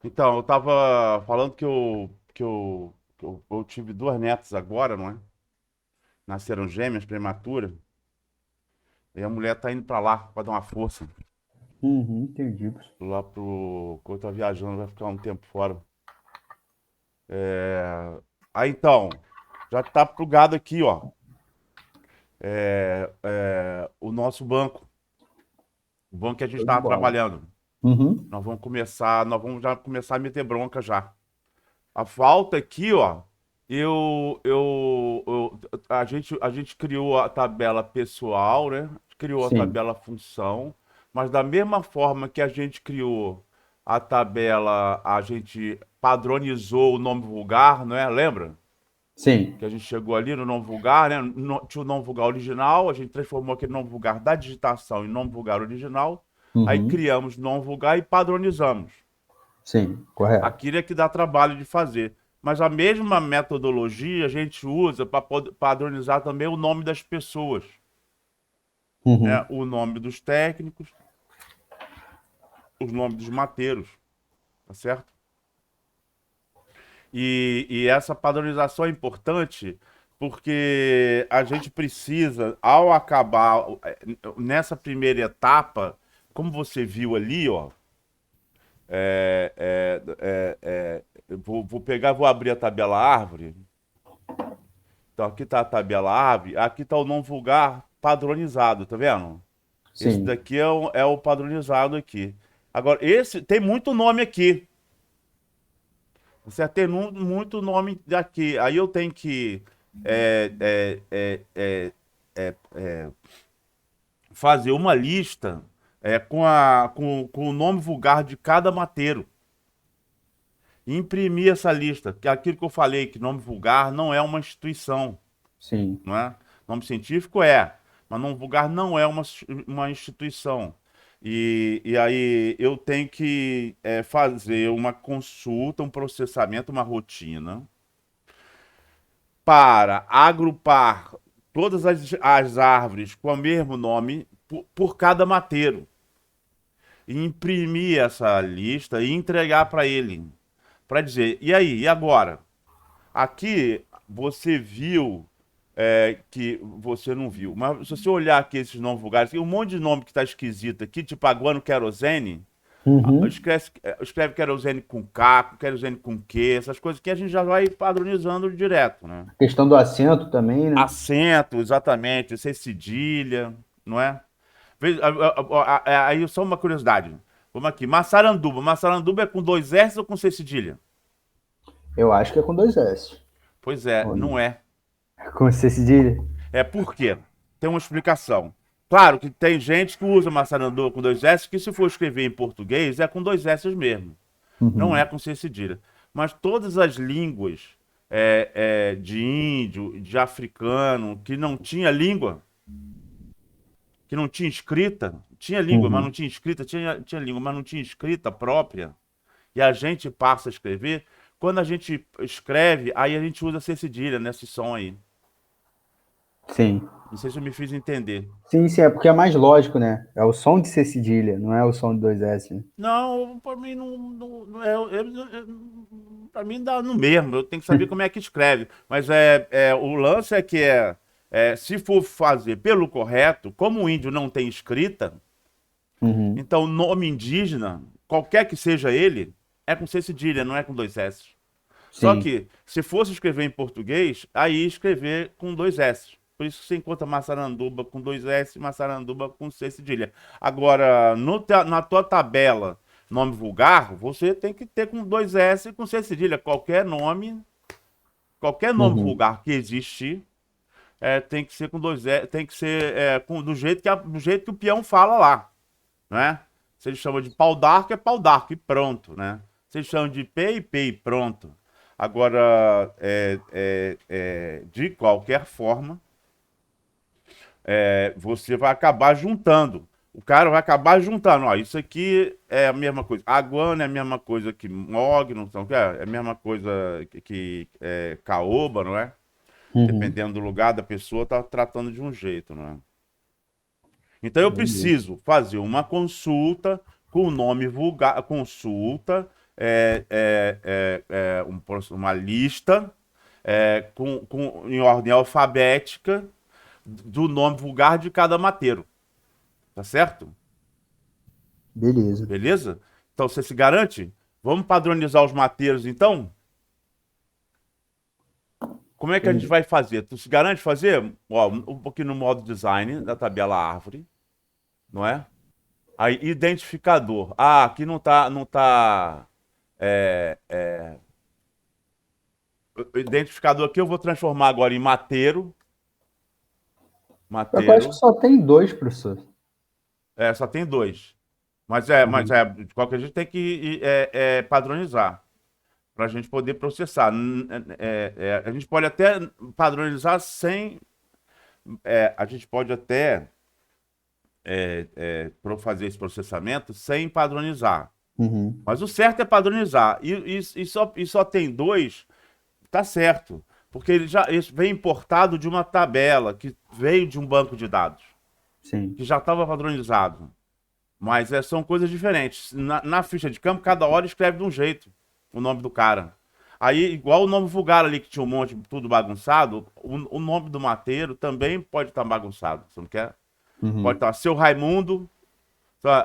Então, eu tava falando que eu tive duas netas agora, não é? Nasceram gêmeas, prematuras. E a mulher tá indo pra lá pra dar uma força. Uhum, entendi. Lá pro. Quando eu tô viajando, vai ficar um tempo fora. É... Aí então, já tá plugado aqui, ó. O nosso banco. O banco que a gente Show de tava bola. trabalhando. Uhum, Nós vamos já começar a meter bronca já. A falta aqui, ó, a gente criou a tabela pessoal, né? Criou a sim, tabela função, mas da mesma forma que a gente criou a tabela, a gente padronizou o nome vulgar, não é? Lembra? sim. Que a gente chegou ali no nome vulgar, né? Tinha o nome vulgar original, a gente transformou aquele nome vulgar da digitação em nome vulgar original, aí Uhum, criamos nome vulgar e padronizamos. sim, correto. Aquilo é que dá trabalho de fazer. Mas a mesma metodologia a gente usa para padronizar também o nome das pessoas, né? Uhum, O nome dos técnicos, os nomes dos mateiros, tá certo? E essa padronização é importante porque a gente precisa, ao acabar nessa primeira etapa, como você viu ali, ó, vou pegar, vou abrir a tabela árvore. Então aqui está a tabela ave, aqui está o não vulgar padronizado, tá vendo? Esse sim. daqui é o padronizado aqui. Agora, esse tem muito nome aqui. Você tem muito nome daqui. Aí eu tenho que é, é, é, é, fazer uma lista com o nome vulgar de cada mateiro. E imprimir essa lista. Que é aquilo que eu falei, que nome vulgar não é uma instituição. Sim. Não é? Nome científico é, mas nome vulgar não é uma instituição. E aí eu tenho que fazer uma consulta, um processamento, uma rotina para agrupar todas as árvores com o mesmo nome por cada mateiro. E imprimir essa lista e entregar para ele. Para dizer, e aí, e agora? Aqui você viu que você não viu. Mas se você olhar aqui esses nomes vulgares, tem um monte de nome que está esquisito aqui, tipo aguano querosene. Uhum. Escreve querosene com K, querosene com Q, essas coisas que a gente já vai padronizando direto, né? Questão do assento também, né? Acento, exatamente, sem cedilha, não é? Aí só uma curiosidade. Vamos aqui, Massaranduba. Massaranduba é com dois S ou com C cedilha? Eu acho que é com dois S. Pois é, Ou não não? é. Com C cedilha? É por quê? Tem uma explicação. Claro que tem gente que usa maçaranduba com dois S, que se for escrever em português é com dois S mesmo. Não é Uhum. com C cedilha. Mas todas as línguas de índio, de africano, que não tinha língua, que não tinha escrita, tinha língua, mas não Uhum. tinha escrita, tinha língua, mas não tinha escrita própria, e a gente passa a escrever, quando a gente escreve, aí a gente usa C cedilha nesse som aí. Sim. Não sei se eu me fiz entender. Sim, sim, é porque é mais lógico, né? É o som de C cedilha, não é o som de dois S, né? Não, para mim não é, para mim dá no mesmo. Eu tenho que saber como é que escreve. Mas o lance é que se for fazer pelo correto, como o índio não tem escrita, Uhum. então o nome indígena, qualquer que seja ele, é com C cedilha, não é com dois S. Só Sim. que se fosse escrever em português, aí escrever com dois S. Por isso que você encontra Massaranduba com dois S, Massaranduba com C cedilha. Agora, na tua tabela, nome vulgar, você tem que ter com dois S e com C cedilha. Qualquer nome Uhum. vulgar que existir, tem que ser com dois S, tem que ser do jeito que o peão fala lá, né? Se ele chama de pau d'arco, é pau d'arco e pronto, né? Se ele chama de pei e pronto. Agora, de qualquer forma, você vai acabar juntando. O cara vai acabar juntando. Ó, isso aqui é a mesma coisa. Aguana é a mesma coisa que Mog, não sei o que é a mesma coisa que Caoba, não é? Uhum. Dependendo do lugar da pessoa, tá tratando de um jeito, não é? Então eu Entendi. preciso fazer uma consulta com o nome vulgar, consulta uma lista em ordem alfabética do nome vulgar de cada mateiro. Tá certo? Beleza. Beleza? Então você se garante? Vamos padronizar os mateiros então? Como é que a gente Beleza. vai fazer? Tu se garante fazer? Ó, um pouquinho no modo design da tabela árvore, não é? Aí, identificador. Ah, aqui não tá. é, é, o identificador aqui eu vou transformar agora em mateiro. Eu acho que Mateiro. só tem dois, professor. Só tem dois. Uhum. De qualquer jeito tem que padronizar para a gente poder processar. A gente pode até padronizar sem. A gente pode até fazer esse processamento sem padronizar. Uhum. Mas o certo é padronizar. E só tem dois, tá certo. Porque isso vem importado de uma tabela que veio de um banco de dados, Sim. que já estava padronizado. Mas são coisas diferentes. Na ficha de campo, cada hora escreve de um jeito o nome do cara. Aí, igual o nome vulgar ali, que tinha um monte, tudo bagunçado, o nome do mateiro também pode estar bagunçado. Você não quer? Pode Uhum. estar seu Raimundo,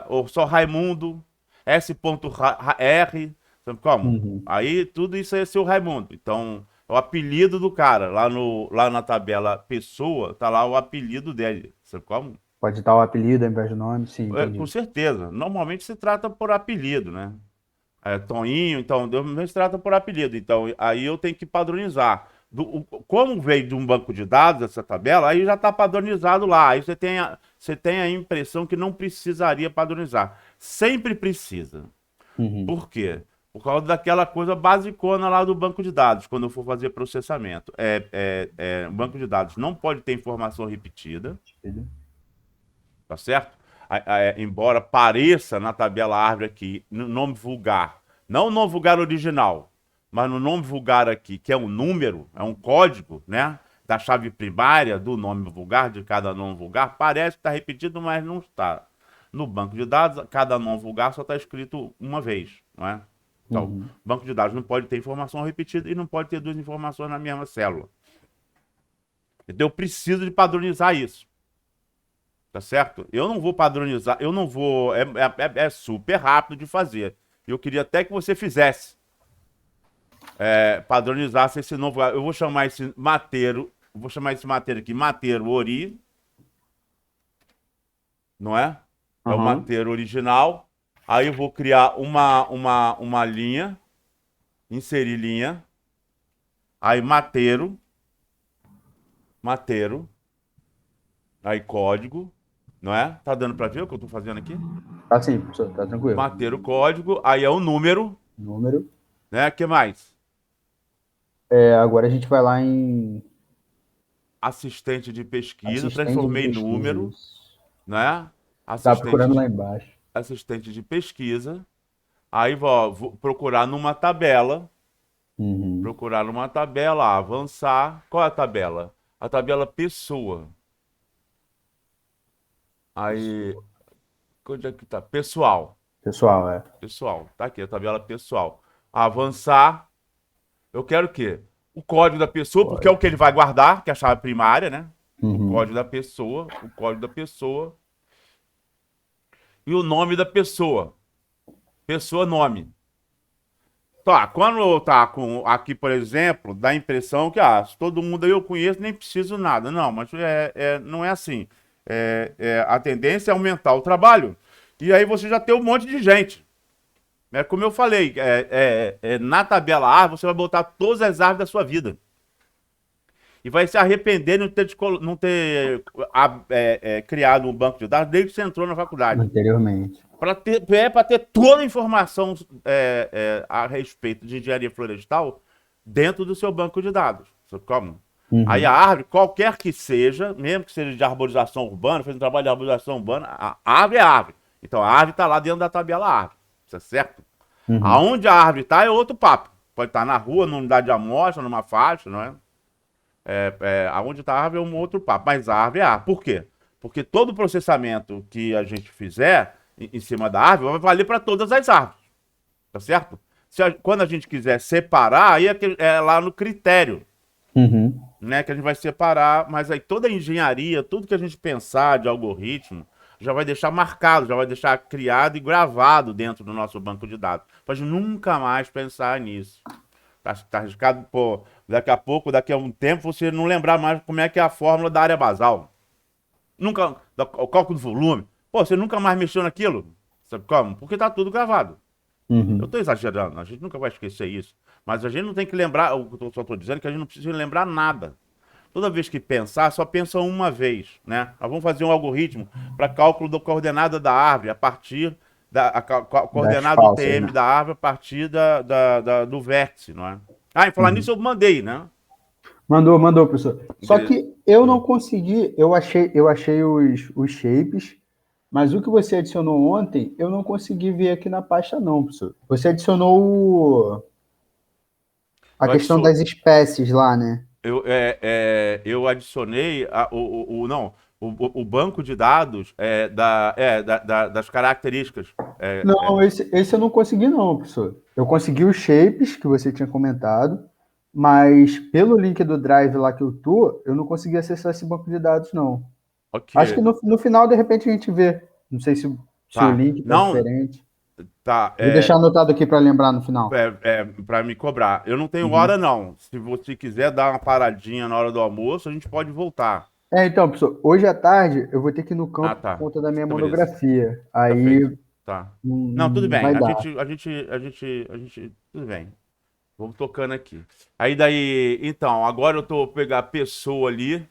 ou só Raimundo, S.R, sabe como? Uhum. Aí tudo isso é seu Raimundo. Então, é o apelido do cara. Lá na tabela pessoa, tá lá o apelido dele. Sabe como? Pode dar o apelido ao invés do nome? Sim, Com entendi. certeza. Normalmente se trata por apelido, né? Toninho, então, se trata por apelido. Então, aí eu tenho que padronizar. Como veio de um banco de dados essa tabela, aí já está padronizado lá. Aí você tem a impressão que não precisaria padronizar. Sempre precisa. Uhum. Por quê? Por causa daquela coisa basicona lá do banco de dados, quando eu for fazer processamento. O banco de dados não pode ter informação repetida, tá certo? Embora pareça na tabela árvore aqui, no nome vulgar, não o nome vulgar original, mas no nome vulgar aqui, que é um número, é um código, né? Da chave primária do nome vulgar, de cada nome vulgar, parece que está repetido, mas não está. No banco de dados, cada nome vulgar só está escrito uma vez, não é? Então, Uhum. banco de dados não pode ter informação repetida e não pode ter duas informações na mesma célula. Então, eu preciso de padronizar isso. Tá certo? Eu não vou padronizar, eu não vou. É super rápido de fazer. Eu queria até que você fizesse, padronizasse esse novo. Eu vou chamar esse mateiro, vou chamar esse mateiro aqui, mateiro ori, não é? É o Aham. mateiro original. Aí eu vou criar uma linha, inserir linha. Aí mateiro, aí código, não é? Tá dando pra ver o que eu tô fazendo aqui? Tá sim, professor, tá tranquilo. Mateiro código, aí é o número, Número. né? Que mais? Agora a gente vai lá em Assistente de pesquisa, assistente de transformei em pesquisa. número, Isso. né? Tá Assistente procurando lá de, embaixo. assistente de pesquisa. Aí vou procurar numa tabela, Uhum. avançar. Qual é a tabela? A tabela pessoa. Aí, Pessoa. onde é que tá? Pessoal. Pessoal, é. Pessoal, tá aqui a tabela pessoal. Avançar. Eu quero o quê? O código da pessoa, porque é o Pode. que ele vai guardar, que é a chave primária, né? Uhum. O código da pessoa e o nome da pessoa. Pessoa, nome. Tá, quando eu tá com aqui, por exemplo, dá a impressão que se todo mundo aí eu conheço, nem preciso nada. Não, mas não é assim. A tendência é aumentar o trabalho e aí você já tem um monte de gente. Como eu falei, na tabela A você vai botar todas as árvores da sua vida. E vai se arrepender de não ter criado um banco de dados desde que você entrou na faculdade. Anteriormente. Para ter toda a informação a respeito de engenharia florestal dentro do seu banco de dados. Sabe como? Aí a Uhum. árvore, qualquer que seja, mesmo que seja de arborização urbana, fez um trabalho de arborização urbana, a árvore é árvore. Então a árvore está lá dentro da tabela árvore. Isso é certo? Uhum. Aonde a árvore está é outro papo. Pode estar na rua, numa unidade de amostra, numa faixa, não é? Aonde está a árvore é um outro papo. Mas a árvore é a árvore. Por quê? Porque todo o processamento que a gente fizer em cima da árvore vai valer para todas as árvores. Tá certo? Quando a gente quiser separar, aí é lá no critério, Uhum. né, que a gente vai separar, mas aí toda a engenharia, tudo que a gente pensar de algoritmo, já vai deixar marcado, já vai deixar criado e gravado dentro do nosso banco de dados. Pra gente nunca mais pensar nisso. Tá arriscado, pô, daqui a pouco, daqui a um tempo, você não lembrar mais como é que é a fórmula da área basal. Nunca, o cálculo do volume. Pô, você nunca mais mexeu naquilo. Sabe como? Porque tá tudo gravado. Eu Uhum. tô exagerando, a gente nunca vai esquecer isso. Mas a gente não tem que lembrar, só tô dizendo que a gente não precisa lembrar nada. Toda vez que pensar, só pensa uma vez, né? Nós vamos fazer um algoritmo para cálculo da coordenada da árvore a partir da Das coordenada do falsas, TM né? da árvore a partir do vértice, não é? Ah, e falar nisso Uhum. eu mandei, né? Mandou, professor. Só Beleza. que eu não Hum. consegui, eu achei os shapes, mas o que você adicionou ontem, eu não consegui ver aqui na pasta, não, professor. Você adicionou a Eu questão adiciono, das espécies lá, né? eu adicionei não, o banco de dados das características. Não, esse eu não consegui, não, professor. Eu consegui os shapes que você tinha comentado, mas pelo link do Drive lá que eu tô, eu não consegui acessar esse banco de dados, não. Ok, Acho que no final, de repente, a gente vê. Não sei se o tá. link tá Não, diferente. tá. Vou deixar anotado aqui para lembrar no final. Para me cobrar. Eu não tenho hora, Uhum. não. Se você quiser dar uma paradinha na hora do almoço, a gente pode voltar. Então, professor, hoje à tarde eu vou ter que ir no Ah, campo por tá. conta da minha Tá, beleza. monografia. Tá feito. Aí Tá. não, Não, tudo não bem. vai dar. Tudo bem. Vamos tocando aqui. Aí daí, então, agora eu tô pegar a pessoa ali,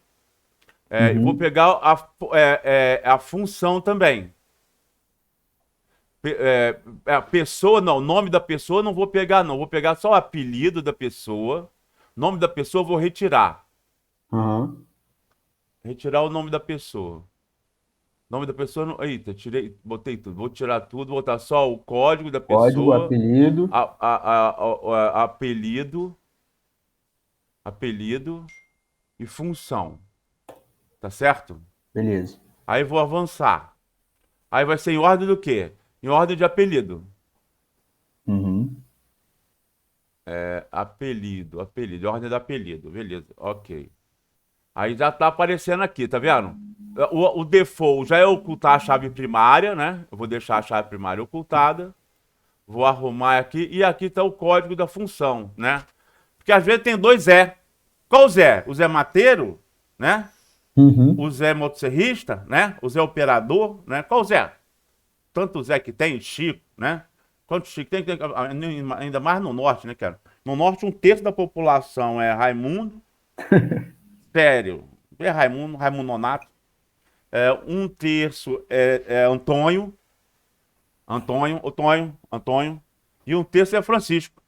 e vou Uhum. pegar a função também. A pessoa, não, o nome da pessoa não vou pegar, não. Vou pegar só o apelido da pessoa. Nome da pessoa eu vou retirar. Aham. Retirar o nome da pessoa. Nome da pessoa não. Eita, tirei, botei tudo. Vou tirar tudo, botar só o código da Código, pessoa, apelido. apelido, apelido e função. Tá certo? Beleza. Aí vou avançar. Aí vai ser em ordem do quê? Em ordem de apelido. Uhum. Apelido, ordem do apelido. Beleza, ok. Aí já tá aparecendo aqui, tá vendo? O default já é ocultar a chave primária, né? Eu vou deixar a chave primária ocultada. Vou arrumar aqui e aqui está o código da função, né? Porque às vezes tem dois Zé. Qual Zé? O Zé Mateiro, né? O Uhum. Zé motosserrista, né? O Zé operador, né? Qual Zé? Tanto Zé que tem, Chico, né? Quanto Chico tem, ainda mais no norte, né, cara? No norte, um terço da população é Raimundo, sério, é Raimundo Nonato. Um terço é Antônio, Antônio. E um terço é Francisco.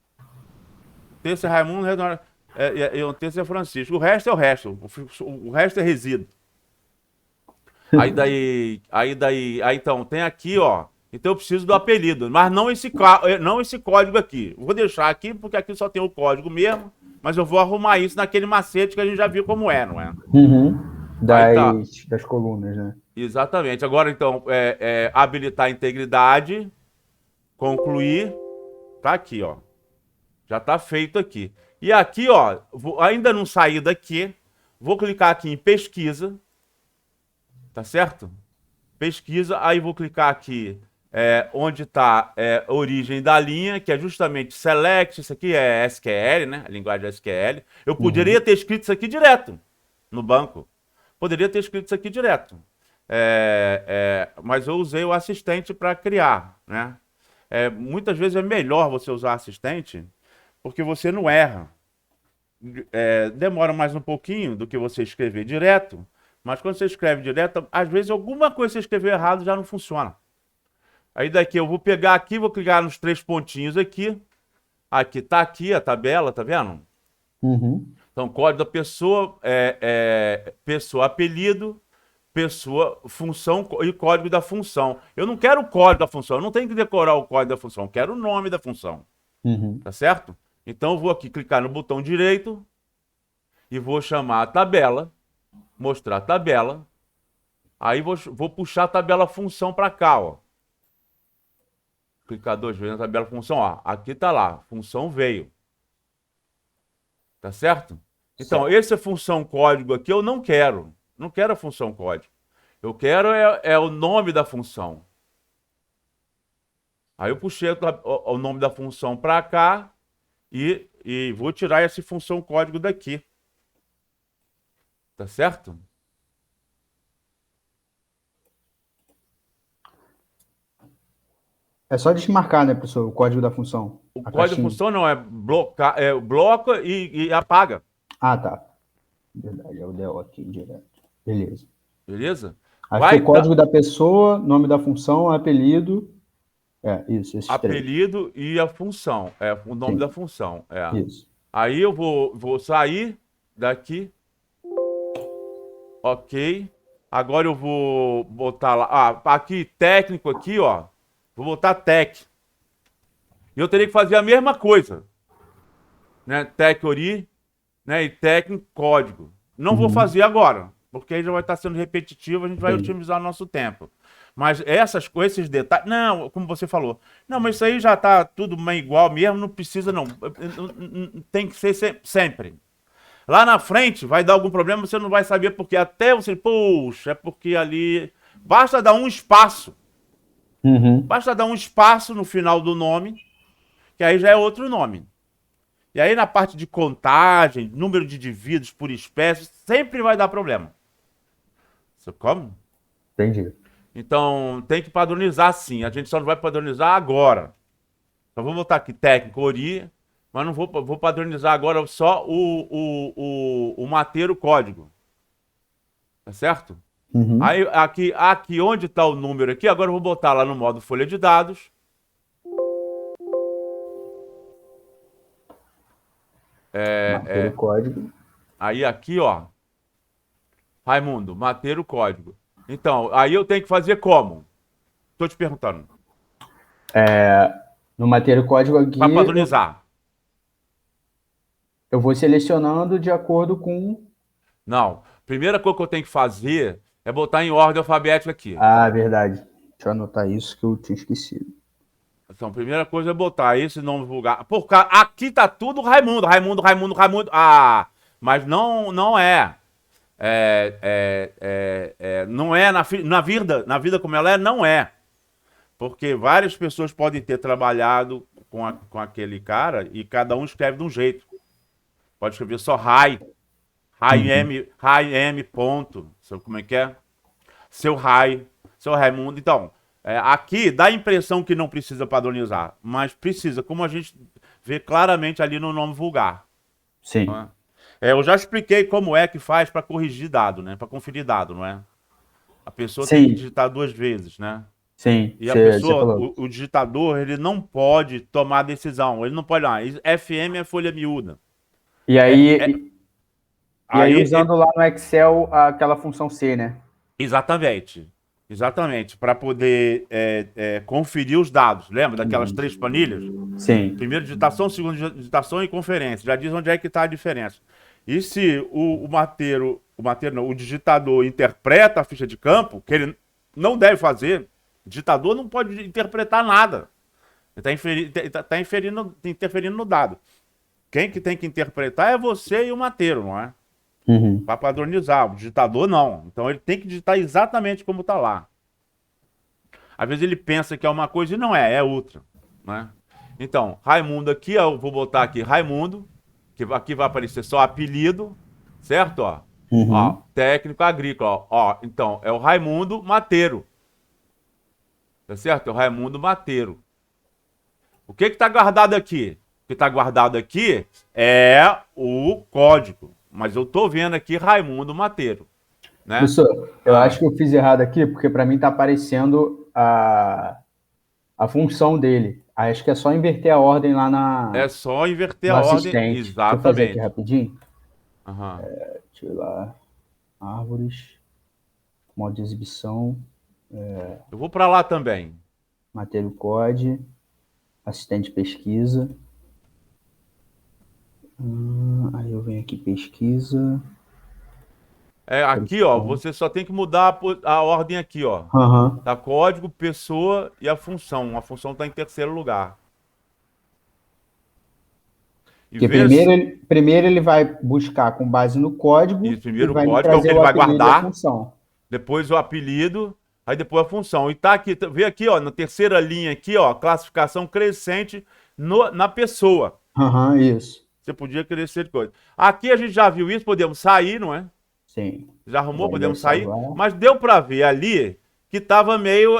Terço é Raimundo, um terço é Francisco. O resto é o resto. O resto é resíduo. Aí então, tem aqui, ó. Então eu preciso do apelido, mas não esse código aqui. Vou deixar aqui porque aqui só tem o código mesmo, mas eu vou arrumar isso naquele macete que a gente já viu como é, não é? Uhum. Aí tá, Das colunas, né? exatamente. Agora então, habilitar a integridade, concluir, tá aqui, ó. Já tá feito aqui. E aqui, ó, ainda não saí daqui, vou clicar aqui em pesquisa, tá certo? Pesquisa, aí vou clicar aqui onde está origem da linha, que é justamente select, isso aqui é SQL, né? A linguagem SQL. Eu poderia Uhum. ter escrito isso aqui direto no banco. Poderia ter escrito isso aqui direto. Mas eu usei o assistente para criar, né? Muitas vezes é melhor você usar assistente porque você não erra. Demora mais um pouquinho do que você escrever direto, mas quando você escreve direto, às vezes alguma coisa que você escreveu errado já não funciona. Aí daqui eu vou pegar aqui, vou clicar nos três pontinhos aqui. Aqui tá aqui a tabela, tá vendo? Uhum. Então, código da pessoa, pessoa apelido, pessoa função e código da função. Eu não quero o código da função, eu não tenho que decorar o código da função, eu quero o nome da função, Uhum. tá certo? Então eu vou aqui clicar no botão direito e vou chamar a tabela, mostrar a tabela. Aí vou puxar a tabela função para cá, ó. clicar 2 vezes na tabela função, ó. Aqui tá lá, função veio. Tá certo? Então, Certo. essa função código aqui eu não quero. Não quero a função código. Eu quero é o nome da função. Aí eu puxei o nome da função para cá e vou tirar essa função código daqui. Tá certo? É só desmarcar, né, professor, o código da função, O a código da caixinha. função não é blocar, bloca e apaga. Ah, tá. Verdade, é o DO aqui direto. Beleza. Beleza? Acho que Vai o dar código da pessoa, nome da função, apelido. É, isso, esses três. apelido e a função. É o nome da Sim, função. É. isso. Aí eu vou sair daqui. Ok. Agora eu vou botar lá. Ah, aqui, técnico aqui, ó. Vou botar tech. E eu teria que fazer a mesma coisa, né? Tech ori, né? E técnico código. Não vou Uhum, fazer agora, porque aí já vai estar sendo repetitivo, a gente vai entendi. otimizar o nosso tempo. Mas essas coisas, esses detalhes. Não, como você falou. Não, mas isso aí já está tudo meio igual mesmo, não precisa, não. Tem que ser sempre. Lá na frente vai dar algum problema, você não vai saber porque até você, poxa, é porque ali basta dar um espaço. Uhum, Basta dar um espaço no final do nome, que aí já é outro nome. E aí na parte de contagem, número de indivíduos por espécie, sempre vai dar problema. Você como? entendi. Então tem que padronizar sim. A gente só não vai padronizar agora. Então vou botar aqui técnico ori, mas não vou padronizar agora só o mateiro código. Tá certo? Uhum. Aí aqui onde está o número aqui, agora eu vou botar lá no modo folha de dados. Manter o É, código. aí aqui, ó, Raimundo, manter o código. Então, aí eu tenho que fazer como? Tô te perguntando. No manter o código Para aqui, padronizar. eu vou selecionando de acordo com. Não. Primeira coisa que eu tenho que fazer é botar em ordem alfabética aqui. Ah, verdade. Deixa eu anotar isso que eu tinha esquecido. Então, primeira coisa é botar esse nome vulgar. Por causa, aqui tá tudo Raimundo, Raimundo, Raimundo, Raimundo. Ah, mas não é. Não é na vida como ela é, não é. Porque várias pessoas podem ter trabalhado com aquele cara e cada um escreve de um jeito. Pode escrever só Uhum. Rai M, ponto. Sabe como é que é? Seu Rai, seu Raimundo. Então, aqui dá a impressão que não precisa padronizar, mas precisa, como a gente vê claramente ali no nome vulgar. Não Sim. é? Eu já expliquei como é que faz para corrigir dado, né? Para conferir dado, não é? A pessoa tem que Sim, digitar 2 vezes, né? sim. E a Você pessoa, falou. o digitador, ele não pode tomar decisão. Ele não pode, FM é folha miúda. E É, aí, é- e aí, aí, usando lá no Excel aquela função C, né? exatamente. Exatamente. Para poder conferir os dados. Lembra daquelas 3 planilhas? Sim. Primeiro digitação, segundo digitação e conferência. Já diz onde é que está a diferença. E se o mateiro não, o digitador interpreta a ficha de campo, que ele não deve fazer, o digitador não pode interpretar nada. Ele está interferindo no dado. Quem que tem que interpretar é você e o mateiro, não é? Uhum. Para padronizar. O digitador não. Então ele tem que digitar exatamente como está lá. Às vezes ele pensa que é uma coisa e não é outra, né? Então, Raimundo aqui, eu vou botar aqui Raimundo, que aqui vai aparecer só apelido, certo? Ó, Uhum. técnico agrícola, ó. Então, é o Raimundo Mateiro, tá certo? É o Raimundo Mateiro. O que que tá guardado aqui? O que tá guardado aqui é o código, mas eu tô vendo aqui Raimundo Mateiro, né? Professor, eu acho Ah, que eu fiz errado aqui, porque para mim está aparecendo a função dele. Acho que é só inverter a ordem lá é só inverter no a ordem, assistente. Deixa eu fazer aqui exatamente. rapidinho. Aham. Deixa eu ir lá. Árvores, modo de exibição, Eu vou para lá também. Mateiro Code, assistente de pesquisa. Aí eu venho aqui pesquisa. Aqui, ó, você só tem que mudar a ordem aqui, ó. Aham. Tá código, pessoa e a função. A função está em terceiro lugar. E Porque vê primeiro ele vai buscar com base no código isso, e primeiro o vai me código, é o que trazer ele o vai apelido e a guardar. função. Depois o apelido, aí depois a função. E tá aqui, vê aqui, ó, na terceira linha aqui, ó, classificação crescente na pessoa. Aham, isso. Você podia crescer de coisa. Aqui a gente já viu isso, podemos sair, não é? Sim. Já arrumou, Vai podemos sair. salvar. Mas deu para ver ali que estava meio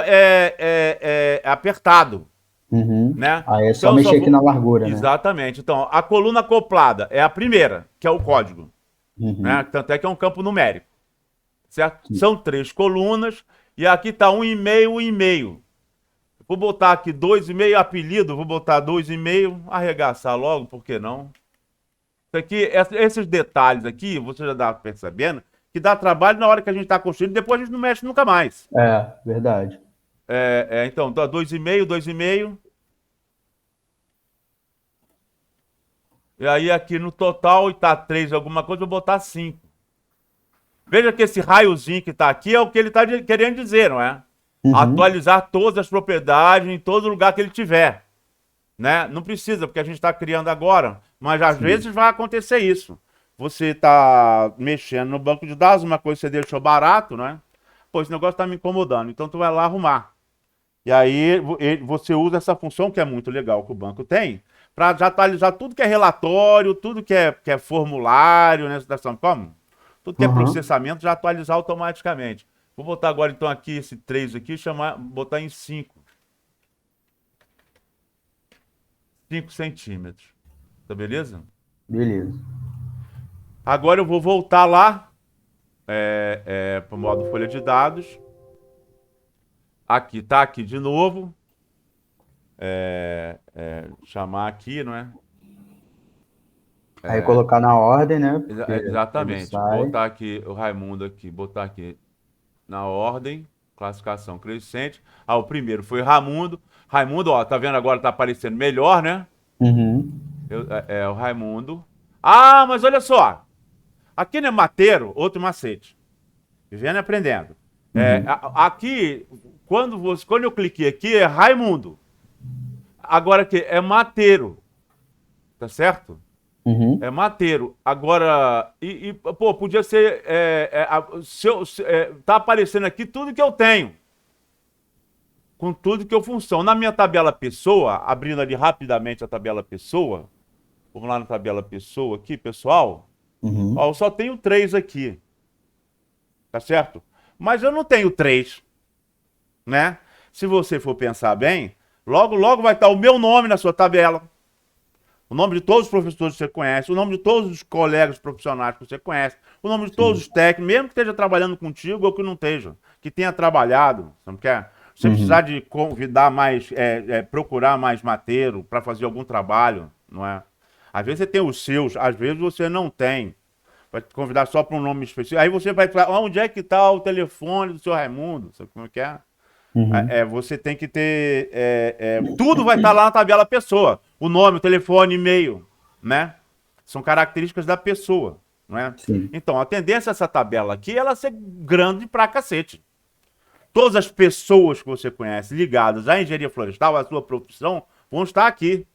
apertado, Uhum. né? Aí é só Então eu só mexer aqui na vou. largura, né? Exatamente. Então, a coluna acoplada é a primeira, que é o código, né? Uhum. Tanto é que é um campo numérico, certo? São 3 colunas e aqui está 1,5, 1,5. Vou botar aqui 2,5, apelido, vou botar 2,5, arregaçar logo, por que não? Isso aqui, esses detalhes aqui, você já dá percebendo que dá trabalho na hora que a gente está construindo, depois a gente não mexe nunca mais. É, verdade. Então, dá 2,5, 2,5. E aí aqui no total, e tá 3 alguma coisa, eu vou botar 5. Veja que esse raiozinho que está aqui é o que ele está querendo dizer, não é? Uhum. Atualizar todas as propriedades em todo lugar que ele tiver, né? Não precisa, porque a gente está criando agora, mas às Sim. vezes vai acontecer isso. Você está mexendo no banco de dados, uma coisa que você deixou barato, né? Pô, esse negócio está me incomodando, então tu vai lá arrumar. E aí você usa essa função que é muito legal que o banco tem, para já atualizar tudo que é relatório, tudo que é formulário, né? Como? Tudo que é Uhum. processamento, já atualizar automaticamente. Vou botar agora então aqui esse 3 aqui, botar em 5 centímetros. Tá beleza? Beleza. Agora eu vou voltar lá para o modo folha de dados. Aqui, tá aqui de novo. Chamar aqui, não é? Aí colocar na ordem, né? Exa- Porque ele exatamente. sai. Botar aqui o Raimundo aqui, botar aqui na ordem, classificação crescente. O primeiro foi Raimundo. Raimundo, ó, tá vendo agora, tá aparecendo melhor, né? Uhum. O Raimundo. Ah, mas olha só. Aqui no Mateiro, outro macete. Vivendo e aprendendo. Uhum. Aqui, quando eu cliquei aqui, é Raimundo. Agora aqui é Mateiro. Tá certo? É Uhum. mateiro. Agora, pô, podia ser. Tá aparecendo aqui tudo que eu tenho. Com tudo que eu funciono. Na minha tabela pessoa, abrindo ali rapidamente a tabela pessoa. Vamos lá na tabela pessoa aqui, pessoal. Ó, Uhum. eu só tenho 3 aqui. Tá certo? Mas eu não tenho 3, né? Se você for pensar bem, logo, logo vai estar o meu nome na sua tabela. O nome de todos os professores que você conhece, o nome de todos os colegas profissionais que você conhece, o nome de todos Sim. os técnicos, mesmo que esteja trabalhando contigo ou que não esteja, que tenha trabalhado, você não quer? Você precisar Uhum. de convidar mais, procurar mais mateiro para fazer algum trabalho, não é? Às vezes você tem os seus, às vezes você não tem. Vai te convidar só para um nome específico. Aí você vai falar, onde é que está o telefone do seu Raimundo? Sabe como é que é? Uhum. Você tem que ter. Tudo vai estar lá na tabela pessoa. O nome, o telefone, e-mail, né? São características da pessoa, não é? Sim. Então, a tendência dessa tabela aqui é ela ser grande pra cacete. Todas as pessoas que você conhece ligadas à engenharia florestal, à sua profissão, vão estar aqui.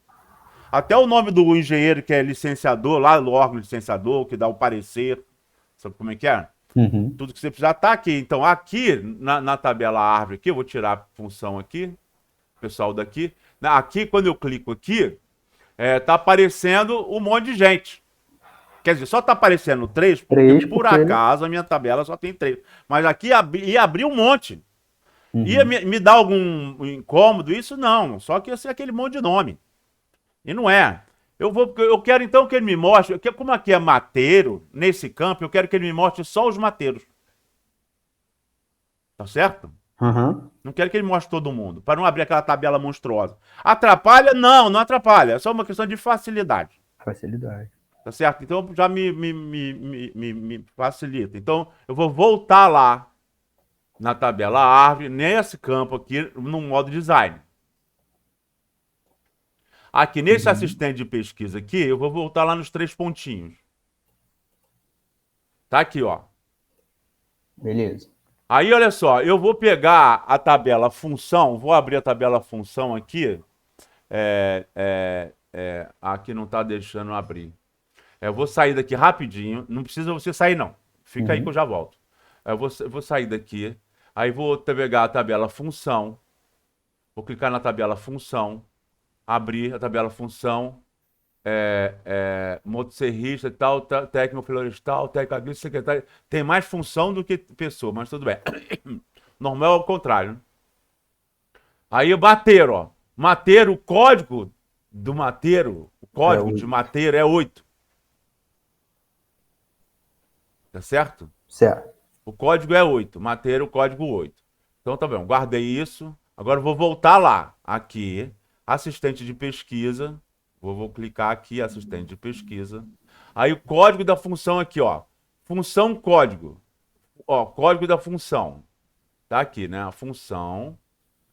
Até o nome do engenheiro que é licenciador, lá no órgão licenciador, que dá o parecer. Sabe como é que é? Uhum. Tudo que você precisar tá aqui. Então, aqui na tabela árvore, aqui, eu vou tirar a função aqui, pessoal daqui. Aqui, quando eu clico aqui, tá aparecendo um monte de gente. Quer dizer, só tá aparecendo 3 porque, Três, por porque. acaso, a minha tabela só tem 3. Mas aqui ia abrir um monte. Ia Uhum. me dar algum incômodo? Isso não. Só que ia ser aquele monte de nome. E não é. Eu quero então que ele me mostre, como aqui é mateiro, nesse campo, eu quero que ele me mostre só os mateiros. Tá certo? Aham. Não quero que ele mostre todo mundo, para não abrir aquela tabela monstruosa. Atrapalha? Não, não atrapalha. É só uma questão de facilidade. Facilidade. Tá certo? Então já me facilita. Então eu vou voltar lá na tabela árvore, nesse campo aqui, no modo design. Aqui nesse Uhum. assistente de pesquisa aqui, eu vou voltar lá nos 3 pontinhos. Tá aqui, ó. Beleza. Aí, olha só, eu vou pegar a tabela função, vou abrir a tabela função aqui. Aqui não está deixando abrir. Eu vou sair daqui rapidinho. Não precisa você sair, não. Fica aí que eu Uhum. já volto. Eu vou sair daqui. Aí vou pegar a tabela função. Vou clicar na tabela função. Abrir a tabela função. Motosserrista e tal, técnico florestal, técnico agrícola, secretário. Tem mais função do que pessoa, mas tudo bem. Normal é o contrário, né? Aí bateram, ó. Mateiro, o código do mateiro, o É código de o mateiro é 8. Tá certo? certo. O código é 8. Mateiro, código 8. Então tá bom, guardei isso. Agora eu vou voltar lá. Aqui, assistente de pesquisa. Vou clicar aqui, assistente de pesquisa. Aí o código da função aqui, ó. Função código. Ó, código da função. Tá aqui, né? A função.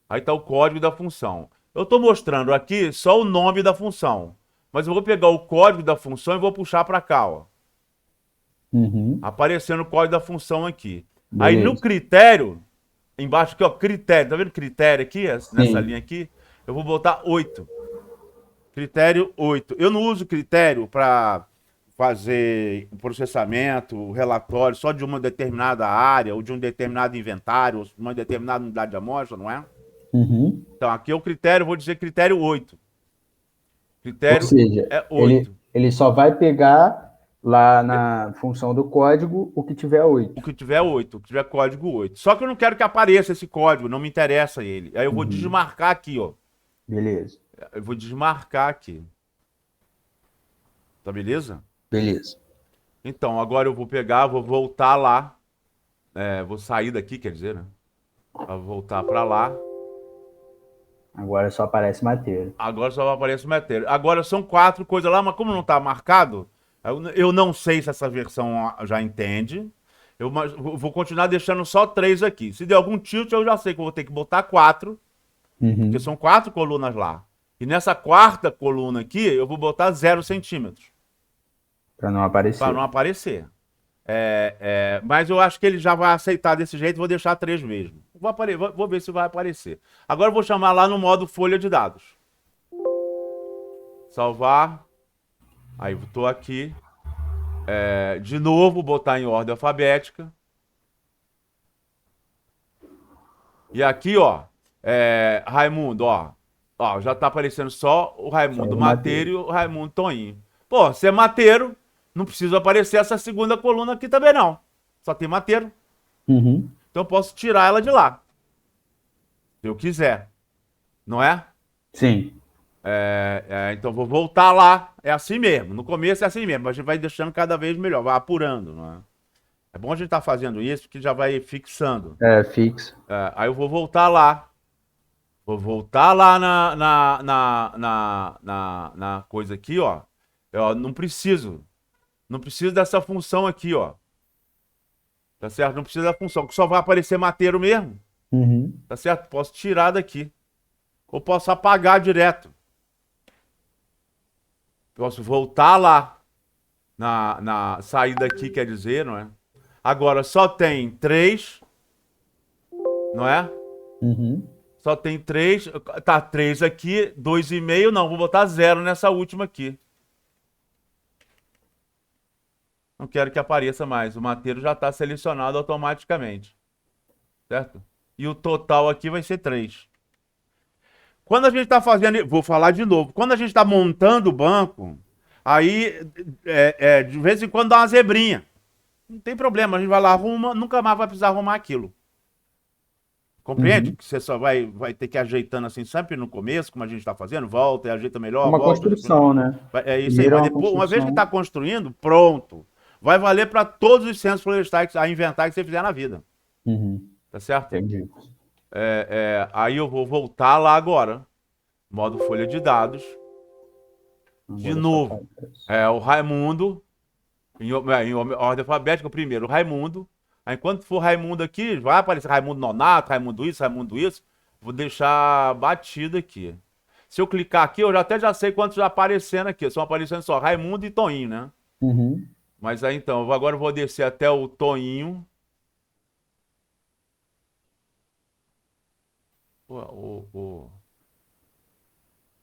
Aí tá o código da função. Eu estou mostrando aqui só o nome da função. Mas eu vou pegar o código da função e vou puxar para cá, ó. Uhum. Aparecendo o código da função aqui. Aí no Beleza. critério, embaixo aqui, ó, critério. Tá vendo critério aqui, nessa linha Sim. aqui? Eu vou botar 8. Critério 8. Eu não uso critério para fazer o processamento, o relatório só de uma determinada área, ou de um determinado inventário, ou de uma determinada unidade de amostra, não é? Uhum. Então, aqui é o critério, vou dizer critério 8. Ou Critério seja, é ele, 8. ele só vai pegar lá na função do código o que tiver O 8. que tiver 8, o que tiver código 8. Só que eu não quero que apareça esse código, não me interessa ele. Aí eu vou Uhum. desmarcar aqui, ó. Beleza. Eu vou desmarcar aqui. Tá beleza? Beleza. Então, agora eu vou pegar, vou voltar lá. Vou sair daqui, quer dizer, né? Vou voltar para lá. Agora só aparece matéria. Agora só aparece o meteoro. Agora são 4 coisas lá, mas como não está marcado, eu não sei se essa versão já entende. Vou continuar deixando só 3 aqui. Se der algum tilt, eu já sei que eu vou ter que botar 4, porque Uhum. são 4 colunas lá. E nessa quarta coluna aqui, eu vou botar 0 centímetros, Para não para não aparecer. aparecer. Mas eu acho que ele já vai aceitar desse jeito, vou deixar 3 mesmo. Vou ver se vai aparecer. Agora eu vou chamar lá no modo folha de dados. Salvar. Aí estou aqui. De novo, botar em ordem alfabética. E aqui, ó, Raimundo, ó. Ó, já tá aparecendo só o Só Raimundo o Mateiro matéria. e o Raimundo Toinho. Pô, se é Mateiro, não precisa aparecer essa segunda coluna aqui também, não. Só tem Mateiro. Uhum. Então eu posso tirar ela de lá, se eu quiser. Não é? Sim. Então vou voltar lá. É assim mesmo. No começo é assim mesmo. Mas a gente vai deixando cada vez melhor, vai apurando, não é? É bom a gente estar fazendo isso, que já vai fixando. É fixo. Aí eu vou voltar lá. Vou voltar lá na coisa aqui, ó. Não preciso. Não preciso dessa função aqui, ó. Tá certo? Não precisa da função, que só vai aparecer mateiro mesmo. Uhum. Tá certo? Posso tirar daqui. Ou posso apagar direto. Posso voltar lá na saída aqui, quer dizer, não é? Agora só tem 3, não é? Uhum. Só tem 3. Tá 3 aqui, 2,5. Não, vou botar 0 nessa última aqui. Não quero que apareça mais. O mateiro já está selecionado automaticamente. Certo? E o total aqui vai ser 3. Quando a gente está fazendo. Vou falar de novo. Quando a gente está montando o banco, aí de vez em quando dá uma zebrinha. Não tem problema, a gente vai lá, arruma, nunca mais vai precisar arrumar aquilo. Compreende? Uhum. Que você só vai ter que ir ajeitando assim, sempre no começo, como a gente está fazendo, volta e ajeita É melhor, uma volta. construção, né? É isso aí. Primeiro é Mas uma depois, uma vez que está construção. construindo, pronto. Vai valer para todos os centros florestais a inventar que você fizer na vida. Uhum. Tá certo? Entendi. Aí eu vou voltar lá agora. Modo folha de dados. De Agora só novo. aparece. O Raimundo. Em ordem alfabética, primeiro o Raimundo. Aí quando for Raimundo aqui, vai aparecer Raimundo Nonato, Raimundo isso, Raimundo isso. Vou deixar batido aqui. Se eu clicar aqui, eu já sei quantos já aparecendo aqui. São aparecendo só Raimundo e Toinho, né? Uhum. Mas aí então, agora eu vou descer até o Toinho.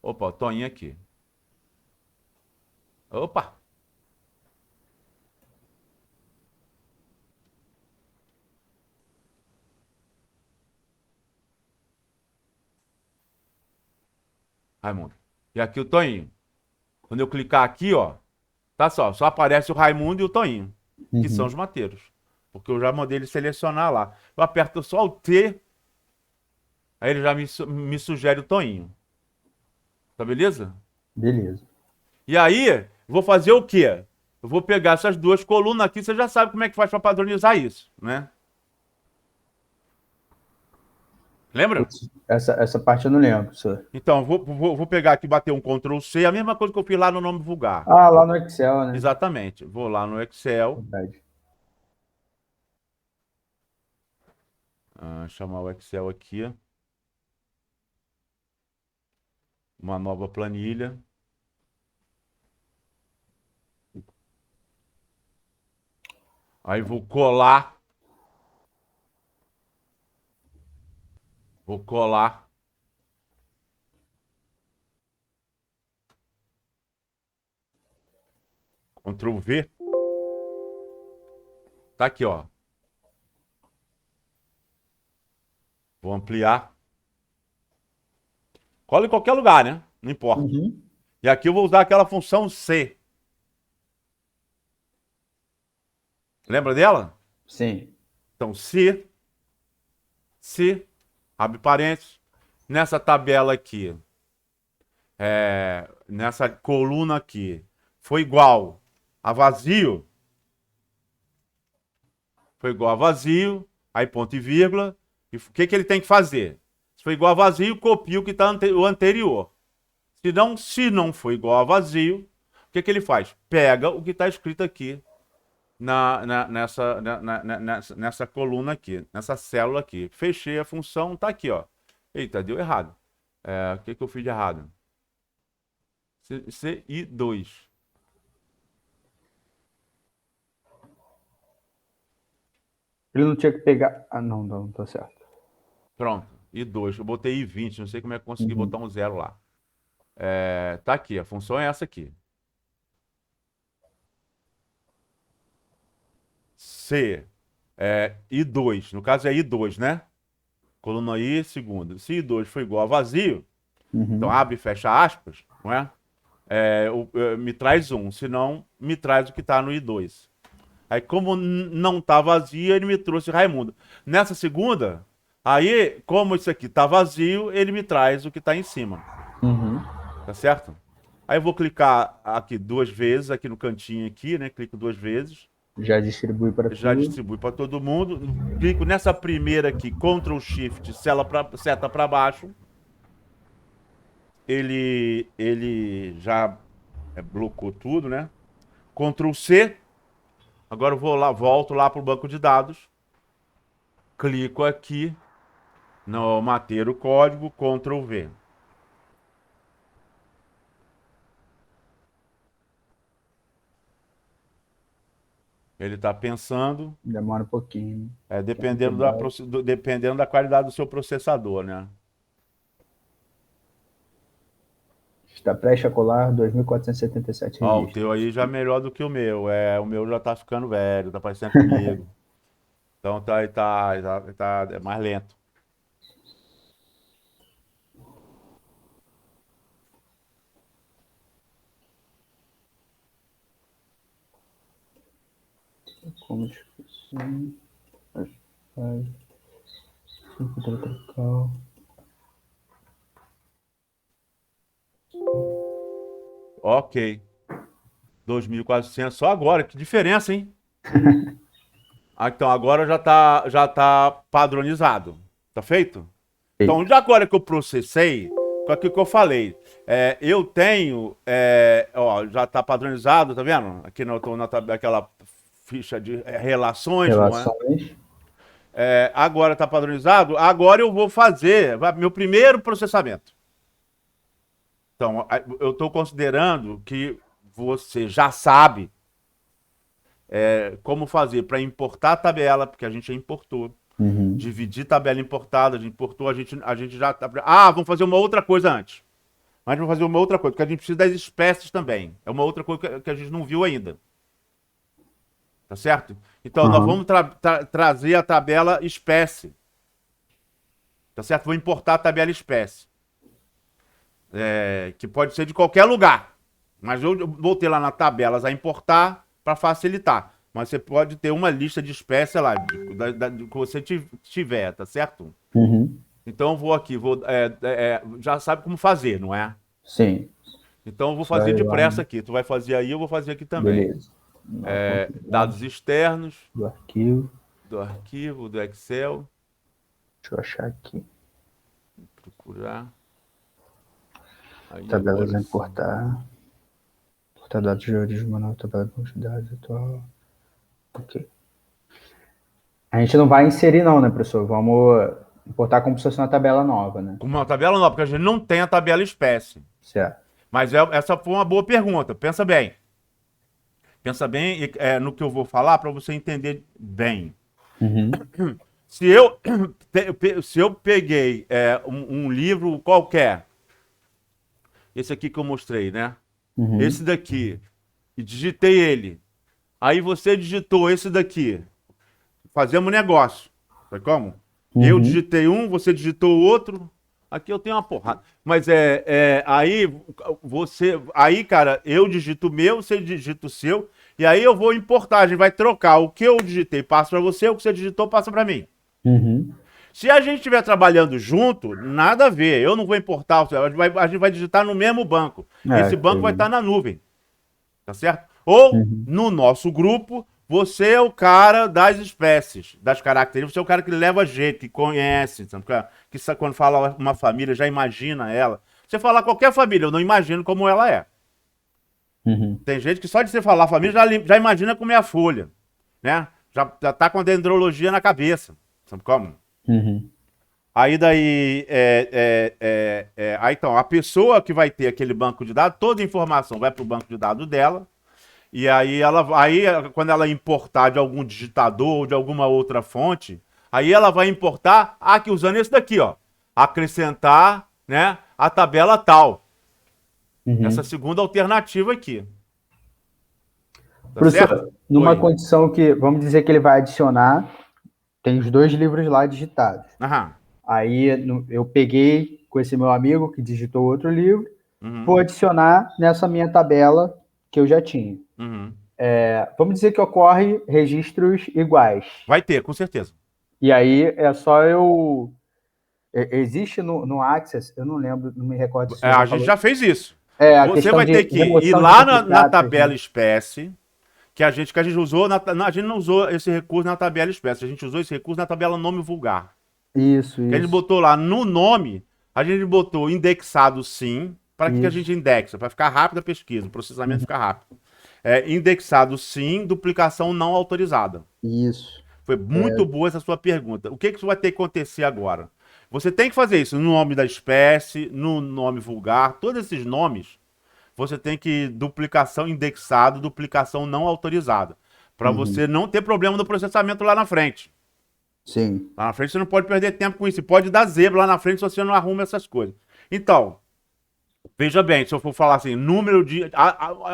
Opa, o Toinho aqui. Opa! Raimundo. E aqui o Toinho. Quando eu clicar aqui, ó, tá só aparece o Raimundo e o Toinho, que são os mateiros. Porque eu já mandei ele selecionar lá. Eu aperto só o T, aí ele já me sugere o Toinho. Tá beleza? Beleza. E aí, vou fazer o quê? Eu vou pegar essas duas colunas aqui, você já sabe como é que faz para padronizar isso, né? Lembra? Essa parte eu não lembro, professor. Então, vou pegar aqui, bater um Ctrl C, a mesma coisa que eu fiz lá no nome vulgar. Ah, lá no Excel, né? Exatamente. Vou lá no Excel, Verdade. chamar o Excel aqui, uma nova planilha. Aí vou colar. Vou colar. Ctrl V. Tá aqui, ó. Vou ampliar. Cola em qualquer lugar, né? Não importa. Uhum. E aqui eu vou usar aquela função C. Lembra dela? Sim. Então, se, abre parênteses, nessa tabela aqui, nessa coluna aqui, foi igual a vazio, aí ponto e vírgula, e o que que ele tem que fazer? Se foi igual a vazio, copia o que está o anterior. Se não for igual a vazio, o que que ele faz? Pega o que está escrito aqui nessa coluna aqui, nessa célula aqui. Fechei a função, tá aqui, ó. Eita, deu errado. O que que eu fiz de errado? CI2. Ele não tinha que pegar. Ah, não, não, tá certo. Pronto, I2. Eu botei I20, não sei como é que eu consegui botar Uhum. um zero lá. Tá aqui, a função é essa aqui. C, I2, no caso é I2, né? Coluna I, segunda. Se I2 for igual a vazio, então Uhum. abre e fecha aspas, não é? Me traz um, senão me traz o que está no I2. Aí, como não tá vazio, ele me trouxe Raimundo. Nessa segunda, aí, como isso aqui tá vazio, ele me traz o que tá em cima. Uhum. Tá certo? Aí eu vou clicar aqui duas vezes, aqui no cantinho aqui, né? Clico duas vezes. Já distribui para Já tudo. distribui para todo mundo. Clico nessa primeira aqui, Ctrl Shift, seta para baixo. Ele já blocou tudo, né? Ctrl C. Agora eu vou lá, volto lá para o banco de dados. Clico aqui no manter o código, Ctrl V. Ele está pensando, Demora um pouquinho. Que é muito dependendo baixo. dependendo da qualidade do seu processador, né? Está prestes a colar 2.477 Ó, o registros. teu aí já é melhor do que o meu. O meu já tá ficando velho, tá parecendo comigo. Então é mais lento. Como discussão. Trocal. Ok. 2.400 só agora. Que diferença, hein? Então agora já tá padronizado. Tá feito? Então, Feito. de agora que eu processei, com aquilo que eu falei, eu tenho, ó, já tá padronizado, tá vendo? Aqui eu tô aquela ficha de relações, não é? Relações. Agora está padronizado, agora eu vou fazer meu primeiro processamento. Então, eu estou considerando que você já sabe como fazer para importar a tabela, porque a gente já importou. Uhum. Dividir tabela importada, a gente importou, a gente já tá. Ah, vamos fazer uma outra coisa antes. Mas vamos fazer uma outra coisa, porque a gente precisa das espécies também. É uma outra coisa que a gente não viu ainda. Tá certo? Então, nós Aham. vamos trazer a tabela espécie. Tá certo? Vou importar a tabela espécie. Que pode ser de qualquer lugar. Mas eu vou ter lá na tabelas a importar para facilitar. Mas você pode ter uma lista de espécies lá, de que você tiver, tá certo? Uhum. Então eu vou aqui, já sabe como fazer, não é? Sim. Então eu vou Só fazer ir lá, depressa né? aqui. Tu vai fazer aí, eu vou fazer aqui também. Beleza. Uma quantidade Dados externos do arquivo. do arquivo, do Excel, Deixa eu achar aqui. procurar. Aí Tabelas agora a sim. importar. Importar dados de origem manual, tabela de quantidade atual. Ok. A gente não vai inserir não, né, professor? Vamos importar como se fosse uma tabela nova, né? Com uma tabela nova, porque a gente não tem a tabela espécie. Certo. Mas essa foi uma boa pergunta. Pensa bem. Pensa bem no que eu vou falar para você entender bem. Uhum. Se eu, se eu peguei um livro qualquer, esse aqui que eu mostrei, né? Uhum. Esse daqui, e digitei ele. Aí você digitou esse daqui. Fazemos negócio. Sabe como? Eu Uhum. digitei um, você digitou o outro. Aqui eu tenho uma porrada. Mas aí aí, cara, eu digito o meu, você digita o seu, e aí eu vou importar, a gente vai trocar o que eu digitei, passa para você, o que você digitou, passa para mim. Uhum. Se a gente estiver trabalhando junto, nada a ver. Eu não vou importar, a gente vai digitar no mesmo banco. Esse banco vai estar Entendi. na nuvem, tá certo? Ou Uhum. no nosso grupo, você é o cara das espécies, das características, você é o cara que leva jeito, que conhece, sabe? Quando fala uma família, já imagina ela. Você falar qualquer família, eu não imagino como ela é. Uhum. Tem gente que só de você falar a família já imagina como é a folha, né? Já tá com a dendrologia na cabeça, sabe como? Uhum. Aí daí, aí então, a pessoa que vai ter aquele banco de dados, toda a informação vai para o banco de dados dela, e aí quando ela importar de algum digitador ou de alguma outra fonte, aí ela vai importar, aqui usando esse daqui, ó, acrescentar, né, a tabela tal, essa Uhum. segunda alternativa aqui, tá certo? Professor, numa Oi. condição que, vamos dizer que ele vai adicionar, tem os dois livros lá digitados. Aham. Aí eu peguei com esse meu amigo que digitou outro livro, vou Uhum. adicionar nessa minha tabela que eu já tinha. Uhum. Vamos dizer que ocorre registros iguais. Vai ter, com certeza. E aí é só eu. Existe no Access, eu não lembro, não me recordo se o senhor já A gente falou. já fez isso. A Você questão vai de ter que ir remoção de lá na duplicatas, tabela né? espécie, que a gente usou, a gente não usou esse recurso na tabela espécie, a gente usou esse recurso na tabela nome vulgar. Isso, Que a gente isso, botou lá no nome, a gente botou indexado sim. Para que a gente isso. indexa? Para ficar rápida a pesquisa, o processamento Uhum. ficar rápido. Indexado sim, duplicação não autorizada. Isso. Foi muito boa essa sua pergunta. O que que vai ter que acontecer agora? Você tem que fazer isso no nome da espécie, no nome vulgar, todos esses nomes, você tem que duplicação indexado, duplicação não autorizada, para Uhum. você não ter problema no processamento lá na frente. Sim. Lá na frente você não pode perder tempo com isso, pode dar zebra lá na frente se você não arruma essas coisas. Então, veja bem, se eu for falar assim, número de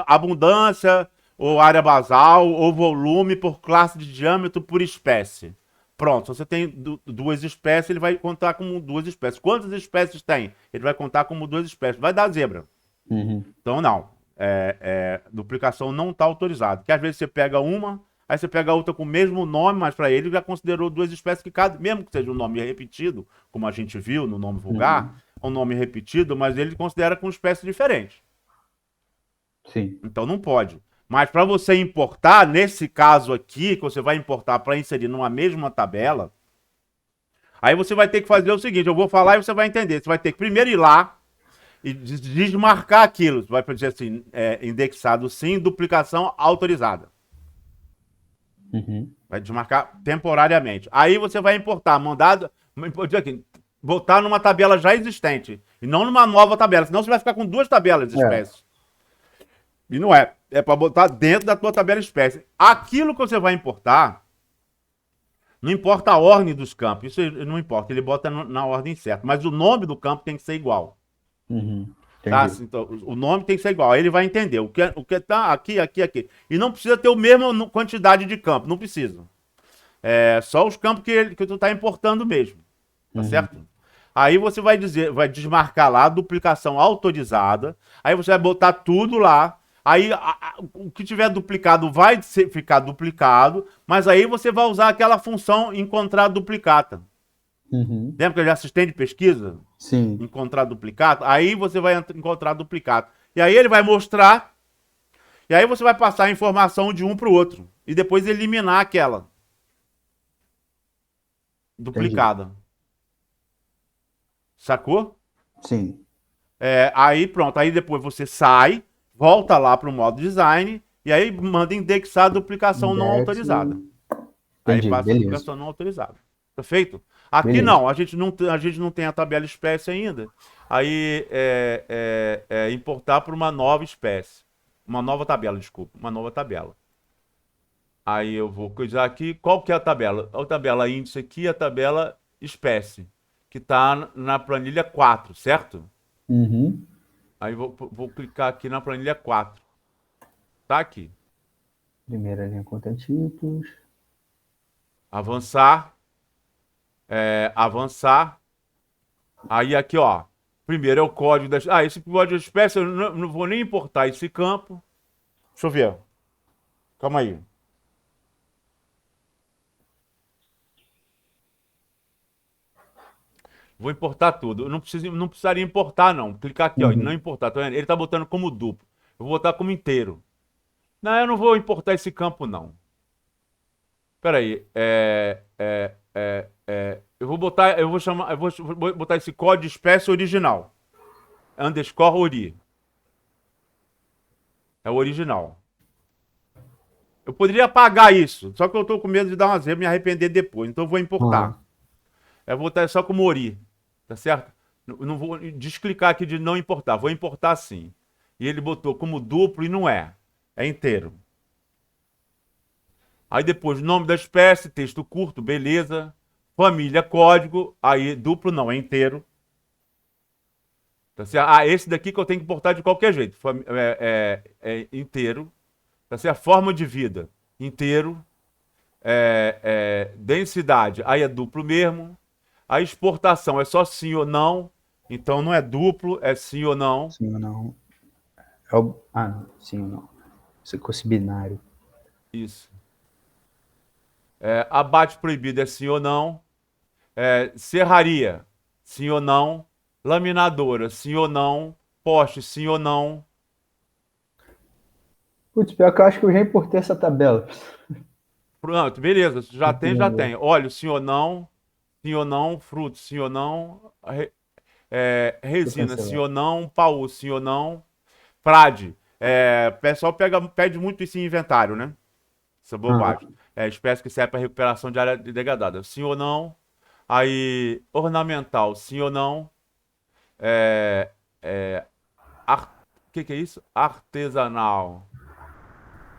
abundância, ou área basal, ou volume por classe de diâmetro por espécie. Pronto, se você tem duas espécies, ele vai contar como duas espécies. Quantas espécies tem? Ele vai contar como duas espécies. Vai dar zebra. Uhum. Então, não. Duplicação não está autorizada. Porque às vezes você pega uma, aí você pega outra com o mesmo nome, mas para ele já considerou duas espécies que cada, mesmo que seja um nome repetido, como a gente viu no nome vulgar, Uhum. é um nome repetido, mas ele considera com espécies diferentes. Sim. Então não pode. Mas para você importar, nesse caso aqui, que você vai importar para inserir numa mesma tabela, aí você vai ter que fazer o seguinte: eu vou falar e você vai entender. Você vai ter que primeiro ir lá e desmarcar aquilo. Você vai dizer assim: indexado sim, duplicação autorizada. Uhum. Vai desmarcar temporariamente. Aí você vai importar, botar numa tabela já existente e não numa nova tabela, senão você vai ficar com duas tabelas de É. espécies. E não é. É para botar dentro da tua tabela espécie. Aquilo que você vai importar, Não importa a ordem dos campos, isso não importa, ele bota na ordem certa, mas o nome do campo tem que ser igual. Uhum. Tá? Entendi. Então, o nome tem que ser igual. Aí ele vai entender o que tá aqui, aqui, aqui. E não precisa ter o mesmo quantidade de campo, não precisa. É só os campos que tu tá importando mesmo. Tá Uhum. certo? Aí você vai dizer, vai desmarcar lá, duplicação autorizada. Aí você vai botar tudo lá. Aí o que tiver duplicado ficar duplicado, mas aí você vai usar aquela função encontrar duplicata. Uhum. Lembra que eu já assistente de pesquisa? Sim, Encontrar duplicado? Aí você vai encontrar duplicado. E aí ele vai mostrar, e aí você vai passar a informação de um para o outro. E depois eliminar aquela entendi. duplicada. Sacou? Sim. Aí pronto, aí depois você sai, volta lá para o modo design e aí manda indexar a duplicação não Index. autorizada. Aí Entendi, passa a beleza. duplicação não autorizada. Tá feito? Aqui Beleza. não, a gente não tem a tabela espécie ainda. Aí importar para uma nova espécie. Uma nova tabela, desculpa. Uma nova tabela. Aí eu vou coisar aqui. Qual que é a tabela? A tabela índice aqui, a tabela espécie. Que está na planilha 4, certo? Uhum. Aí vou clicar aqui na planilha 4. Tá aqui. Primeira linha conta tipos. Avançar. Avançar. Aí aqui, ó. Primeiro é o código da. Esse código de espécie eu não vou nem importar esse campo. Deixa eu ver. Calma aí. Vou importar tudo. Eu não precisaria importar, não. Clicar aqui, ó, em não Uhum. importar. Tá vendo? Ele tá botando como duplo. Eu vou botar como inteiro. Não, eu não vou importar esse campo, não. Pera aí. Eu vou botar. Eu vou chamar. Vou botar esse código de espécie original. Underscore ori. É o original. Eu poderia apagar isso, só que eu tô com medo de dar uma zebra e me arrepender depois. Então eu vou Ah, importar. Eu vou botar só como ori. Tá certo? Não vou desclicar aqui de não importar. Vou importar sim. E ele botou como duplo e não é. É inteiro. Aí depois, nome da espécie, texto curto, beleza. Família, código. Aí duplo não, é inteiro. Tá certo? Esse daqui que eu tenho que importar de qualquer jeito. É inteiro. Tá certo? Forma de vida, inteiro. Densidade, aí é duplo mesmo. A exportação é só sim ou não. Então não é duplo, é sim ou não. sim ou não? Não. Sim ou não. Se fosse binário. Isso. Abate proibido é sim ou não. Serraria, sim ou não. Laminadora, sim ou não. Poste, sim ou não. Putz, pior que eu acho que eu já importei essa tabela. Pronto, beleza. Já Muito tem, já bom. tem. Óleo, sim ou não. Sim ou não. Fruto, sim ou não. Deixa eu Resina, sim cancelar. ou não. Paú, sim ou não. Frade. O pessoal pede muito isso em inventário, né? Essa bobagem. Aham. Espécie que serve para recuperação de área degradada. Sim ou não? Aí, ornamental, sim ou não? É, é, que é isso? Artesanal.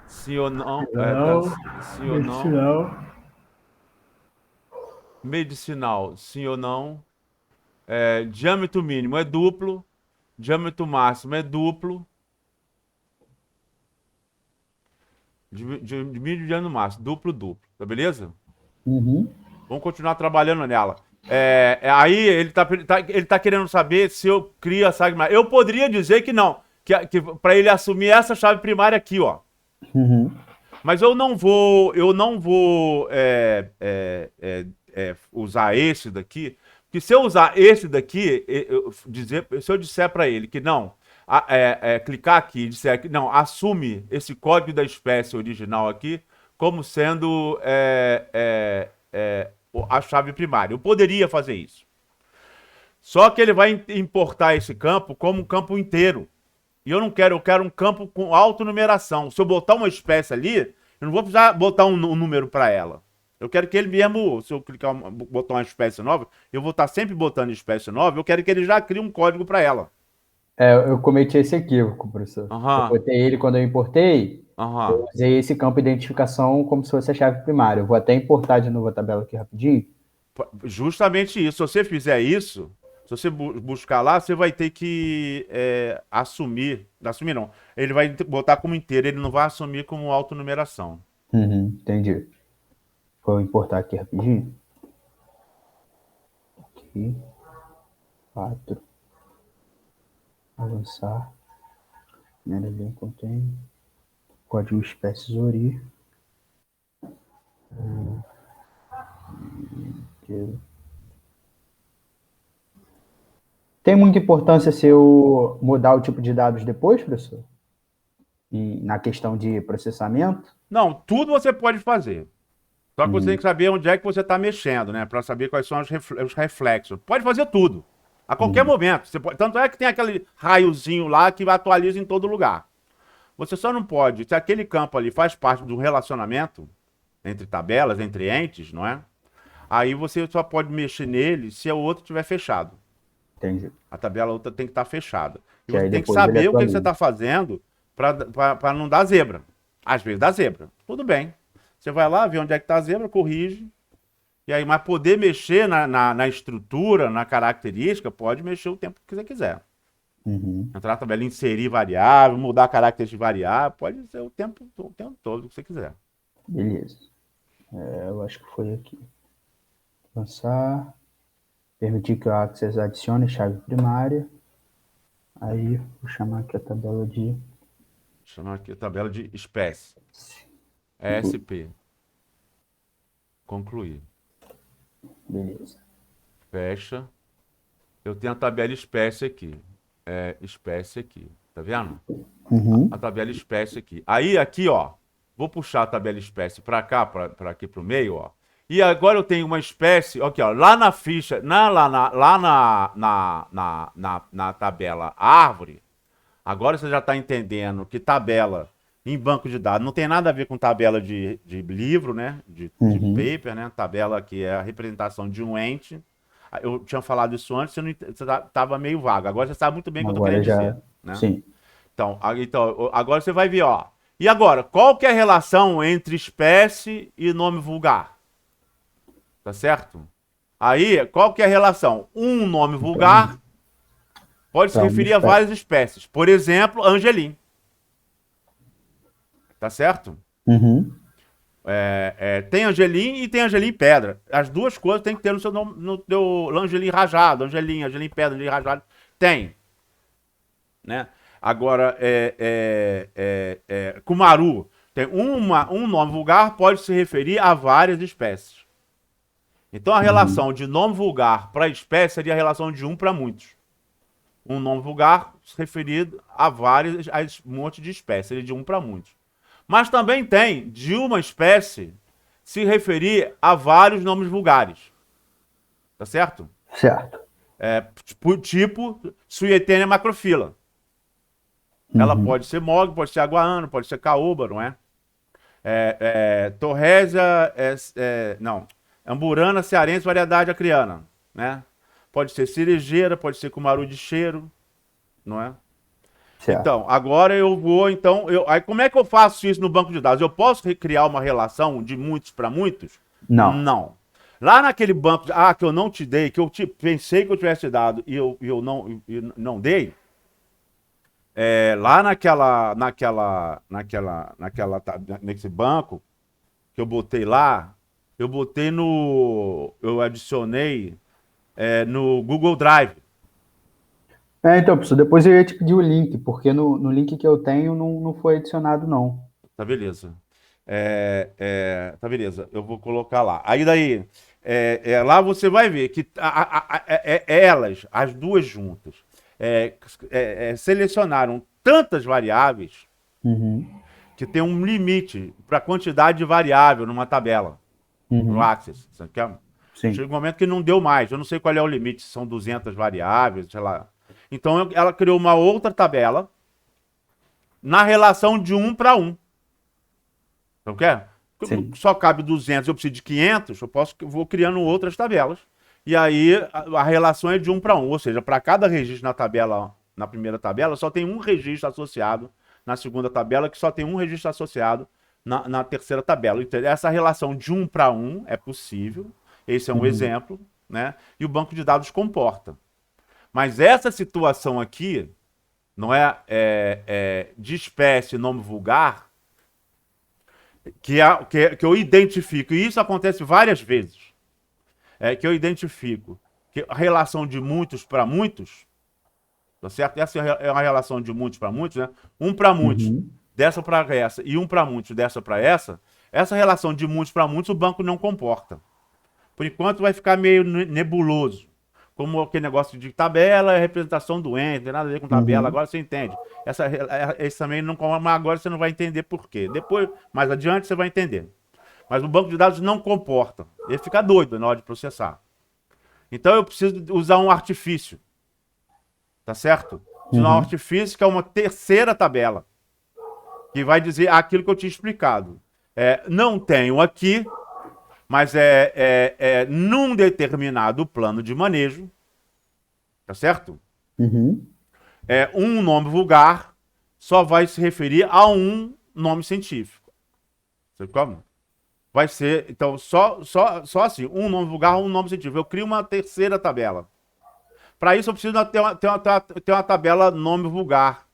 Sim ou não? Não, Sim ou não? medicinal. Medicinal, sim ou não? Diâmetro mínimo é duplo. Diâmetro máximo é duplo. De mínimo e diâmetro máximo. Duplo, duplo. Tá beleza? Uhum. Vamos continuar trabalhando nela. Aí ele tá querendo saber se eu crio a Sagma. Eu poderia dizer que não, que para ele assumir essa chave primária aqui, ó. Uhum. Mas eu não vou usar esse daqui, porque se eu usar esse daqui, se eu disser para ele que não, clicar aqui e disser que não, assume esse código da espécie original aqui como sendo a chave primária. Eu poderia fazer isso. Só que ele vai importar esse campo como um campo inteiro. E eu não quero, eu quero um campo com autonumeração. Se eu botar uma espécie ali, eu não vou precisar botar um número para ela. Eu quero que ele mesmo, se eu clicar, botar uma espécie nova, eu vou estar sempre botando espécie nova, eu quero que ele já crie um código para ela. Eu cometi esse equívoco, professor. Eu Aham. botei ele quando eu importei, Aham. Usei esse campo de identificação como se fosse a chave primária. Eu vou até importar de novo a tabela aqui rapidinho. Justamente isso. Se você fizer isso, se você buscar lá, você vai ter que assumir. Assumir não. Ele vai botar como inteiro, ele não vai assumir como autonumeração. Uhum, entendi. Vou importar aqui rapidinho. Aqui. 4. Avançar. Primeira linha contém. Código espécies ORI. Tem muita importância se eu mudar o tipo de dados depois, professor? Na questão de processamento? Não, tudo você pode fazer. Só que você tem que saber onde é que você está mexendo, né? Para saber quais são os reflexos. Pode fazer tudo. A qualquer momento. Tanto é que tem aquele raiozinho lá que atualiza em todo lugar. Você só não pode, se aquele campo ali faz parte do relacionamento entre tabelas, entre entes, não é? Aí você só pode mexer nele se o outro estiver fechado. Entendi. A tabela outra tem que estar fechada. E Que você aí tem que depois ele saber o que você atualiza. está fazendo para não dar zebra. Às vezes dá zebra. Tudo bem. Você vai lá, vê onde é que está a zebra, corrige. E aí, mas poder mexer na estrutura, na característica, pode mexer o tempo que você quiser. Uhum. Entrar na tabela, inserir variável, mudar caracteres de variável, pode ser o tempo todo que você quiser. Beleza. Eu acho que foi aqui. Avançar. Permitir que o Access adicione chave primária. Aí, vou chamar aqui a tabela de Chama aqui a tabela de espécie. ESP. Concluir. Beleza. Fecha. Eu tenho a tabela espécie aqui. Espécie aqui. Tá vendo? Uhum. A tabela espécie aqui. Aí, aqui, ó. Vou puxar a tabela espécie para cá, para aqui pro meio, ó. E agora eu tenho uma espécie, aqui, ó. Lá na ficha, na tabela árvore. Agora você já está entendendo que tabela em banco de dados não tem nada a ver com tabela de livro, né? De paper, né? Tabela que é a representação de um ente. Eu tinha falado isso antes, você estava meio vago. Agora você sabe muito bem o que eu estou Agora querendo já. dizer, né? Sim. Então, agora você vai ver, ó. E agora, qual que é a relação entre espécie e nome vulgar? Tá certo? Aí, qual que é a relação? Um nome vulgar pode se Pra uma referir a espécie. várias espécies. Por exemplo, Angelim. Tá certo? Uhum. Tem Angelim e tem Angelim pedra. As duas coisas tem que ter no seu nome, no teu Angelim rajado, Angelim pedra, Angelim rajado. Tem. Né? Agora, Kumaru. Tem um nome vulgar pode se referir a várias espécies. Então a relação de nome vulgar para espécie seria a relação de um para muitos. Um nome vulgar se referido a vários, a um monte de espécies, seria de um para muitos. Mas também tem de uma espécie se referir a vários nomes vulgares. Tá certo? Certo. Tipo Suetenia macrofila. Ela pode ser mog, pode ser aguano, pode ser caoba, não é? Torrésia, não. Amburana, cearense, variedade acriana, né? Pode ser cerejeira, pode ser cumaru de cheiro, não é? Certo. Então, agora eu vou, aí como é que eu faço isso no banco de dados? Eu posso recriar uma relação de muitos para muitos? Não. Não. Lá naquele banco que eu não te dei, que eu pensei que eu tivesse dado e eu não dei, lá nesse banco que eu botei lá, eu adicionei no Google Drive. Então, professor, depois eu ia te pedir o link, porque no link que eu tenho não foi adicionado, não. Tá beleza. Tá beleza, eu vou colocar lá. Aí daí, lá você vai ver que elas, as duas juntas, selecionaram tantas variáveis que tem um limite para a quantidade de variável numa tabela, no Access. Você quer? Sim. Chega um momento que não deu mais. Eu não sei qual é o limite, se são 200 variáveis, sei lá. Então ela criou uma outra tabela na relação de 1 para 1. Então quer? Sim. Só cabe 200, eu preciso de 500, vou criando outras tabelas. E aí a relação é de 1 para 1, ou seja, para cada registro na tabela, na primeira tabela, só tem um registro associado na segunda tabela, que só tem um registro associado na terceira tabela. Então, essa relação de 1 para 1 é possível, esse é um exemplo, né? E o banco de dados comporta. Mas essa situação aqui, não de espécie, nome vulgar, que eu identifico, e isso acontece várias vezes, que eu identifico que a relação de muitos para muitos, tá certo? Essa é uma relação de muitos para muitos, né? Um para muitos, dessa para essa, e um para muitos, dessa para essa relação de muitos para muitos o banco não comporta. Por enquanto vai ficar meio nebuloso. Como aquele negócio de tabela, representação do ente, não tem nada a ver com tabela, agora você entende. Esse também não, mas agora você não vai entender por quê. Depois, mais adiante, você vai entender. Mas o banco de dados não comporta. Ele fica doido na hora de processar. Então eu preciso usar um artifício. Tá certo? Usar um artifício que é uma terceira tabela. Que vai dizer aquilo que eu tinha explicado. Não tenho aqui, mas num determinado plano de manejo, tá certo? Um nome vulgar só vai se referir a um nome científico. Sabe como? Vai ser, então, só assim, um nome vulgar, um nome científico. Eu crio uma terceira tabela. Para isso eu preciso ter uma tabela nome vulgar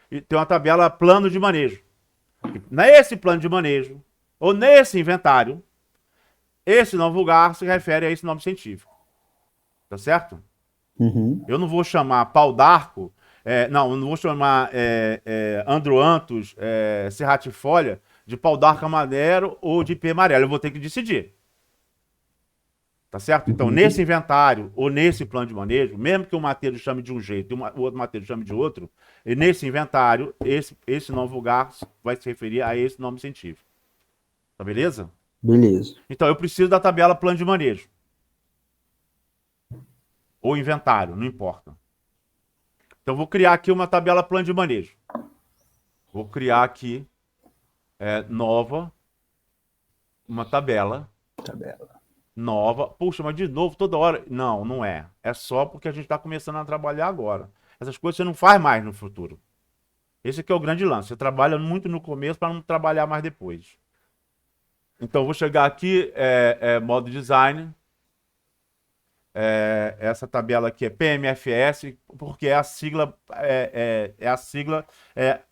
e ter uma tabela plano de manejo. Nesse plano de manejo, ou nesse inventário, esse nome vulgar se refere a esse nome científico. Tá certo? Eu não vou chamar pau d'arco, eu não vou chamar androanthus serratifolia de pau d'arco amarelo ou de ipê amarelo. Eu vou ter que decidir. Tá certo? Então, nesse inventário ou nesse plano de manejo, mesmo que o mateiro chame de um jeito e o outro mateiro chame de outro, e nesse inventário, esse nome vulgar vai se referir a esse nome científico. Tá beleza? Beleza. Então, eu preciso da tabela plano de manejo. Ou inventário, não importa. Então, vou criar aqui uma tabela plano de manejo. Vou criar aqui, nova, uma tabela. Nova. Puxa, mas de novo, toda hora. Não, não é. É só porque a gente está começando a trabalhar agora. Essas coisas você não faz mais no futuro. Esse aqui é o grande lance. Você trabalha muito no começo para não trabalhar mais depois. Então, vou chegar aqui, modo design. Essa tabela aqui é PMFS, porque é a sigla,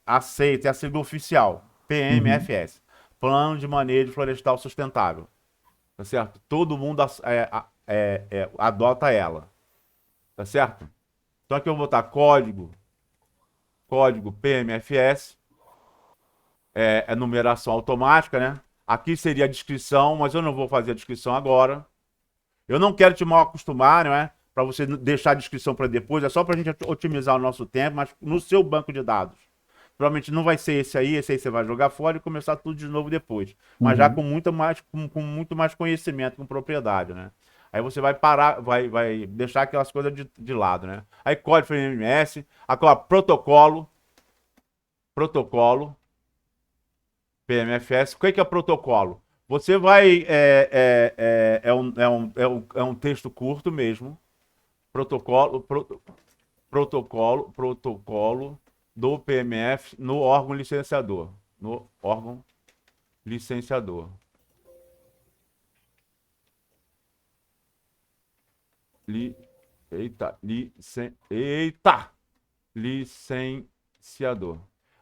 aceita, é a sigla oficial. PMFS. Plano de Manejo Florestal Sustentável. Tá certo? Todo mundo adota ela. Tá certo? Então aqui eu vou botar código PMFS, numeração automática, né? Aqui seria a descrição, mas eu não vou fazer a descrição agora. Eu não quero te mal acostumar, não é? Para você deixar a descrição para depois, é só para a gente otimizar o nosso tempo, mas no seu banco de dados. Provavelmente não vai ser esse aí você vai jogar fora e começar tudo de novo depois. Mas já com muito mais conhecimento, com propriedade, né? Aí você vai parar, vai deixar aquelas coisas de lado, né? Aí código FMS, agora protocolo, PMFS. O que é protocolo? Você vai, é um texto curto mesmo, protocolo do PMF no órgão licenciador. Licenciador.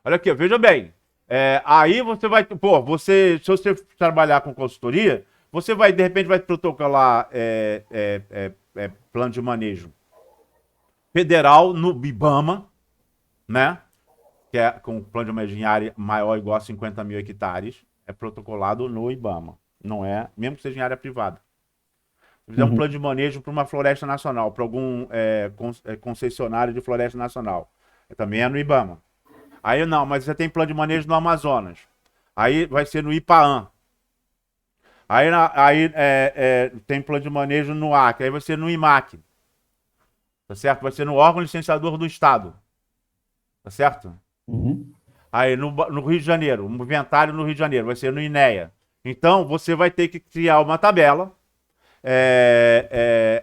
Olha aqui, veja bem. Aí você vai, se você trabalhar com consultoria, você vai, de repente, vai protocolar plano de manejo federal no IBAMA, né? Que é com plano de manejo em área maior ou igual a 50 mil hectares, é protocolado no IBAMA. Não é, mesmo que seja em área privada. Se fizer um plano de manejo para uma floresta nacional, para algum concessionário de floresta nacional, também é no IBAMA. Aí não, mas você tem plano de manejo no Amazonas. Aí vai ser no IPAAM. Aí tem plano de manejo no Acre, aí vai ser no IMAC. Tá certo? Vai ser no órgão licenciador do Estado. Tá certo? Aí no Rio de Janeiro, um inventário no Rio de Janeiro, vai ser no INEA. Então, você vai ter que criar uma tabela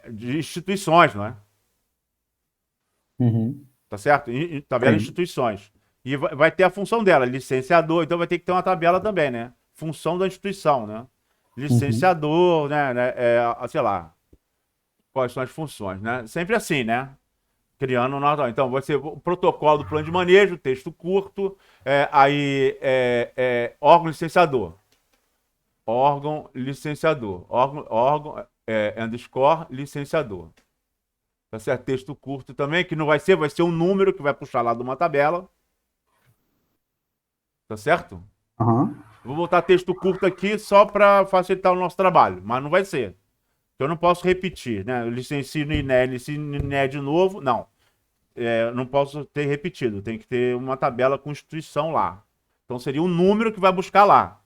de instituições, não é? Tá certo? Tabela de instituições. E vai ter a função dela, licenciador, então vai ter que ter uma tabela também, né? Função da instituição, né? Uhum. Licenciador, né? Sei lá, quais são as funções, né? Sempre assim, né? Criando nota. Então, vai ser o protocolo do plano de manejo, texto curto, órgão licenciador. Órgão licenciador. Underscore licenciador. Tá certo? Texto curto também, que não vai ser um número que vai puxar lá de uma tabela. Tá certo? Aham. Vou botar texto curto aqui só para facilitar o nosso trabalho, mas não vai ser. Eu não posso repetir, né? Eu licencio no INE, licencio no INE de novo. Não. Não posso ter repetido. Tem que ter uma tabela com instituição lá. Então seria um número que vai buscar lá.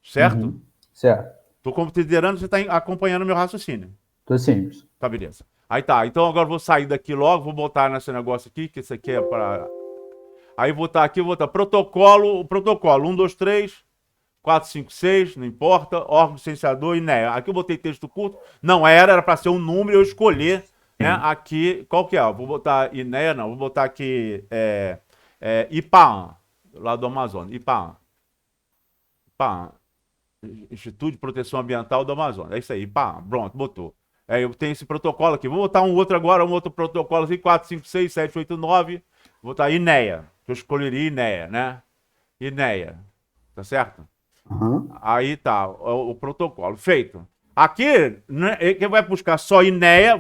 Certo? Uhum. Certo. Estou considerando que você está acompanhando meu raciocínio. Tô simples. Tá, beleza. Aí tá. Então agora eu vou sair daqui logo, vou botar nesse negócio aqui, que isso aqui é para. Aí vou botar aqui, vou botar protocolo 1, 2, 3, 4, 5, 6, não importa, órgão licenciador e NEA. Aqui eu botei texto curto, não era para ser um número, eu escolher, né, aqui, qual que é? Vou botar INEA, não, vou botar aqui IPAAN, lá do Amazonas, IPAAN, Instituto de Proteção Ambiental do Amazonas, é isso aí, IPAAN, pronto, botou. Eu tenho esse protocolo aqui, vou botar um outro agora, um outro protocolo assim, 4, 5, 6, 7, 8, 9, vou botar INEA, que eu escolheria INEA, né, INEA, tá certo? Aham. Aí tá, o protocolo feito. Aqui, né, quem vai buscar só INEA,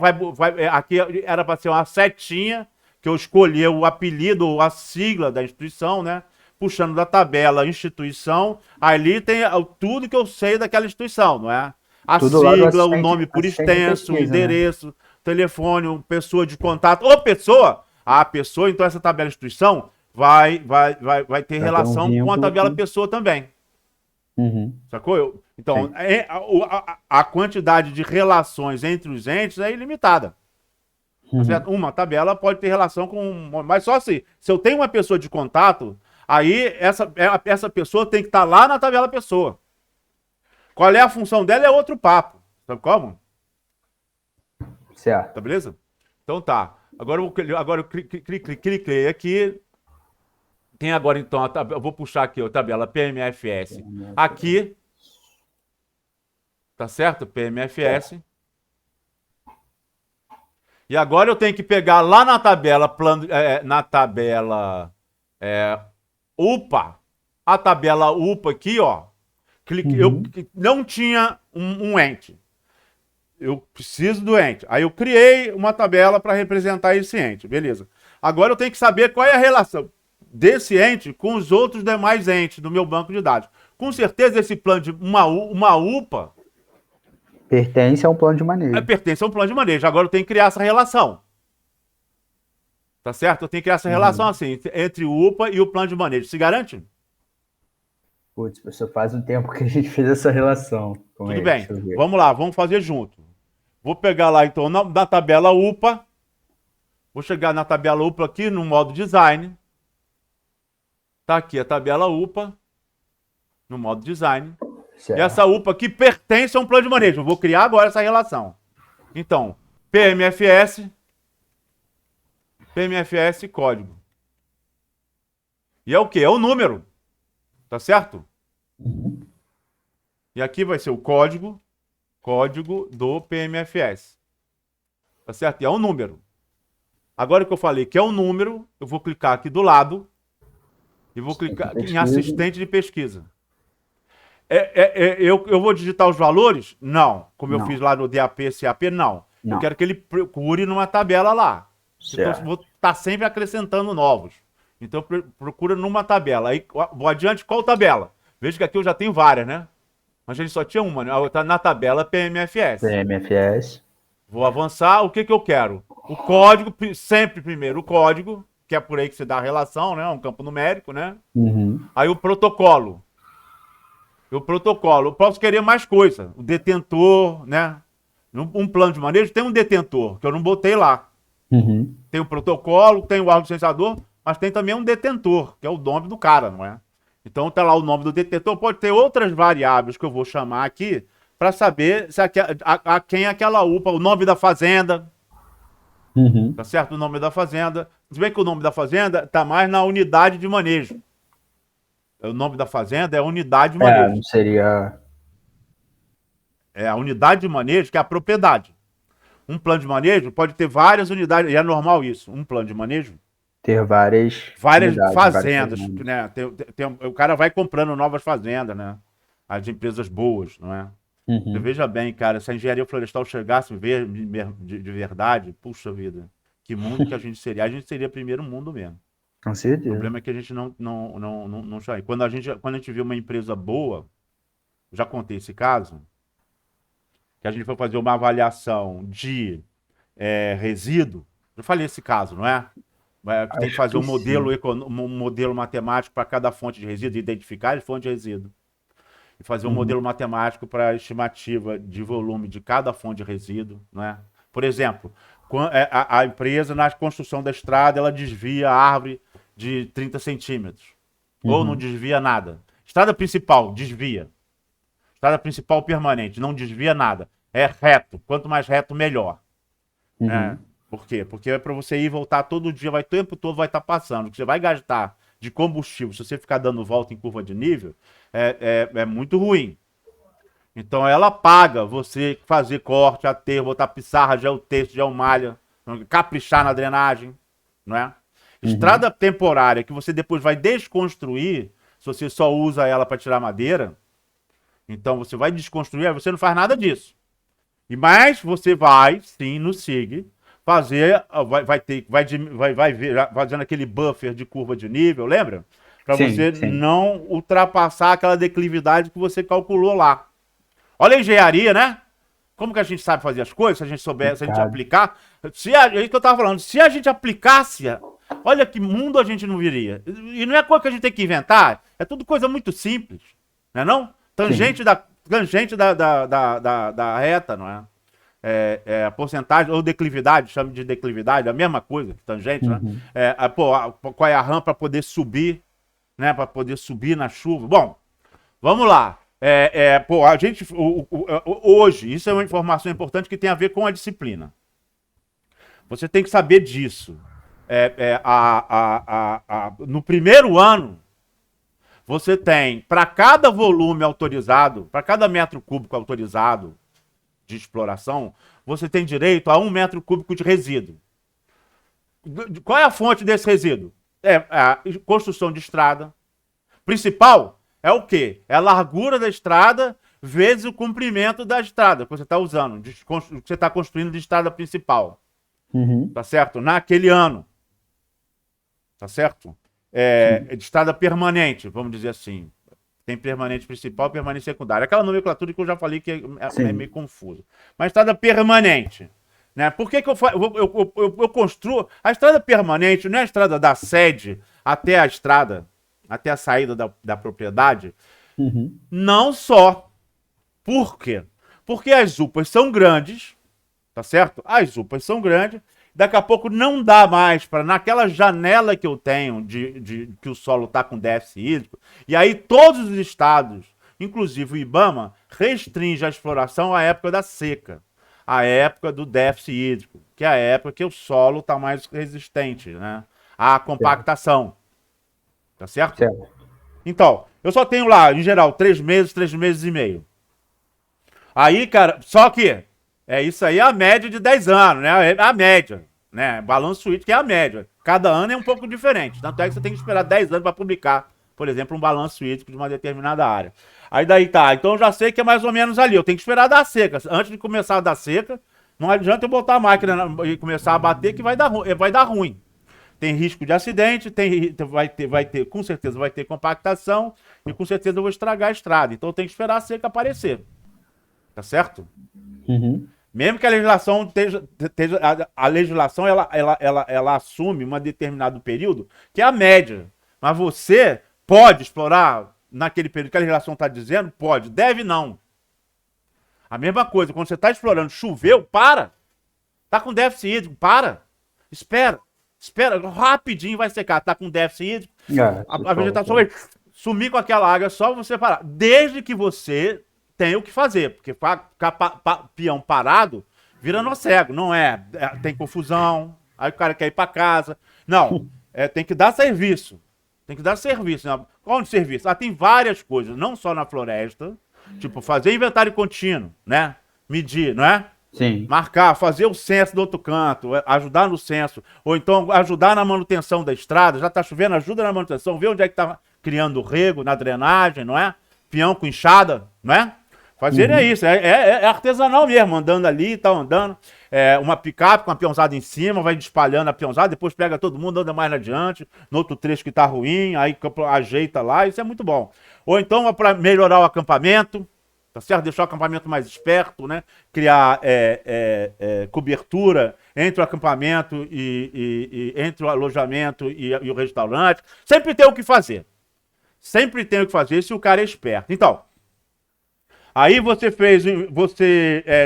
aqui era para ser uma setinha, que eu escolhi o apelido, a sigla da instituição, né? Puxando da tabela instituição, ali tem tudo que eu sei daquela instituição, não é? A Tudo lá do sigla, o nome por assistente de extenso, o pesquisa, né? endereço, telefone, pessoa de contato. Ô, pessoa! A pessoa, então essa tabela instituição vai ter Pra ter um relação com a vínculo tabela com. pessoa também. Uhum. Sacou? Então, Sim. a quantidade de relações entre os entes é ilimitada. Tá certo? Uhum. Uma tabela pode ter relação com. Mas só assim, se eu tenho uma pessoa de contato, aí essa pessoa tem que estar lá na tabela pessoa. Qual é a função dela é outro papo. Sabe como? Tá Certo. beleza? Então tá. Agora eu cliquei aqui. Tem agora então, eu vou puxar aqui a tabela PMFS. Aqui, tá certo? PMFS. E agora eu tenho que pegar lá na tabela, na tabela UPA, a tabela UPA aqui, ó. Eu Uhum. não tinha um ente. Eu preciso do ente. Aí eu criei uma tabela para representar esse ente. Beleza. Agora eu tenho que saber qual é a relação desse ente com os outros demais entes do meu banco de dados. Com certeza esse plano de uma UPA Pertence a um plano de manejo. pertence a um plano de manejo. Agora eu tenho que criar essa relação. Tá certo? Eu tenho que criar essa relação Uhum. assim, entre o UPA e o plano de manejo. Se garante? Putz, professor, faz um tempo que a gente fez essa relação com Tudo ele. bem. Deixa eu ver. Vamos lá, vamos fazer junto. Vou pegar lá então na tabela UPA. Vou chegar na tabela UPA aqui no modo design. Tá aqui a tabela UPA no modo design. E essa Certo. UPA aqui pertence a um plano de manejo. Eu vou criar agora essa relação. Então, PMFS código. E é o quê? É o número. Tá certo? Uhum. E aqui vai ser o código do PMFS. Tá certo? E é um número. Agora que eu falei que é um número, eu vou clicar aqui do lado e vou Assistente de clicar aqui em pesquisa. assistente de pesquisa. Eu vou digitar os valores? Não. Como eu fiz Não. lá no DAP, CAP, não. Eu Não. quero que ele procure numa tabela lá. Então, eu Certo. vou estar sempre acrescentando novos. Então, procura numa tabela. Aí, vou adiante, qual tabela? Veja que aqui eu já tenho várias, né? Mas a gente só tinha uma, né? Tá na tabela PMFS. PMFS. Vou avançar, o que que eu quero? O código, sempre primeiro o código, que é por aí que se dá a relação, né? Um campo numérico, né? Uhum. Aí o protocolo. Eu posso querer mais coisa. O detentor, né? Um plano de manejo tem um detentor, que eu não botei lá. Uhum. Tem o protocolo, tem o órgão licenciador, mas tem também um detentor, que é o nome do cara, não é? Então tá lá o nome do detentor, pode ter outras variáveis que eu vou chamar aqui para saber se a quem aquela UPA, o nome da fazenda, Tá certo? O nome da fazenda. Se bem que o nome da fazenda tá mais na unidade de manejo. O nome da fazenda é unidade de manejo. Não seria É a unidade de manejo que é a propriedade. Um plano de manejo pode ter várias unidades, e é normal isso. Um plano de manejo, ter várias várias unidades, várias fazendas, fazendas. né? O cara vai comprando novas fazendas, né? As empresas boas, não é? Você veja bem, cara, se a engenharia florestal chegasse de verdade, puxa vida, que mundo que a gente seria? A gente seria primeiro mundo mesmo. Com O certeza. problema é que a gente não sai. Quando a gente vê uma empresa boa, já contei esse caso, que a gente foi fazer uma avaliação de resíduo. Eu falei esse caso, não é? Que tem que Acho fazer que sim. um modelo matemático para cada fonte de resíduo, identificar a fonte de resíduo. E fazer um Uhum. modelo matemático para a estimativa de volume de cada fonte de resíduo, não é? Por exemplo, a empresa, na construção da estrada, ela desvia a árvore de 30 centímetros. Ou não Uhum. desvia nada. Estrada principal, desvia. Estrada principal permanente, não desvia nada. É reto. Quanto mais reto, melhor. É. Uhum. Por quê? Porque é para você ir e voltar todo dia, o tempo todo vai estar passando. O que você vai gastar de combustível, se você ficar dando volta em curva de nível, é muito ruim. Então ela paga você fazer corte, aterro, botar pissarra, geotexto, geomalha, caprichar na drenagem, não é? Uhum. Estrada temporária que você depois vai desconstruir, se você só usa ela para tirar madeira, então você vai desconstruir, aí você não faz nada disso. Mas você vai, sim, no SIG, fazer, vai ver, fazendo aquele buffer de curva de nível, lembra? Para Sim, você sim. não ultrapassar aquela declividade que você calculou lá. Olha a engenharia, né? Como que a gente sabe fazer as coisas, se a gente souber, se a gente Complicado. aplicar. É isso que eu estava falando. Se a gente aplicasse, olha que mundo a gente não viria. E não é coisa que a gente tem que inventar, é tudo coisa muito simples, não é não? Sim. Tangente da reta, não é? A porcentagem, ou declividade, chama de declividade, a mesma coisa que tangente, né? Uhum. Qual é a rampa para poder subir, né? Para poder subir na chuva. Bom, vamos lá. A gente, hoje, isso é uma informação importante que tem a ver com a disciplina. Você tem que saber disso. No primeiro ano, você tem, para cada volume autorizado, para cada metro cúbico autorizado de exploração, você tem direito a 1 metro cúbico de resíduo. Qual é a fonte desse resíduo? É a construção de estrada. Principal é o quê? É a largura da estrada vezes o comprimento da estrada que você está usando, que você está construindo de estrada principal. Uhum. Tá certo? Naquele ano. Tá certo? Sim. De estrada permanente, vamos dizer assim. Tem permanente principal e permanente secundário. Aquela nomenclatura que eu já falei que é meio Sim. confuso. Mas estrada permanente. Né? Por que, que eu construo. A estrada permanente não é a estrada da sede até a estrada, até a saída da propriedade. Uhum. Não só. Por quê? Porque as UPAs são grandes, tá certo? As UPAs são grandes. Daqui a pouco não dá mais para naquela janela que eu tenho de que o solo está com déficit hídrico. E aí todos os estados, inclusive o IBAMA, restringe a exploração à época da seca, à época do déficit hídrico, que é a época que o solo está mais resistente, né? À Certo. compactação, tá certo? Certo. Então, eu só tenho lá, em geral, 3 meses, 3 meses e meio. Aí, cara, só que isso aí é a média de 10 anos, né? É a média, né? Balanço suíte que é a média. Cada ano é um pouco diferente. Tanto é que você tem que esperar 10 anos para publicar, por exemplo, um balanço suíte de uma determinada área. Aí daí tá, então eu já sei que é mais ou menos ali. Eu tenho que esperar dar seca. Antes de começar a dar seca, não adianta eu botar a máquina e começar a bater que vai dar ruim. Tem risco de acidente, vai ter, com certeza vai ter compactação e com certeza eu vou estragar a estrada. Então eu tenho que esperar a seca aparecer. Tá certo? Uhum. Mesmo que a legislação a legislação ela assume um determinado período, que é a média. Mas você pode explorar naquele período que a legislação está dizendo? Pode. Deve não. A mesma coisa, quando você está explorando, choveu, para. Tá com déficit hídrico, para. Espera. Espera, rapidinho vai secar. Tá com déficit hídrico, Se a for, vegetação vai sumir com aquela água, só você parar. Desde que você tem o que fazer, porque peão parado Virando cego, não é? Tem confusão, aí o cara quer ir para casa. Não, tem que dar serviço. Tem que dar serviço. Né? Qual o serviço? Tem várias coisas, não só na floresta, tipo fazer inventário contínuo, né? Medir, não é? Sim. Marcar, fazer o censo do outro canto, ajudar no censo, ou então ajudar na manutenção da estrada. Já está chovendo, ajuda na manutenção, vê onde é que está criando rego, na drenagem, não é? Peão com enxada, não é? Fazer é isso, é artesanal mesmo, andando ali, tá andando. Uma picape com a peãozada em cima, vai espalhando a peãozada, depois pega todo mundo, anda mais adiante, no outro trecho que tá ruim, aí ajeita lá, isso é muito bom. Ou então para melhorar o acampamento, tá certo? Deixar o acampamento mais esperto, né? Criar cobertura entre o acampamento e entre o alojamento e o restaurante. Sempre tem o que fazer. Sempre tem o que fazer se o cara é esperto. Então, aí você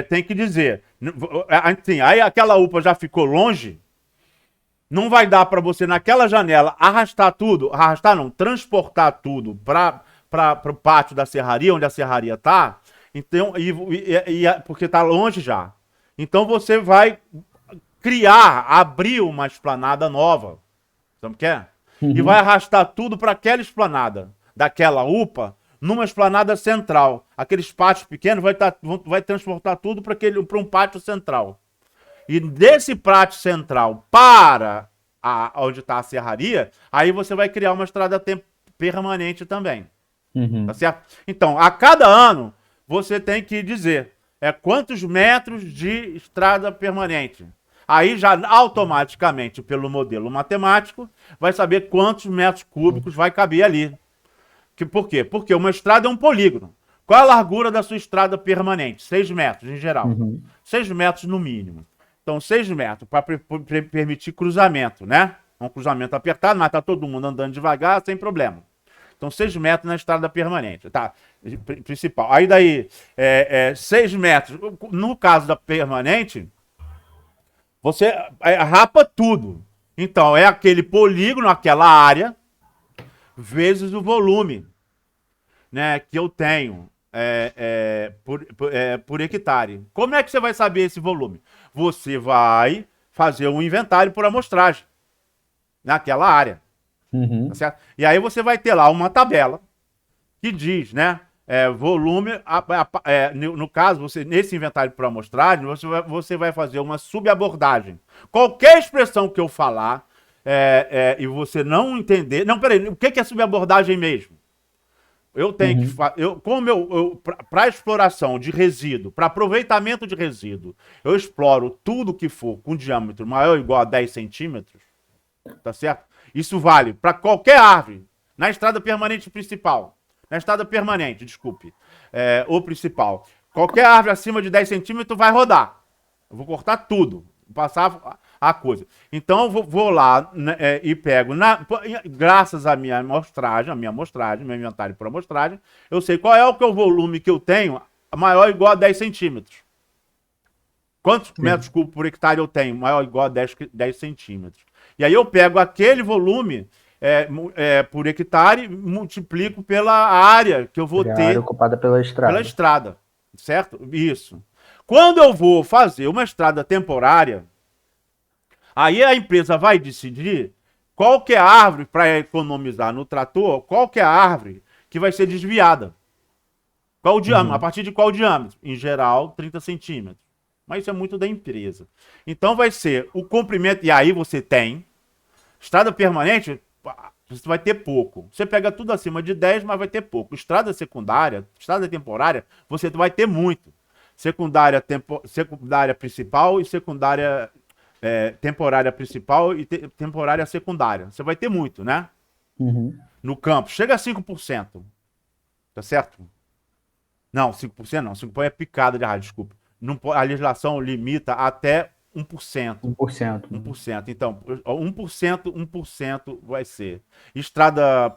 tem que dizer, assim, aí aquela UPA já ficou longe, não vai dar para você naquela janela transportar tudo para o pátio da serraria, onde a serraria tá, então, porque tá longe já. Então você vai abrir uma esplanada nova, sabe o que é? E vai arrastar tudo para aquela esplanada daquela UPA, numa esplanada central. Aqueles pátios pequenos vai transportar tudo para um pátio central. E desse pátio central para onde está a serraria, aí você vai criar uma estrada permanente também. Tá certo? Então, a cada ano, você tem que dizer quantos metros de estrada permanente. Aí já automaticamente, pelo modelo matemático, vai saber quantos metros cúbicos vai caber ali. Por quê? Porque uma estrada é um polígono. Qual a largura da sua estrada permanente? 6 metros, em geral. 6 metros no mínimo. Então, 6 metros para permitir cruzamento, né? Um cruzamento apertado, mas tá todo mundo andando devagar, sem problema. Então, 6 metros na estrada permanente, tá? Principal. Aí daí, 6 metros. No caso da permanente, você rapa tudo. Então, é aquele polígono, aquela área, vezes o volume, né, que eu tenho por hectare. Como é que você vai saber esse volume? Você vai fazer um inventário por amostragem naquela área. Tá certo? E aí você vai ter lá uma tabela que diz, né, volume, no caso, nesse inventário por amostragem, você vai fazer uma subabordagem. Qualquer expressão que eu falar, e você não entender... Não, peraí, o que é subabordagem mesmo? Eu tenho que... Para exploração de resíduo, para aproveitamento de resíduo, eu exploro tudo que for com diâmetro maior ou igual a 10 centímetros, tá certo? Isso vale para qualquer árvore, na estrada permanente principal. Na estrada permanente, desculpe. Ou principal. Qualquer árvore acima de 10 centímetros vai rodar. Eu vou cortar tudo. Passar a coisa. Então, eu vou lá, né, e pego, graças à minha amostragem, meu inventário por amostragem, eu sei qual é o volume que eu tenho, maior ou igual a 10 centímetros. Quantos metros cúbicos por hectare eu tenho? Maior ou igual a 10 centímetros. E aí eu pego aquele volume por hectare, multiplico pela área que eu vou ter. A área ocupada pela estrada. Pela estrada, certo? Isso. Quando eu vou fazer uma estrada temporária, aí a empresa vai decidir qual que é a árvore, para economizar no trator, qual que é a árvore que vai ser desviada. Qual o diâmetro? A partir de qual diâmetro? Em geral, 30 centímetros. Mas isso é muito da empresa. Então vai ser o comprimento, e aí você tem estrada permanente, você vai ter pouco. Você pega tudo acima de 10, mas vai ter pouco. Estrada secundária, estrada temporária, você vai ter muito. Secundária principal e secundária temporária principal e temporária secundária. Você vai ter muito, né? No campo. Chega a 5%. Tá certo? Não, 5% não. 5% é picada de rádio, desculpa. A legislação limita até 1%. 1%. Então, 1% vai ser. Estrada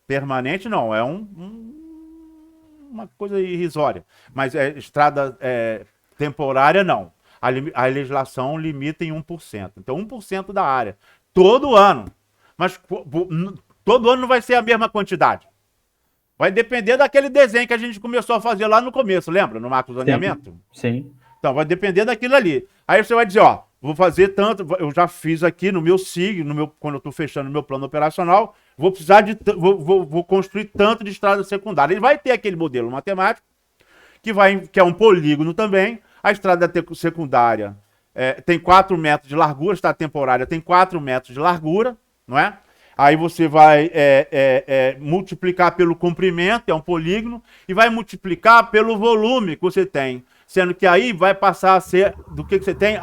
permanente, não. É uma coisa irrisória. Mas estrada temporária, não. A legislação limita em 1%. Então, 1% da área. Todo ano. Mas todo ano não vai ser a mesma quantidade. Vai depender daquele desenho que a gente começou a fazer lá no começo, lembra? No macro zoneamento? Sim. Então, vai depender daquilo ali. Aí você vai dizer, ó, vou fazer tanto, eu já fiz aqui no meu SIG, quando eu estou fechando o meu plano operacional, vou precisar vou construir tanto de estrada secundária. Ele vai ter aquele modelo matemático, que é um polígono também. A estrada secundária tem 4 metros de largura, a estrada temporária tem 4 metros de largura, não é? Aí você vai multiplicar pelo comprimento, é um polígono, e vai multiplicar pelo volume que você tem. Sendo que aí vai passar a ser, do que você tem,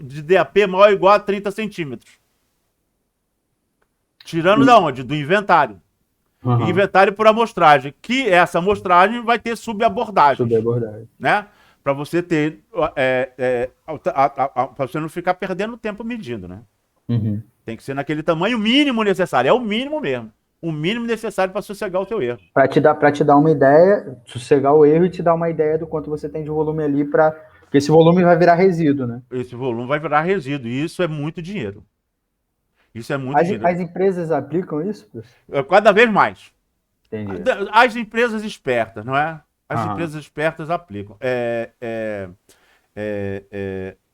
de DAP maior ou igual a 30 centímetros. Tirando da onde? Do inventário. Aham. Inventário por amostragem, que essa amostragem vai ter subabordagens. Subabordagem. Né? Para você ter, para você não ficar perdendo tempo medindo, né? Uhum. Tem que ser naquele tamanho mínimo necessário, é o mínimo mesmo. O mínimo necessário para sossegar o teu erro. Para te dar uma ideia, sossegar o erro e te dar uma ideia do quanto você tem de volume ali, porque esse volume vai virar resíduo, né? Esse volume vai virar resíduo, e isso é muito dinheiro. Isso é muito As dinheiro. empresas aplicam isso, professor? Cada vez mais. Entendi. As empresas espertas, não é? As Aham. empresas espertas aplicam.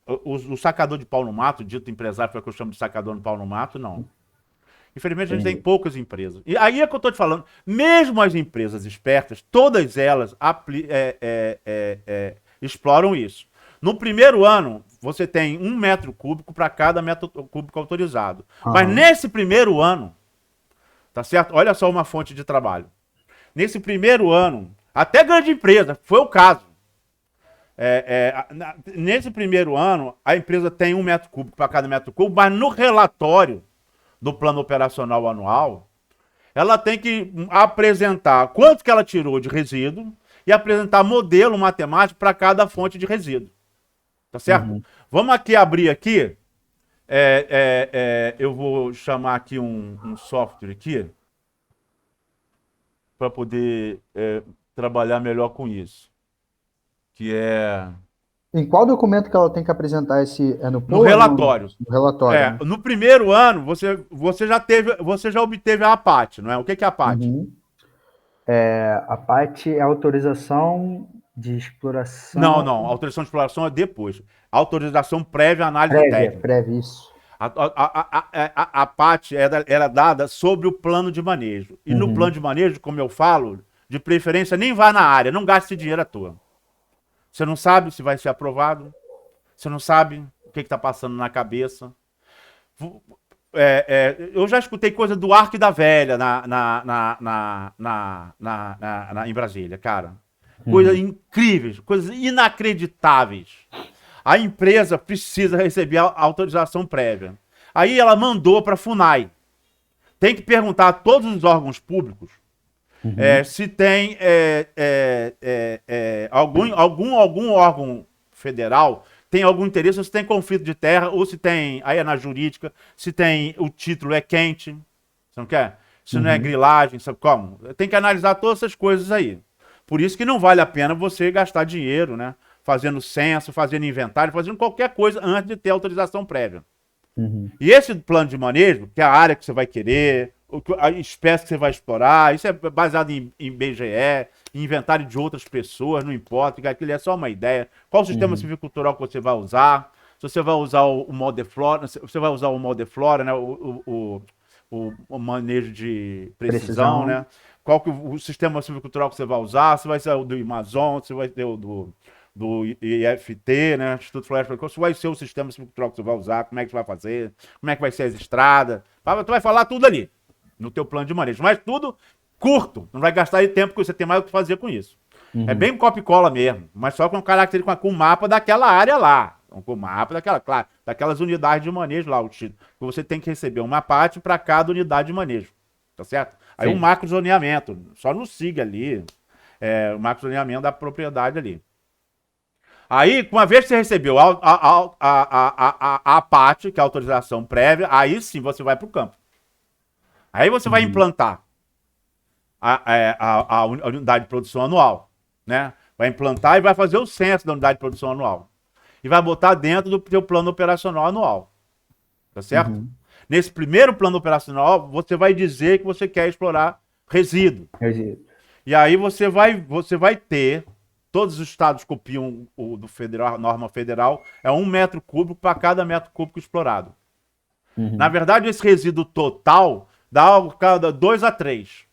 O sacador de pau no mato, dito empresário, foi o que eu chamo de sacador de pau no mato, não. Infelizmente, a gente tem Entendi. poucas empresas. E aí é que eu estou te falando. Mesmo as empresas espertas, todas elas exploram isso. No primeiro ano, você tem 1 metro cúbico para cada metro cúbico autorizado. Mas Aham. nesse primeiro ano, tá certo? Olha só uma fonte de trabalho. Nesse primeiro ano, até grande empresa, foi o caso. Nesse primeiro ano, a empresa tem 1 metro cúbico para cada metro cúbico, mas no relatório do plano operacional anual, ela tem que apresentar quanto que ela tirou de resíduo e apresentar modelo matemático para cada fonte de resíduo. Tá certo? Uhum. Vamos aqui abrir aqui. Eu vou chamar aqui um software aqui para poder trabalhar melhor com isso. Que é Em qual documento que ela tem que apresentar esse? É no no POA? relatório. No relatório, né? No primeiro ano, você já obteve a APAT, não é? O que é a APAT? Uhum. A parte é autorização de exploração Não. Autorização de exploração é depois. Autorização prévia análise técnica. prévia, isso. A PAT era dada sobre o plano de manejo. E no plano de manejo, como eu falo, de preferência nem vá na área, não gaste dinheiro à toa. Você não sabe se vai ser aprovado, você não sabe o que está passando na cabeça. Eu já escutei coisa do Arco da Velha em Brasília, cara. Coisas incríveis, coisas inacreditáveis. A empresa precisa receber a autorização prévia. Aí ela mandou para a FUNAI. Tem que perguntar a todos os órgãos públicos se tem algum órgão federal tem algum interesse, ou se tem conflito de terra, ou se tem, aí é na jurídica, se tem, o título é quente, você não quer? Se não é grilagem, sabe como? Tem que analisar todas essas coisas aí. Por isso que não vale a pena você gastar dinheiro, né? Fazendo censo, fazendo inventário, fazendo qualquer coisa antes de ter autorização prévia. E esse plano de manejo, que é a área que você vai querer, a espécie que você vai explorar, isso é baseado em BGE, em inventário de outras pessoas, não importa, que aquilo é só uma ideia. Qual o sistema silvicultural que você vai usar? Se você vai usar o Moldeflora, você vai usar o Moldeflora, né? O manejo de precisão, né? Qual que o sistema silvicultural que você vai usar? Se vai ser o do Amazon, se vai ter o do IFT, né? Instituto Floresta, qual vai ser o sistema silvicultural que você vai usar? Como é que você vai fazer? Como é que vai ser as estradas? Tu vai falar tudo ali no teu plano de manejo, mas tudo curto, não vai gastar aí tempo, porque você tem mais o que fazer com isso. É bem copia e cola mesmo, mas só com característica, com o mapa daquela área lá, com o mapa daquelas unidades de manejo lá, o título. Você tem que receber uma parte para cada unidade de manejo, tá certo? Aí o macro zoneamento, só não siga ali, o macro zoneamento da propriedade ali. Aí, uma vez que você recebeu a parte, que é a autorização prévia, aí sim você vai para o campo. Aí você vai implantar a unidade de produção anual, né? Vai implantar e vai fazer o censo da unidade de produção anual. E vai botar dentro do teu plano operacional anual. Tá certo? Nesse primeiro plano operacional, você vai dizer que você quer explorar resíduo. E aí você vai ter todos os estados copiam o do federal, a norma federal, é 1 metro cúbico para cada metro cúbico explorado. Na Uhum. verdade, esse resíduo total dá cada 2 a 3.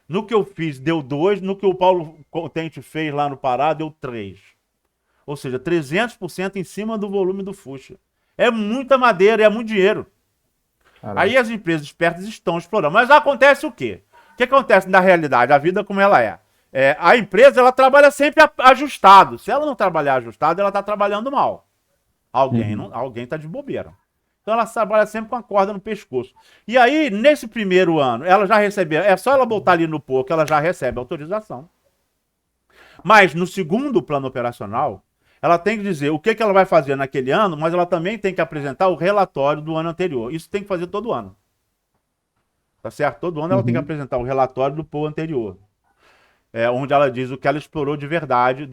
No que eu fiz, deu 2. No que o Paulo Contente fez lá no Pará, deu 3. Ou seja, 300% em cima do volume do fuxa. É muita madeira, é muito dinheiro. Aí Caraca. as empresas espertas estão explorando. Mas acontece o quê? O que acontece na realidade? A vida como ela é. A empresa ela trabalha sempre ajustado. Se ela não trabalhar ajustado, ela está trabalhando mal. Uhum. Alguém está de bobeira. Então ela trabalha sempre com a corda no pescoço. E aí, nesse primeiro ano, ela já recebeu. É só ela botar ali no pouco, ela já recebe autorização. Mas no segundo plano operacional, ela tem que dizer o que ela vai fazer naquele ano, mas ela também tem que apresentar o relatório do ano anterior. Isso tem que fazer todo ano. Tá certo? Todo ano ela tem que Uhum. apresentar o relatório do POA anterior. Onde ela diz o que ela explorou de verdade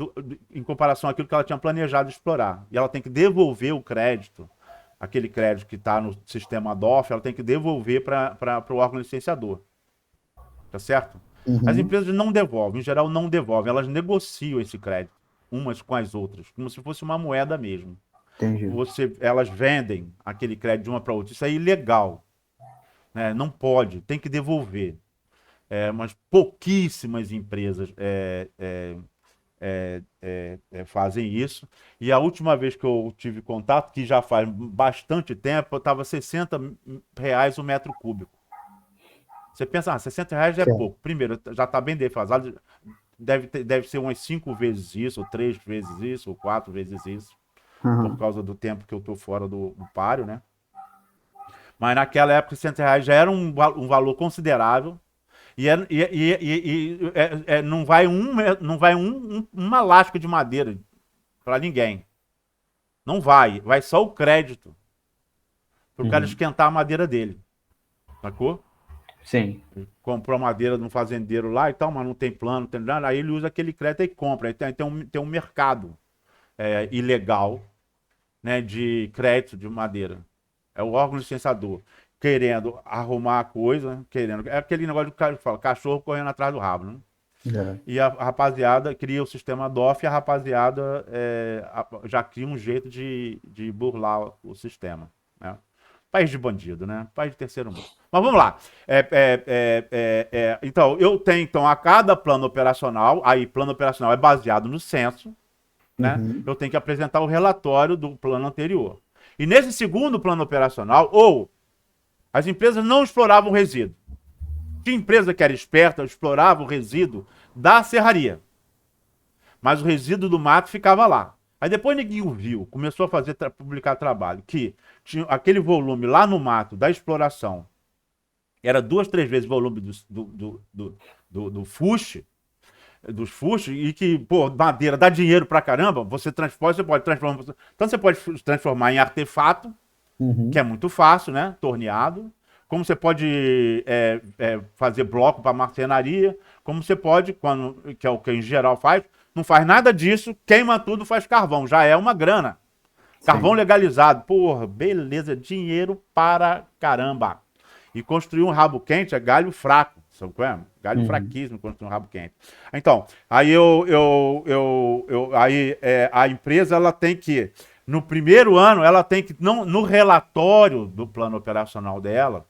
em comparação àquilo que ela tinha planejado explorar. E ela tem que devolver o crédito, aquele crédito que está no sistema DOF, ela tem que devolver para o órgão licenciador. Tá certo? As Uhum. empresas não devolvem, em geral não devolvem, elas negociam esse crédito umas com as outras, como se fosse uma moeda mesmo. Entendi. Elas vendem aquele crédito de uma para outra. Isso é ilegal, né? Não pode, tem que devolver. Mas pouquíssimas empresas fazem isso. E a última vez que eu tive contato, que já faz bastante tempo, estava R$ 60 o metro cúbico. Você pensa, R$ 60 é Certo. pouco. Primeiro, já está bem defasado, deve ser umas 5 vezes isso, ou 3 vezes isso, ou 4 vezes isso, por Uhum. causa do tempo que eu estou fora do páreo, né? Mas naquela época, R$ 60 já era um valor considerável. Não vai, uma lasca de madeira para ninguém. Não vai. Vai só o crédito para o cara Uhum. esquentar a madeira dele. Sacou? Sim. Comprou a madeira de um fazendeiro lá e tal, mas não tem plano, não tem nada. Aí ele usa aquele crédito e compra. Aí tem um mercado ilegal, né, de crédito de madeira. É o órgão licenciador querendo arrumar a coisa, querendo. É aquele negócio que fala, cachorro correndo atrás do rabo, né? É. E a rapaziada cria o sistema DOF e a rapaziada já cria um jeito de burlar o sistema, né? País de bandido, né? País de terceiro mundo. Mas vamos lá. Então, eu tenho então a cada plano operacional, aí plano operacional é baseado no censo, né? Uhum. Eu tenho que apresentar o relatório do plano anterior. E nesse segundo plano operacional, ou as empresas não exploravam resíduo. Tinha empresa que era esperta, explorava o resíduo da serraria. Mas o resíduo do mato ficava lá. Aí depois ninguém viu, começou a publicar trabalho, que tinha aquele volume lá no mato da exploração, era 2, 3 vezes o volume do fuste, dos fuxos, e que, pô, madeira dá dinheiro pra caramba, você pode transformar. Tanto você pode transformar em artefato, que é Uhum. muito fácil, né? Torneado. Como você pode fazer bloco para marcenaria, como você pode, que é o que em geral faz, não faz nada disso, queima tudo, faz carvão. Já é uma grana. Carvão Sim. legalizado. Porra, beleza, dinheiro para caramba. E construir um rabo quente é galho fraco. Sabe qual é? Galho Uhum. fraquíssimo construir um rabo quente. Então, aí a empresa ela tem que, no primeiro ano, ela tem que, não, no relatório do plano operacional dela,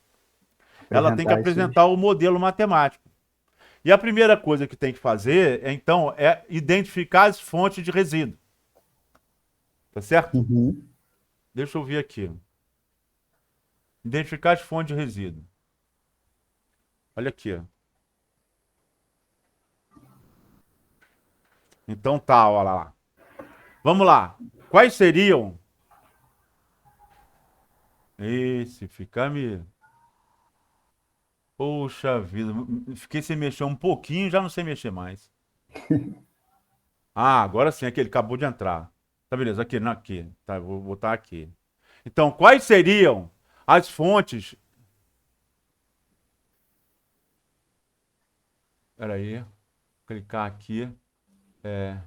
ela tem que Apresentar esses. apresentar o modelo matemático. E a primeira coisa que tem que fazer, então, é identificar as fontes de resíduo. Tá certo? Uhum. Deixa eu ver aqui. Identificar as fontes de resíduo. Olha aqui, ó. Então tá, olha lá. Vamos lá. Quais seriam? Esse, ficar me. Poxa vida, fiquei sem mexer um pouquinho, já não sei mexer mais. Ah, agora sim, aquele acabou de entrar. Tá beleza, aqui, não, aqui. Tá, vou botar aqui. Então, quais seriam as fontes? Espera aí, clicar aqui. É,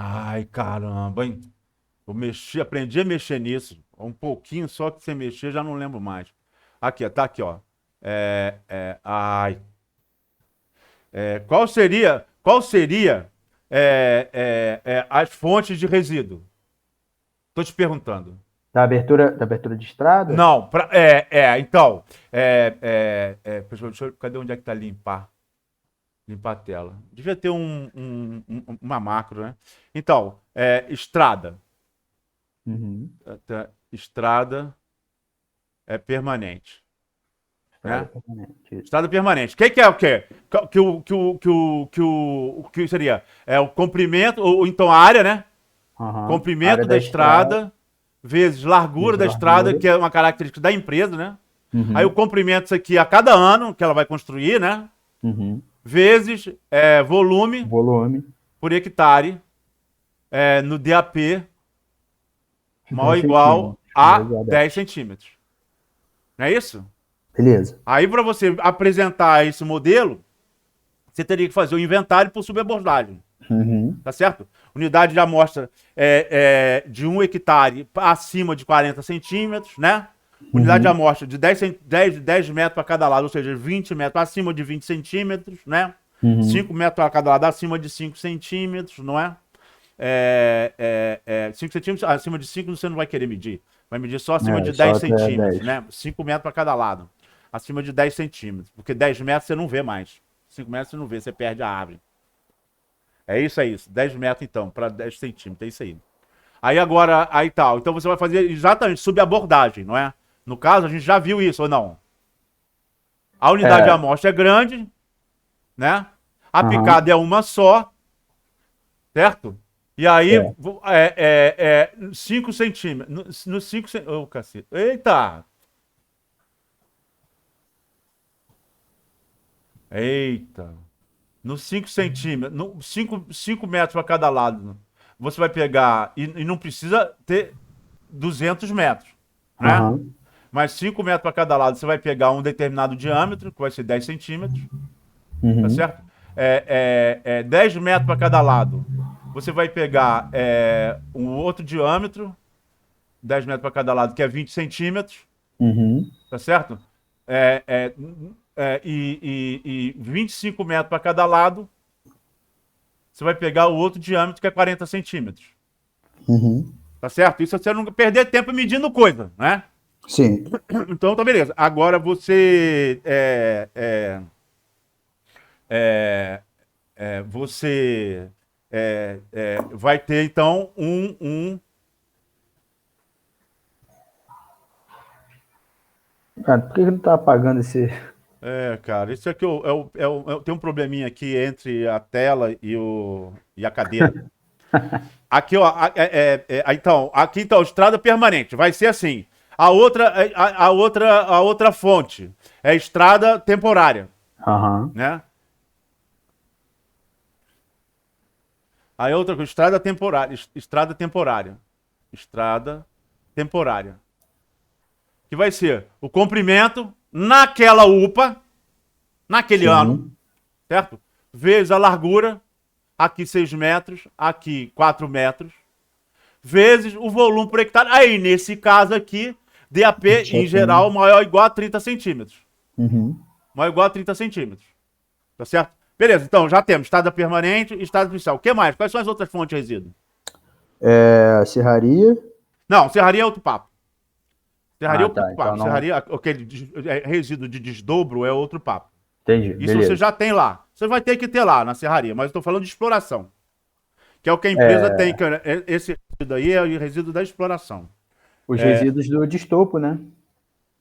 Ai, caramba, hein? Eu mexi, aprendi a mexer nisso. Um pouquinho só que você mexer, já não lembro mais. Aqui, ó, tá aqui, ó. Ai. Qual seria as fontes de resíduo? Tô te perguntando. Da abertura de estrada? Não, então, cadê onde é que tá limpar a tela? Devia ter uma macro, né? Então, estrada. Uhum. Estrada é permanente, Estrada né? permanente. Isso. Estrada permanente. Que é o quê? O que seria? É o comprimento, ou então a área, né? Aham. Área Comprimento da da estrada, estrada, vezes largura vezes da estrada, largura. que é uma característica da empresa, né? Aí o Uhum. comprimento, isso aqui a cada ano que ela vai construir, né? Uhum. Vezes volume Volume por hectare no DAP de maior ou 10 igual centímetros. Maior a igual a 10 10. centímetros. Não é isso? Beleza. Aí, para você apresentar esse modelo, você teria que fazer o inventário por subabordagem. Uhum. Tá certo? Unidade de amostra de 1 hectare acima de 40 centímetros, né? Unidade de Uhum. amostra de 10 metros para cada lado, ou seja, 20 metros acima de 20 centímetros, né? Uhum. 5 metros para cada lado acima de 5 centímetros, não é? 5 centímetros acima de 5 você não vai querer medir. Vai medir só acima de Só 10 até centímetros, 10. né? 5 metros para cada lado. Acima de 10 centímetros. Porque 10 metros você não vê mais. 5 metros você não vê, você perde a árvore. É isso. 10 metros então, para 10 centímetros. É isso aí. Aí agora, aí tal. Então você vai fazer exatamente subabordagem, não é? No caso, a gente já viu isso ou não? A unidade de É. amostra é grande, né? A Aham. picada é uma só, certo? E aí, Certo. 5 centímetros. No 5 centímetros. Ô, cacete. Eita! Eita! Nos 5 centímetros, no 5 metros para cada lado, você vai pegar, e não precisa ter 200 metros, né? Aham. Mas 5 metros para cada lado, você vai pegar um determinado diâmetro, que vai ser 10 centímetros, tá Uhum. certo? 10 metros para cada lado, você vai pegar um outro diâmetro, 10 metros para cada lado, que é 20 centímetros, Uhum. tá certo? É, é, e 25 metros para cada lado, você vai pegar o outro diâmetro, que é 40 centímetros. Uhum. Tá certo? Isso você não perder tempo medindo coisa, né? Sim. Então, tá beleza. Agora você. Você vai ter, então, Cara, por que que não tá apagando esse. cara, isso aqui tem um probleminha aqui entre a tela e a cadeira. Aqui, ó. Então, aqui, então, estrada permanente. Vai ser assim. A outra fonte é estrada temporária, Aham. né? Aí outra coisa, estrada temporária. Estrada temporária. Estrada temporária. Que vai ser o comprimento naquela UPA, naquele ano, Sim. certo? Vezes a largura, aqui 6 metros, aqui 4 metros, vezes o volume por hectare. Aí, nesse caso aqui, DAP, Já em tem. geral, maior ou igual a 30 centímetros. Uhum. Maior ou igual a 30 centímetros. Tá certo? Beleza, então já temos estrada permanente e estrada artificial. O que mais? Quais são as outras fontes de resíduo? Serraria. Não, serraria é outro papo. Serraria é Ah, outro tá. Então papo. não. Serraria, aquele resíduo de desdobro é outro papo. Entendi. Isso você Beleza. já tem lá. Você vai ter que ter lá na serraria, mas eu estou falando de exploração. Que é o que a empresa tem. É, Esse resíduo aí é o resíduo da exploração. os resíduos de estopo, né?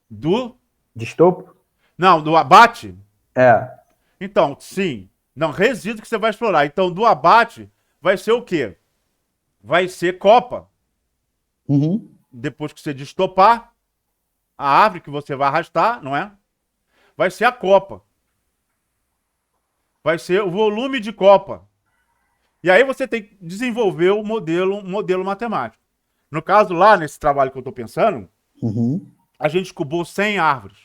Do. De estopo? Não, do abate. É. Então, sim. Não, resíduo que você vai explorar. Então, do abate vai ser o quê? Vai ser copa. Uhum. Depois que você destopar a árvore que você vai arrastar, não é? Vai ser a copa. Vai ser o volume de copa. E aí você tem que desenvolver o modelo, um modelo matemático. No caso, lá nesse trabalho que eu estou pensando, Uhum. a gente cubou 100 árvores.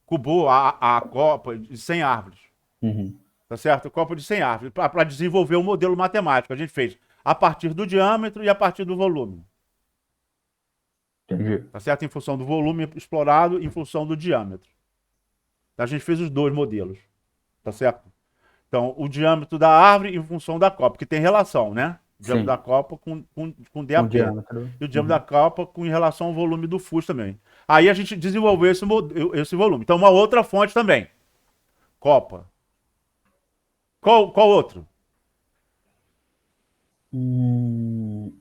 Cubou a copa de 100 árvores. Uhum. Tá certo? Copa de 100 árvores. Para desenvolver o modelo matemático. A gente fez a partir do diâmetro e a partir do volume. Entendi. Tá certo? Em função do volume explorado, em função do diâmetro. A gente fez os dois modelos. Tá certo? Então, o diâmetro da árvore em função da copa, que tem relação, né? O diâmetro Sim. da copa com Com DAP. diâmetro. E o diâmetro da copa com em relação ao volume do fusto também. Aí a gente desenvolveu esse volume. Então, uma outra fonte também. Copa. Qual outro? Hum,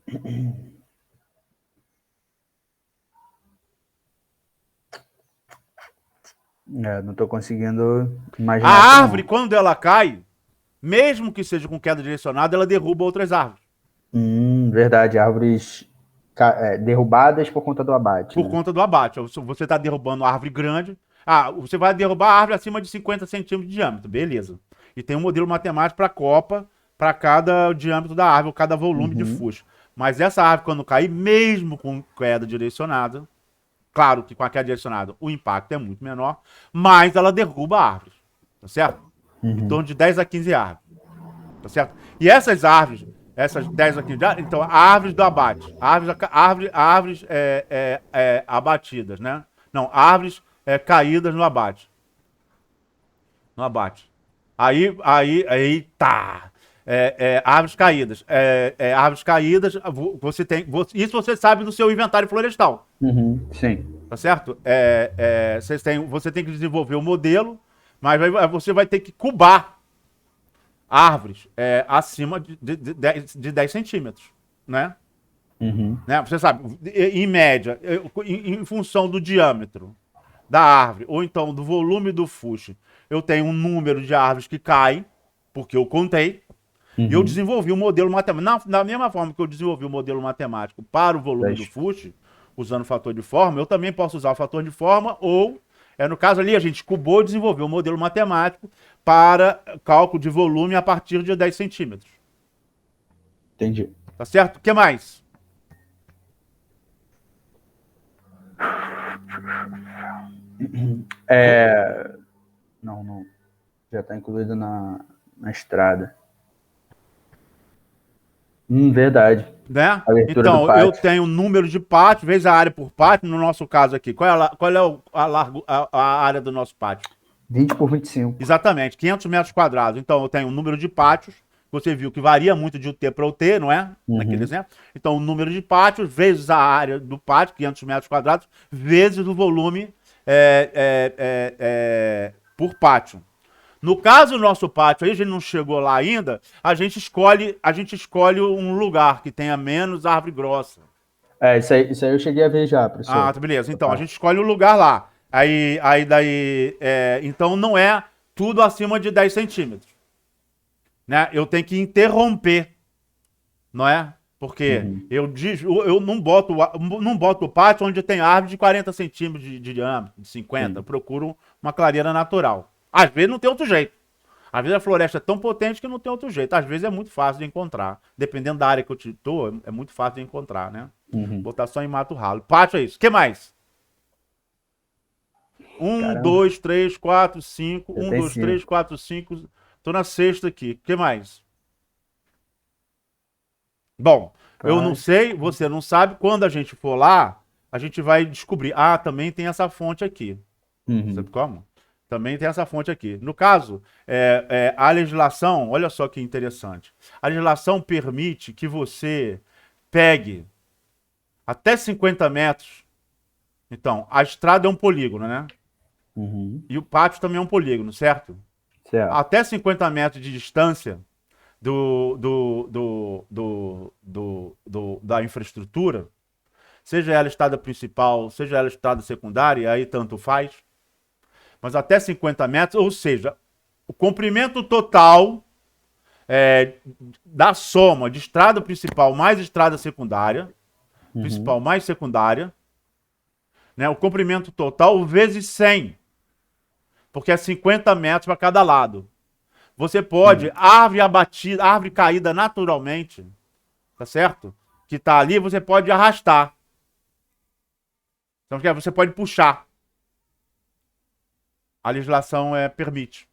não tô conseguindo imaginar aqui, A não. árvore, quando ela cai, mesmo que seja com queda direcionada, ela derruba outras árvores. Verdade, árvores derrubadas por conta do abate, Por né? conta do abate. Você está derrubando uma árvore grande. Ah, você vai derrubar a árvore acima de 50 centímetros de diâmetro. Beleza. E tem um modelo matemático para a copa, para cada diâmetro da árvore, cada volume de Uhum. fusto. Mas essa árvore, quando cair, mesmo com queda direcionada, claro que com a queda direcionada o impacto é muito menor, mas ela derruba árvores. Tá certo? Em Uhum. torno de 10 a 15 árvores. Tá certo? E essas árvores, essas 10 a 15 árvores, então, árvores do abate. Árvores abatidas, né? Não, árvores caídas no abate. No abate. Aí, tá. Árvores caídas. Árvores caídas, você tem. Isso você sabe do seu inventário florestal. Uhum. Sim. Tá certo? Você tem que desenvolver o modelo, mas você vai ter que cubar árvores acima de 10 centímetros, né? Uhum. Né? Você sabe, em média, em função do diâmetro da árvore, ou então do volume do fuste, eu tenho um número de árvores que caem, porque eu contei, e eu Uhum. desenvolvi um modelo matemático. Da mesma forma que eu desenvolvi um modelo matemático para o volume do Das- fuste, usando o fator de forma, eu também posso usar o fator de forma, ou, no caso ali, a gente cubou e desenvolveu um modelo matemático para cálculo de volume a partir de 10 centímetros. Entendi. Tá certo? O que mais? Não, não. Já está incluído na estrada. Verdade. Né? Abertura do Então, eu pátio. tenho número de pátio, vezes a área por pátio, no nosso caso aqui. Qual é a área do nosso pátio? 20 por 25. Exatamente, 500 metros quadrados. Então, eu tenho um número de pátios. Você viu que varia muito de UT para UT, não é? Naquele Uhum. exemplo. Então, o número de pátios vezes a área do pátio, 500 metros quadrados, vezes o volume por pátio. No caso do nosso pátio, aí a gente não chegou lá ainda, a gente escolhe um lugar que tenha menos árvore grossa. Isso aí eu cheguei a ver já, Ah, professor. tá, beleza. Essa Então, a parte. gente escolhe o lugar lá. Aí daí. Então, não é tudo acima de 10 centímetros. Né? Eu tenho que interromper, não é? Porque Uhum. eu não boto o pátio onde tem árvore de 40 centímetros de diâmetro, de 50. Eu Sim. procuro uma clareira natural. Às vezes não tem outro jeito. Às vezes a floresta é tão potente que não tem outro jeito. Às vezes é muito fácil de encontrar. Dependendo da área que eu estou, é muito fácil de encontrar, né? Uhum. Botar só em mato ralo. Pátio é isso. O que mais? Um, Caramba, dois, três, quatro, cinco. já Um, tem dois, três, 5. quatro, cinco. Tô na sexta aqui. O que mais? Bom, eu não sei, você não sabe. Quando a gente for lá, a gente vai descobrir. Ah, também tem essa fonte aqui. Uhum. Sabe como? Também tem essa fonte aqui. No caso, a legislação, olha só que interessante. A legislação permite que você pegue até 50 metros. Então, a estrada é um polígono, né? Uhum. E o pátio também é um polígono, certo? Certo. Até 50 metros de distância da infraestrutura, seja ela estrada principal, seja ela estrada secundária, aí tanto faz, mas até 50 metros, ou seja, o comprimento total é, da soma de estrada principal mais estrada secundária, Uhum. principal mais secundária, né, o comprimento total vezes 100, porque é 50 metros para cada lado. Você pode, Uhum. árvore abatida, árvore caída naturalmente, tá certo? Que tá ali, você pode arrastar. Então, você pode puxar. A legislação permite.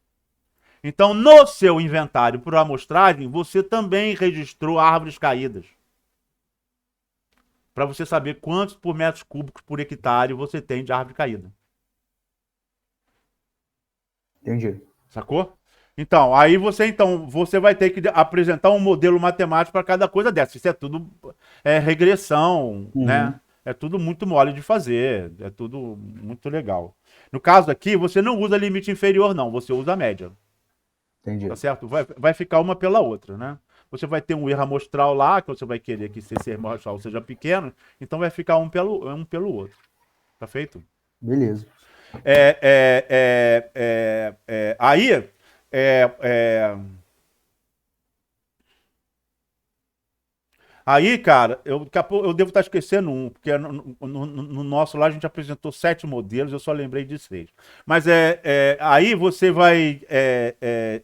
Então, no seu inventário por amostragem, você também registrou árvores caídas. Para você saber quantos por metros cúbicos por hectare você tem de árvore caída. Entendi. Sacou? Então, aí você vai ter que apresentar um modelo matemático para cada coisa dessa. Isso é tudo regressão, Uhum. né? É tudo muito mole de fazer, é tudo muito legal. No caso aqui, você não usa limite inferior, não, você usa a média, Entendi. tá certo? Vai ficar uma pela outra, né? Você vai ter um erro amostral lá, que você vai querer que esse erro amostral seja pequeno, então vai ficar um pelo outro, tá feito? Beleza. Aí, é, é, Aí, cara, daqui a pouco eu devo estar esquecendo um, porque no nosso lá a gente apresentou 7 modelos, eu só lembrei de 6. Mas aí você vai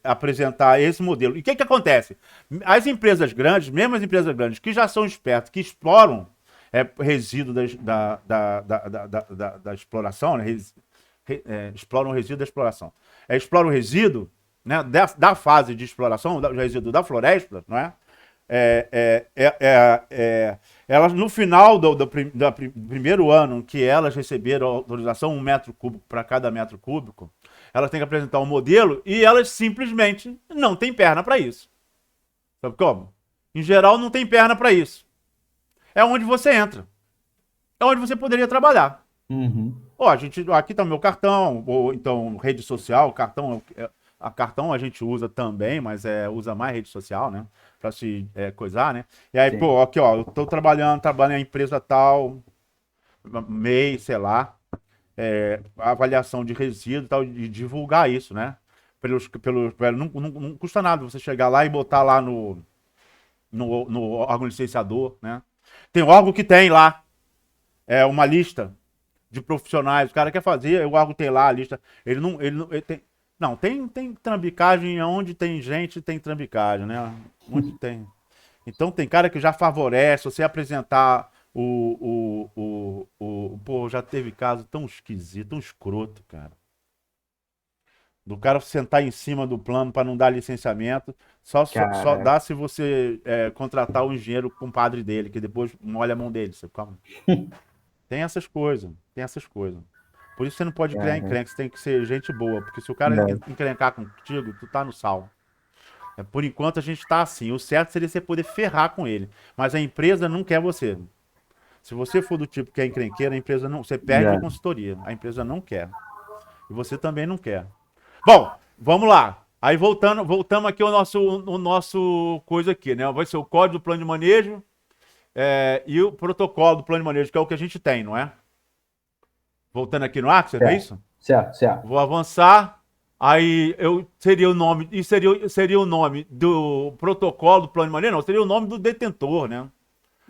apresentar esse modelo. E o que que acontece? As empresas grandes, mesmo as empresas grandes, que já são espertas, que exploram resíduo da exploração, né? Exploram o resíduo da exploração. Exploram o resíduo, né, da fase de exploração, do resíduo da floresta, não é? Elas, no final do primeiro ano que elas receberam a autorização 1 metro cúbico para cada metro cúbico, elas têm que apresentar um modelo e elas simplesmente não têm perna para isso. Sabe como? Em geral, não tem perna para isso. É onde você entra. É onde você poderia trabalhar. Uhum. Ó, aqui tá o meu cartão, ou então rede social, a cartão a gente usa também, mas usa mais rede social, né? Pra se coisar, né? E aí, Sim. pô, aqui, ó, eu tô trabalhando em empresa tal, MEI, sei lá, avaliação de resíduo e tal, de divulgar isso, né? Não custa nada você chegar lá e botar lá no órgão licenciador, né? Tem órgão que tem lá, uma lista de profissionais, o cara quer fazer, o órgão tem lá a lista, ele tem, não, tem trambicagem, onde tem gente, tem trambicagem, né? Onde tem. Então tem cara que já favorece, você apresentar pô, já teve caso tão esquisito, tão escroto, cara. Do cara sentar em cima do plano para não dar licenciamento, só Cara, dá se você contratar o engenheiro compadre dele, que depois molha a mão dele. Você calma. Tem essas coisas, tem essas coisas. Por isso você não pode criar cara. encrenca, você tem que ser gente boa, porque se o cara Não. encrencar contigo, tu tá no sal. Por enquanto a gente tá assim. O certo seria você poder ferrar com ele. Mas a empresa não quer você. Se você for do tipo que é encrenqueiro, a empresa não. Você perde a Não. consultoria. A empresa não quer. E você também não quer. Bom, vamos lá. Aí voltamos aqui ao nosso coisa aqui, né? Vai ser o código do plano de manejo e o protocolo do plano de manejo, que é o que a gente tem, não é? Voltando aqui no Axel, não é Certo, isso? certo, certo. Vou avançar. Aí seria o nome, e seria o nome do protocolo do plano de manejo, não, seria o nome do detentor, né?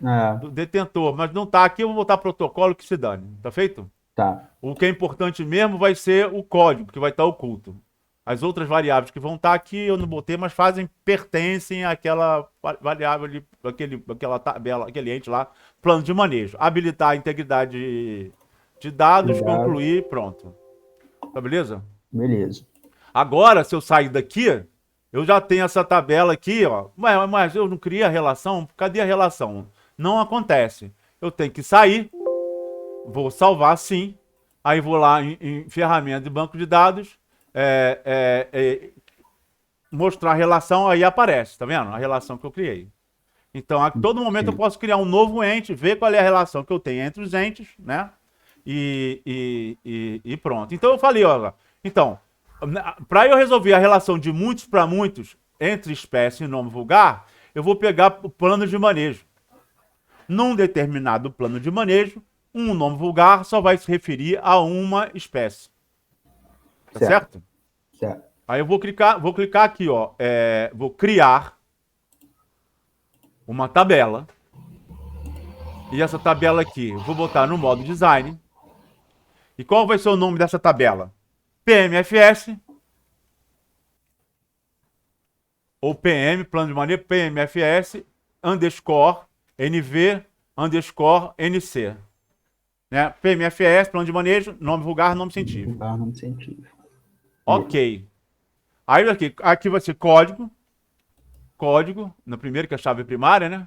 Ah, Do detentor, mas não tá aqui, eu vou botar protocolo que se dane, tá feito? tá. O que é importante mesmo vai ser o código, que vai estar oculto. As outras variáveis que vão estar aqui eu não botei, mas pertencem àquela variável ali, aquela tabela, aquele ente lá, plano de manejo. Habilitar a integridade de dados, Obrigado. concluir, pronto. Tá beleza? Beleza. Agora, se eu sair daqui, eu já tenho essa tabela aqui, ó. Mas eu não criei a relação? Cadê a relação? Não acontece. Eu tenho que sair, vou salvar sim. Aí vou lá em ferramenta de banco de dados, é, é, é, mostrar a relação, aí aparece, tá vendo? A relação que eu criei. Então, a todo momento eu Sim. posso criar um novo ente, ver qual é a relação que eu tenho entre os entes, né? E pronto. Então eu falei, ó, então, para eu resolver a relação de muitos para muitos entre espécie e nome vulgar, eu vou pegar o plano de manejo. Num determinado plano de manejo, um nome vulgar só vai se referir a uma espécie. Tá Certo, certo? certo. Aí eu vou clicar aqui, ó. Vou criar uma tabela. E essa tabela aqui, eu vou botar no modo design. E qual vai ser o nome dessa tabela? PMFS ou PM, plano de manejo, PMFS, underscore, NV, underscore, NC. Né? PMFS, plano de manejo, nome vulgar, nome científico. Lugar não científico. Beleza. Ok. Aí aqui vai ser código, no primeiro que é a chave primária, né?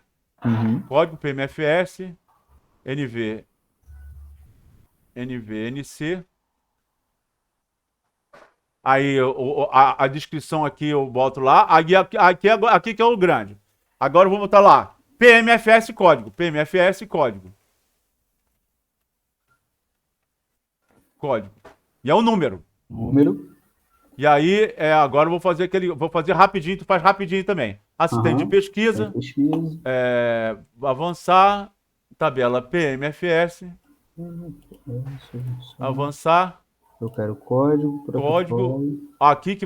Código PMFS, NC. Aí a descrição aqui eu boto lá. Aqui que é o grande. Agora eu vou botar lá. PMFS código. Código. E é o número. E aí, agora eu vou fazer rapidinho, tu faz rapidinho também. Assistente de pesquisa. Avançar. Tabela PMFS. Avançar. Eu quero código, protocolo. Aqui que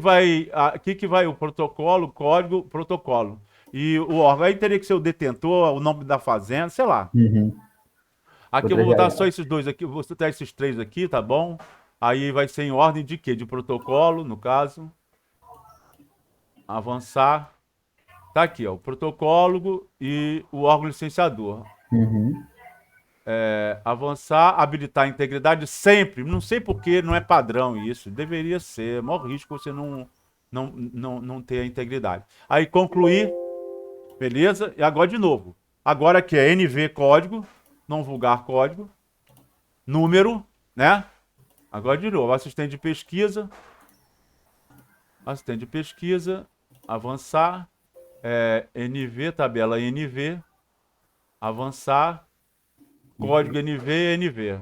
vai o protocolo, código, protocolo. E o órgão aí teria que ser o detentor, o nome da fazenda, sei lá. Aqui eu vou botar só esses dois aqui, vou botar esses três aqui, tá bom? Aí vai ser em ordem de quê? De protocolo, no caso. Avançar. Tá aqui, ó, o protocolo e o órgão licenciador. Avançar, habilitar a integridade sempre. Não sei porque não é padrão isso. Deveria ser. É maior risco você não ter a integridade. Aí concluir. Beleza? E agora de novo. Agora aqui é NV código. Não vulgar código. Número, né? Agora de novo. Assistente de pesquisa. Avançar. NV, tabela NV. Avançar. Código NV.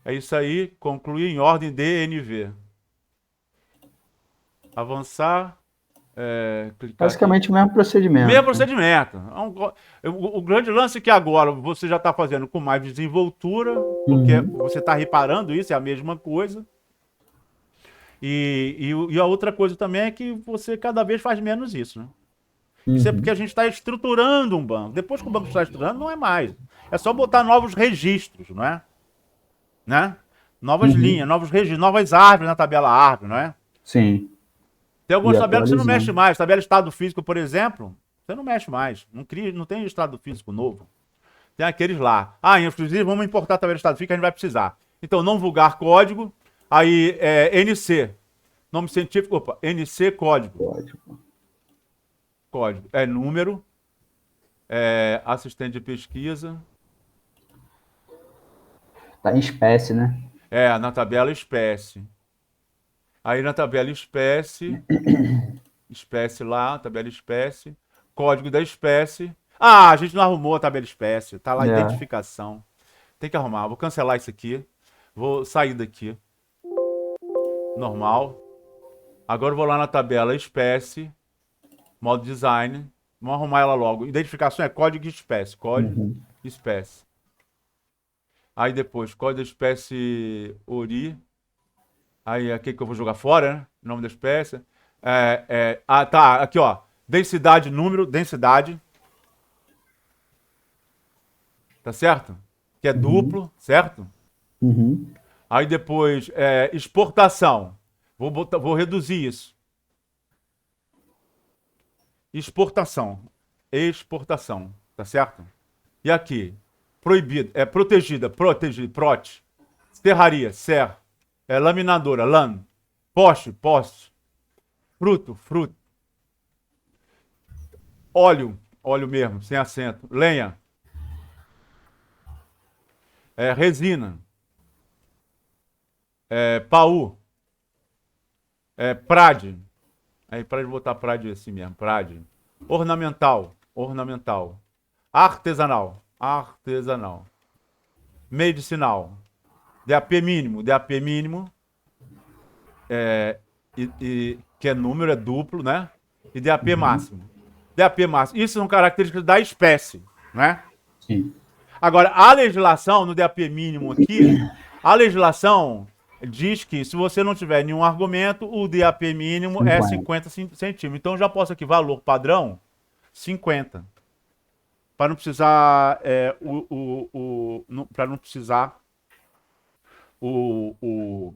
É isso aí. Concluir em ordem de NV. Avançar. Clicar basicamente aqui. O mesmo procedimento. Mesmo procedimento. O grande lance é que agora você já está fazendo com mais desenvoltura, porque você está reparando isso, é a mesma coisa. E a outra coisa também é que você cada vez faz menos isso, né? Isso é porque a gente está estruturando um banco. Depois que o banco está estruturando, não é mais. É só botar novos registros, não é? Né? Novas linhas, novos registros, novas árvores na tabela árvore, não é? Sim. Tem algumas tabelas que você não mexe mais. Tabela estado físico, por exemplo, você não mexe mais. Não tem estado físico novo. Tem aqueles lá. Inclusive, vamos importar a tabela de estado físico que a gente vai precisar. Então, não vulgar código. Aí, NC. Nome científico. NC código. Código. Número. Assistente de pesquisa. Tá em espécie, né? Na tabela espécie. Aí na tabela espécie lá, tabela espécie, código da espécie. A gente não arrumou a tabela espécie, tá lá identificação. Tem que arrumar, vou cancelar isso aqui, vou sair daqui. Normal. Agora eu vou lá na tabela espécie, modo design, vamos arrumar ela logo. Identificação é código espécie, espécie. Aí depois, código da espécie ORI. Aí aqui que eu vou jogar fora, né? Nome da espécie. Tá, aqui ó. Densidade, número, densidade. Tá certo? Que é duplo, certo? Aí depois, exportação. Vou reduzir isso. Exportação. Tá certo? E aqui, proibido, protegida, prote. Serraria, ser. Laminadora, LAN. Poste. Fruto. Óleo mesmo, sem acento. Lenha. Resina. Paú. Prade. Aí para de botar prade assim mesmo, prade. Ornamental. Artesanal. Medicinal. DAP mínimo. Que é número, é duplo, né? E DAP máximo. Isso são características da espécie, né? Sim. Agora, a legislação, no DAP mínimo aqui, a legislação diz que se você não tiver nenhum argumento, o DAP mínimo é 50 centímetros. Então, eu já posso aqui, valor padrão, 50. Para não precisar, para não precisar o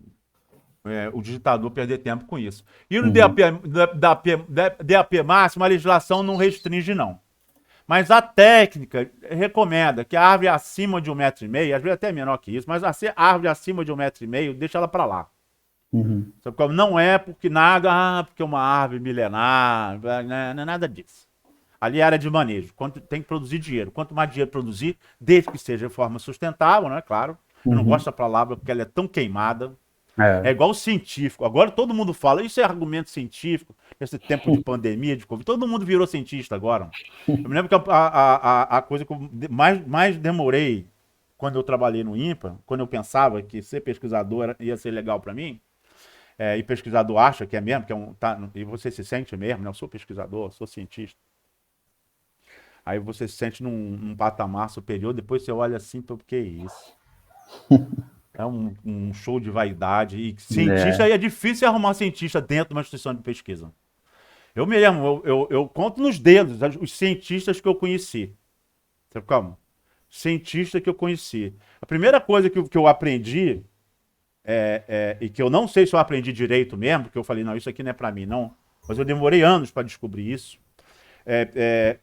digitador perder tempo com isso. E no DAP máximo, a legislação não restringe, não. Mas a técnica recomenda que a árvore acima de 1,5 m, às vezes até menor que isso, mas a árvore acima de 1,5 m, deixa ela para lá. Sabe como? Não é porque nada, porque é uma árvore milenar, não é nada disso. Ali é área de manejo. Tem que produzir dinheiro. Quanto mais dinheiro produzir, desde que seja de forma sustentável, né? Claro. Eu não gosto da palavra porque ela é tão queimada. É igual o científico. Agora todo mundo fala, isso é argumento científico. Esse tempo de pandemia, de Covid, todo mundo virou cientista agora. Eu me lembro que a coisa que eu mais demorei quando eu trabalhei no INPA, quando eu pensava que ser pesquisador ia ser legal para mim, e pesquisador acha que é mesmo, e você se sente mesmo, né? Eu sou pesquisador, sou cientista. Aí você se sente num patamar superior, depois você olha assim, pô, que é isso? É um show de vaidade. E cientista, aí é difícil arrumar cientista dentro de uma instituição de pesquisa. Eu mesmo, eu conto nos dedos os cientistas que eu conheci. Sabe como? Cientista que eu conheci. A primeira coisa que eu aprendi, e que eu não sei se eu aprendi direito mesmo, porque eu falei, não, isso aqui não é para mim, não. Mas eu demorei anos para descobrir isso.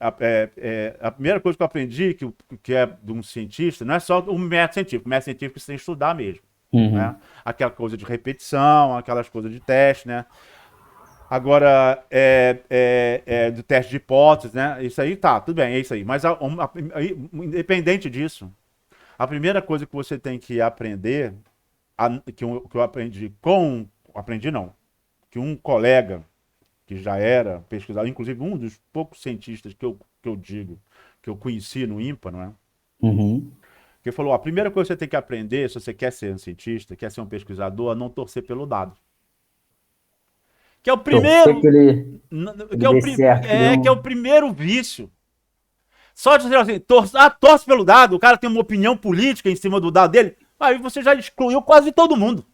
A primeira coisa que eu aprendi, que é de um cientista, não é só o método científico. O método científico você tem que estudar mesmo. Né? Aquela coisa de repetição, aquelas coisas de teste, né? Agora, do teste de hipótese, né? Isso aí tá, tudo bem, é isso aí. Mas, independente disso, a primeira coisa que você tem que aprender, que eu aprendi aprendi não, que um colega que já era pesquisador, inclusive um dos poucos cientistas que eu digo, que eu conheci no INPA, não é? Que falou, a primeira coisa que você tem que aprender, se você quer ser um cientista, quer ser um pesquisador, é não torcer pelo dado. Que é o primeiro. Que é o primeiro vício. Só de dizer assim, torce pelo dado, o cara tem uma opinião política em cima do dado dele, aí você já excluiu quase todo mundo.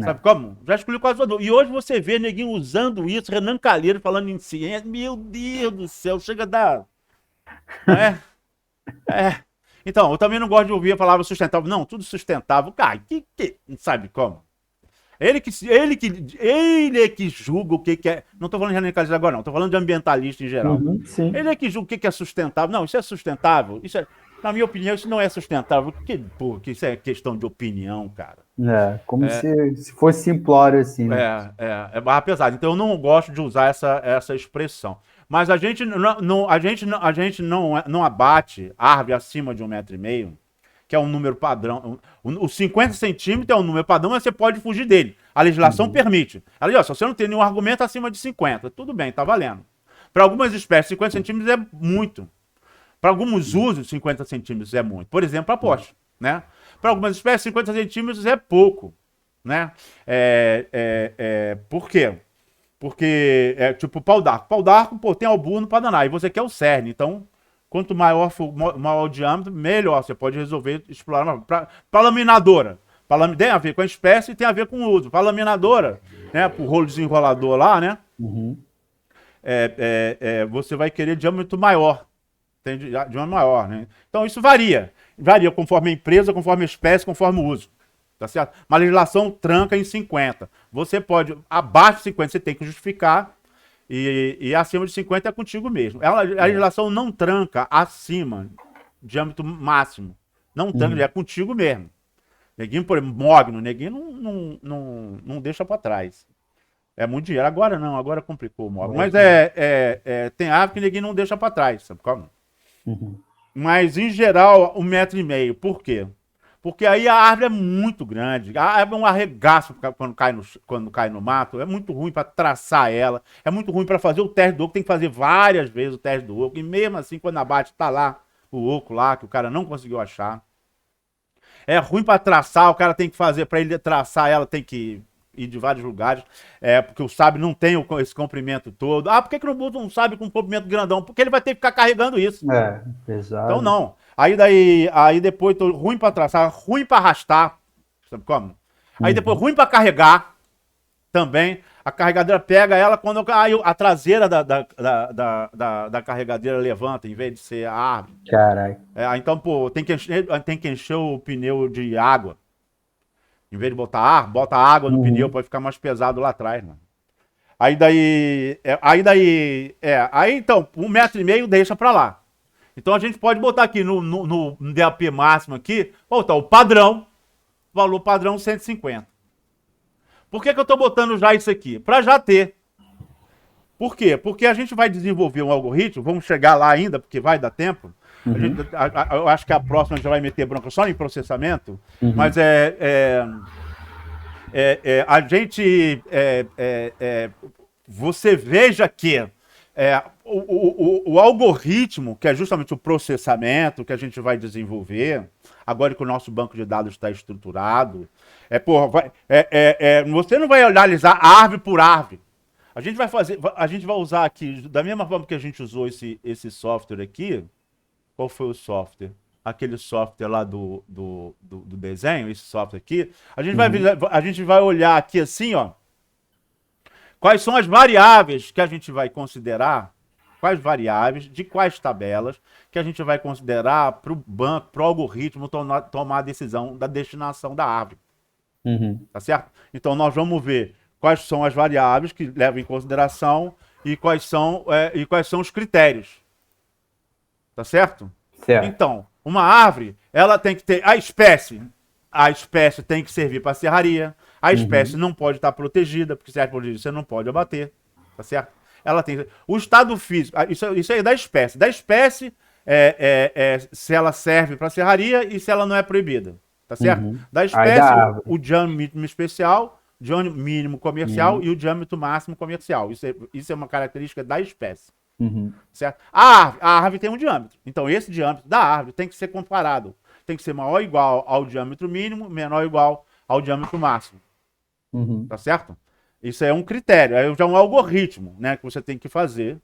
Sabe como? Já excluiu quase todo mundo. E hoje você vê neguinho usando isso, Renan Calheiro falando em ciência. Meu Deus do céu, chega a dar. Não é? Então, eu também não gosto de ouvir a palavra sustentável. Não, tudo sustentável. Cara, sabe como? Ele que julga o que é. Não estou falando de radicalismo agora, não. Estou falando de ambientalista em geral. Ele é que julga o que é sustentável. Não, isso é sustentável. Na minha opinião, isso não é sustentável. Porque isso é questão de opinião, cara. Como se fosse simplório assim. Né? É barra pesada. Então eu não gosto de usar essa expressão. Mas a gente não abate árvore acima de 1,5 metro. Que é um número padrão. Os 50 centímetros é um número padrão, mas você pode fugir dele. A legislação permite. Se você não tem nenhum argumento acima de 50, tudo bem, tá valendo. Para algumas espécies, 50 centímetros é muito. Para alguns usos, 50 centímetros é muito. Por exemplo, a poste, né? Para algumas espécies, 50 centímetros é pouco, né? Por quê? Porque tipo o pau d'arco. Pau d'arco, tem alburno para danar, e você quer o cerne, então... Quanto maior o diâmetro, melhor. Você pode resolver explorar. Para laminadora. Tem a ver com a espécie e tem a ver com o uso. Para laminadora, né? Para o rolo desenrolador lá, né? Você vai querer diâmetro maior. Tem diâmetro maior, né? Então isso varia. Varia conforme a empresa, conforme a espécie, conforme o uso. Tá certo? Uma legislação tranca em 50. Você pode, abaixo de 50, você tem que justificar. E acima de 50 é contigo mesmo. A legislação não tranca acima, diâmetro máximo. Não tranca, é contigo mesmo. Neguinho, por exemplo, mogno, neguinho não deixa para trás. É muito dinheiro. Agora não, agora complicou o mogno. Mas tem árvore que neguinho não deixa para trás, sabe como? Mas, em geral, 1,5 metro. Por quê? Porque aí a árvore é muito grande. A árvore é um arregaço quando cai no mato. É muito ruim para traçar ela. É muito ruim para fazer o teste do oco. Tem que fazer várias vezes o teste do oco. E mesmo assim, quando abate, tá lá o oco lá, que o cara não conseguiu achar. É ruim para traçar. O cara tem que fazer, para ele traçar ela, tem que ir de vários lugares. Porque o sábio não tem esse comprimento todo. Por que não botam um sábio com um comprimento grandão? Porque ele vai ter que ficar carregando isso. Pesado. Então não. Aí depois, ruim para traçar, ruim para arrastar, sabe como? Aí depois, ruim para carregar, também. A carregadeira pega ela quando a traseira da carregadeira levanta, em vez de ser a árvore. Caralho. Então, tem que encher o pneu de água. Em vez de botar ar, bota água no pneu para ficar mais pesado lá atrás, mano. Aí então, 1,5 metro deixa para lá. Então a gente pode botar aqui no DAP máximo aqui, botar o padrão, valor padrão 150. Por que eu estou botando já isso aqui? Para já ter. Por quê? Porque a gente vai desenvolver um algoritmo, vamos chegar lá ainda, porque vai dar tempo. Uhum. Eu acho que a próxima já vai meter bronca só em processamento, Uhum. mas a gente. Você veja que o algoritmo, que é justamente o processamento que a gente vai desenvolver, agora que o nosso banco de dados está estruturado, você não vai analisar árvore por árvore. A gente vai usar aqui, da mesma forma que a gente usou esse software aqui. Qual foi o software? Aquele software lá do desenho, esse software aqui. Uhum. A gente vai olhar aqui assim, ó. Quais são as variáveis que a gente vai considerar? Quais variáveis, de quais tabelas que a gente vai considerar para o banco, para o algoritmo tomar a decisão da destinação da árvore. Uhum. Tá certo? Então nós vamos ver quais são as variáveis que levam em consideração e quais são os critérios. Tá certo? Certo. Então, uma árvore, ela tem que ter a espécie. A espécie tem que servir para serraria. A espécie Uhum. não pode estar protegida, porque se estiver protegida, você não pode abater. Tá certo? Ela tem. O estado físico. Isso aí é da espécie. Da espécie, se ela serve para serraria e se ela não é proibida. Tá certo? Uhum. Da Aí da espécie, árvore. o diâmetro mínimo especial, diâmetro mínimo comercial Uhum. e o diâmetro máximo comercial. Isso é uma característica da espécie. Uhum. Certo? A árvore tem um diâmetro. Então, esse diâmetro da árvore tem que ser comparado. Tem que ser maior ou igual ao diâmetro mínimo, menor ou igual ao diâmetro máximo. Uhum. Tá certo? Isso é um critério, é já um algoritmo, né, que você tem que fazer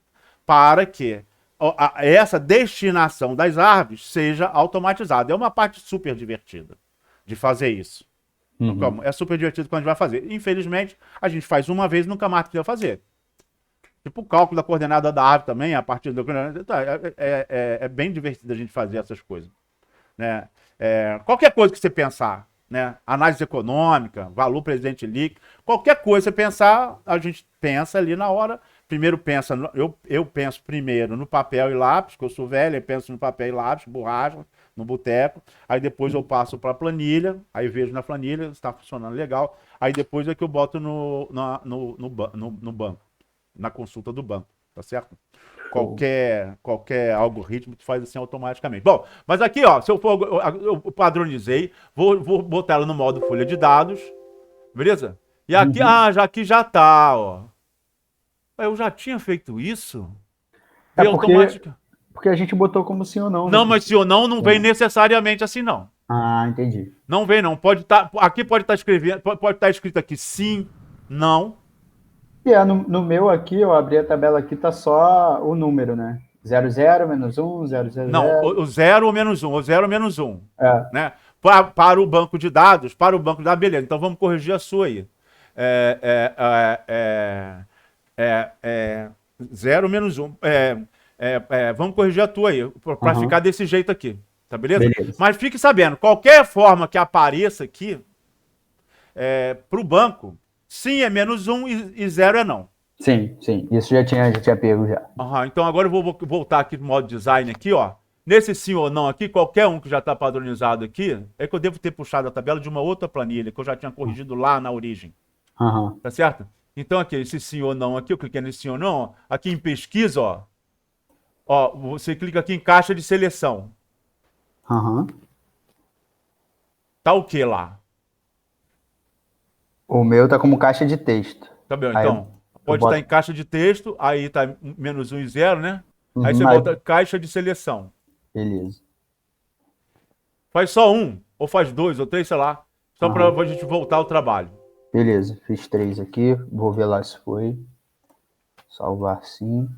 para que essa destinação das árvores seja automatizada. É uma parte super divertida de fazer isso. Uhum. É super divertido quando a gente vai fazer. Infelizmente, a gente faz uma vez e nunca mais precisa fazer. Tipo o cálculo da coordenada da árvore também, a partir do. É bem divertido a gente fazer essas coisas. Né? Qualquer coisa que você pensar, né? Análise econômica, valor presente líquido, qualquer coisa que você pensar, a gente pensa ali na hora. Primeiro pensa, eu penso primeiro no papel e lápis, que eu sou velho, eu penso no papel e lápis, borracha, no boteco. Aí depois eu passo para a planilha, aí vejo na planilha, está funcionando legal. Aí depois é que eu boto no banco, na consulta do banco, tá certo? Show. Qualquer algoritmo tu faz assim automaticamente. Bom, mas aqui, ó, se eu for, eu padronizei, vou botar ela no modo folha de dados, beleza? E aqui, Uhum. aqui já tá, ó. Eu já tinha feito isso? É Veio automática. porque a gente botou como sim ou não, né, Não, mas se professor? ou não vem necessariamente assim, não. Ah, entendi. Não vem, não. Pode estar, aqui pode estar escrevendo, pode estar escrito aqui sim, não. No meu aqui, eu abri a tabela aqui, tá só o número, né? 00, -1, 000. Não, o 0 ou menos um, o 0 ou menos um, É. né? Para o banco de dados, beleza. Então vamos corrigir a sua aí. É, é, é, é, 0 menos um. Vamos corrigir a tua aí, para ficar Aham. desse jeito aqui, tá beleza? Beleza. Mas fique sabendo, qualquer forma que apareça aqui, para o banco, sim é menos um e 0 é não. Sim, sim. Isso já tinha pego já. Aham, então agora eu vou voltar aqui no modo design aqui, ó. Nesse sim ou não aqui, qualquer um que já está padronizado aqui, é que eu devo ter puxado a tabela de uma outra planilha que eu já tinha corrigido lá na origem, Aham. tá certo? Então aqui, esse sim ou não aqui, eu cliquei nesse sim ou não, ó. Aqui em pesquisa, ó, você clica aqui em caixa de seleção. Aham. Tá o que lá? O meu tá como caixa de texto. Tá bem, Aí então, eu pode estar em boto. caixa de texto, aí tá menos um e zero, né? Aí você Uhum, aí, bota caixa de seleção. beleza. Faz só um, ou faz dois, ou três, sei lá, só para Aham. a gente voltar ao trabalho. Beleza, fiz 3 aqui. Vou ver lá se foi. Salvar sim.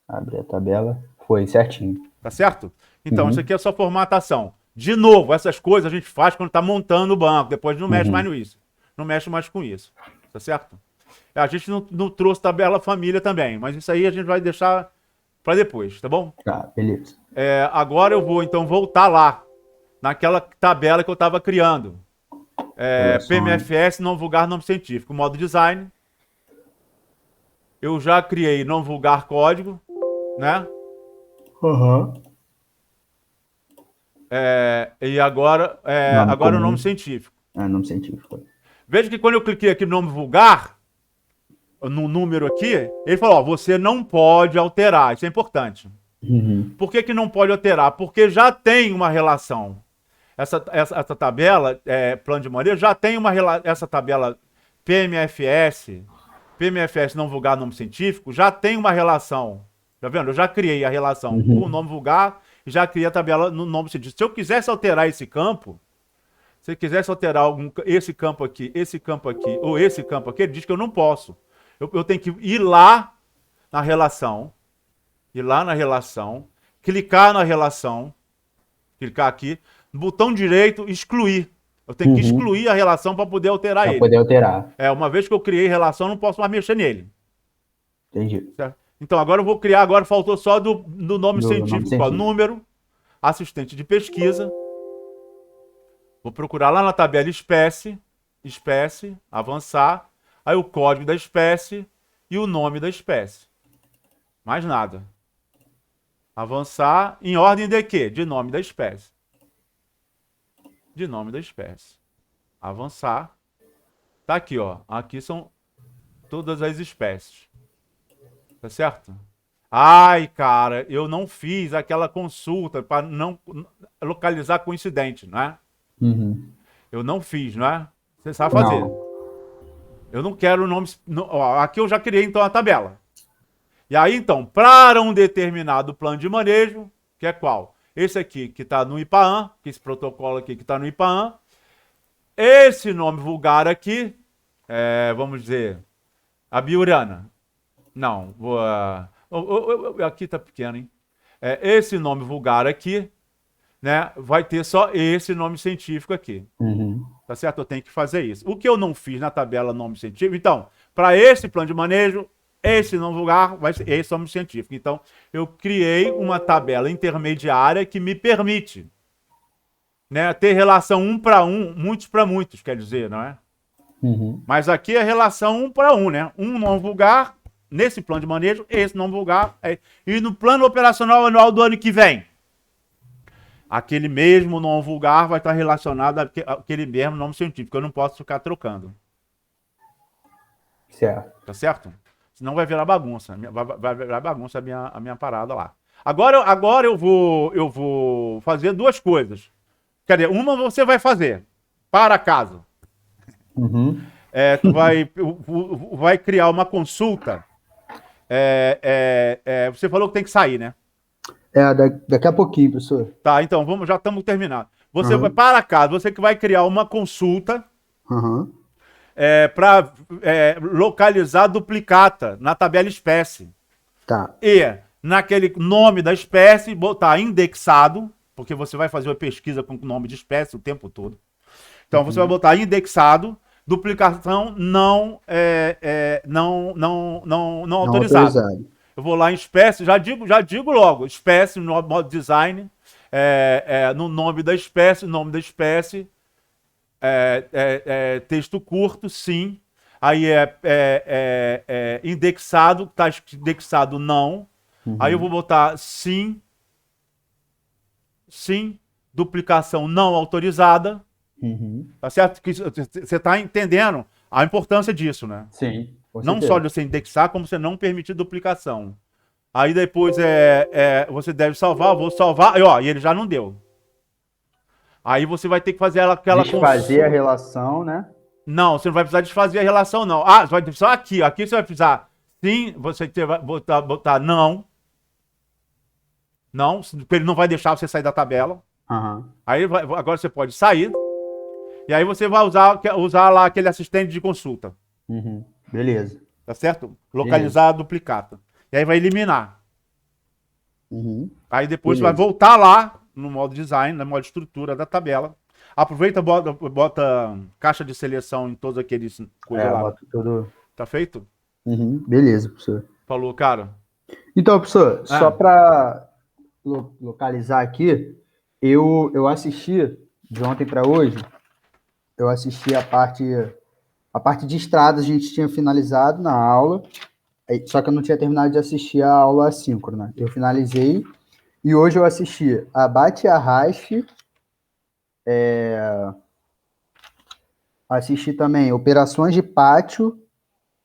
Abrir a tabela. Foi certinho. Tá certo? Então, isso Uhum, aqui é só formatação. De novo, essas coisas a gente faz quando está montando o banco. Depois não mexe mais uhum. no isso. Não mexe mais com isso. Tá certo? A gente não trouxe tabela família também, mas isso aí a gente vai deixar para depois, tá bom? Tá, beleza. Agora eu vou então voltar lá, naquela tabela que eu estava criando. Relações. PMFS, não vulgar, nome científico. Modo design. Eu já criei não vulgar código, né? Aham. E agora, Nome agora o nome comum. científico. É, nome científico. Veja que quando eu cliquei aqui no nome vulgar, no número aqui, ele falou, ó, você não pode alterar. Isso é importante. Por que não pode alterar? Porque já tem uma relação. Essa tabela, plano de manejo, já tem essa tabela PMFS não vulgar nome científico, já tem uma relação. Tá vendo? Eu já criei a relação com o nome vulgar e já criei a tabela no nome científico. Se eu quisesse alterar esse campo, se eu quisesse alterar esse campo aqui, ou esse campo aqui, ele diz que eu não posso. Eu tenho que ir lá na relação, clicar na relação, clicar aqui, no botão direito, excluir. Eu tenho que excluir a relação para poder alterar ele. Para poder alterar. Uma vez que eu criei relação, eu não posso mais mexer nele. Entendi. Certo? Então, agora eu vou criar, agora faltou só do nome científico. Ó, número, assistente de pesquisa. Vou procurar lá na tabela espécie, avançar, aí o código da espécie e o nome da espécie. Mais nada. Avançar em ordem de quê? De nome da espécie. De nome da espécie. Avançar. Tá aqui, ó. Aqui são todas as espécies. Tá certo? Ai, cara, eu não fiz aquela consulta para não localizar coincidente, não é? Eu não fiz, não é? Você sabe fazer. Não. Eu não quero o nome... Ó, aqui eu já criei, então, a tabela. E aí, então, para um determinado plano de manejo, que é qual? Esse aqui, que está no IPAAN, que esse protocolo aqui que está no IPAAN. Esse nome vulgar aqui, vamos dizer, a biurana. Não, aqui está pequeno, hein? Esse nome vulgar aqui, né, vai ter só esse nome científico aqui. Tá certo? Eu tenho que fazer isso. O que eu não fiz na tabela nome científico, então, para esse plano de manejo, esse nome vulgar vai ser esse nome científico. Então, eu criei uma tabela intermediária que me permite, né, ter relação 1 para 1, muitos para muitos, quer dizer, não é? Mas aqui é relação 1 para 1, né? Um nome vulgar, nesse plano de manejo, esse nome vulgar. E no plano operacional anual do ano que vem, aquele mesmo nome vulgar vai estar relacionado àquele mesmo nome científico. Eu não posso ficar trocando. Certo. Tá certo? Senão vai virar bagunça. Vai virar bagunça a minha parada lá. Agora eu vou fazer duas coisas. Quer dizer, uma você vai fazer. Para casa. Tu vai criar uma consulta. Você falou que tem que sair, né? Daqui a pouquinho, professor. Tá, então já estamos terminando. Você vai para casa, você que vai criar uma consulta para localizar duplicata na tabela espécie. Tá. E naquele nome da espécie, botar indexado, porque você vai fazer uma pesquisa com o nome de espécie o tempo todo. Então você vai botar indexado, duplicação não autorizada. Eu vou lá em espécie, já digo logo, espécie no modo design, no nome da espécie, texto curto, sim. Aí indexado, tá indexado não. Aí eu vou botar sim, duplicação não autorizada. Tá certo? Você está entendendo a importância disso, né? Sim. Não só de você indexar, como você não permitir duplicação. Aí depois você deve salvar, eu vou salvar, e ele já não deu. Aí você vai ter que fazer aquela desfazer a relação, né? Não, você não vai precisar desfazer a relação, não. Você vai precisar aqui. Aqui você vai precisar sim, você vai botar não. Não, porque ele não vai deixar você sair da tabela. Aí agora você pode sair. E aí você vai usar lá aquele assistente de consulta. Beleza. Tá certo? Localizar a duplicata. E aí vai eliminar. Aí depois você vai voltar lá no modo design, no modo estrutura da tabela. Aproveita e bota caixa de seleção em todos aqueles coisas lá. Bota tudo. Tá feito? Beleza, professor. Falou, cara. Então, professor, só para localizar aqui, eu assisti de ontem para hoje, eu assisti a parte de estradas, a gente tinha finalizado na aula, só que eu não tinha terminado de assistir a aula assíncrona. Eu finalizei e hoje eu assisti a bate e arraste, Assisti também Operações de Pátio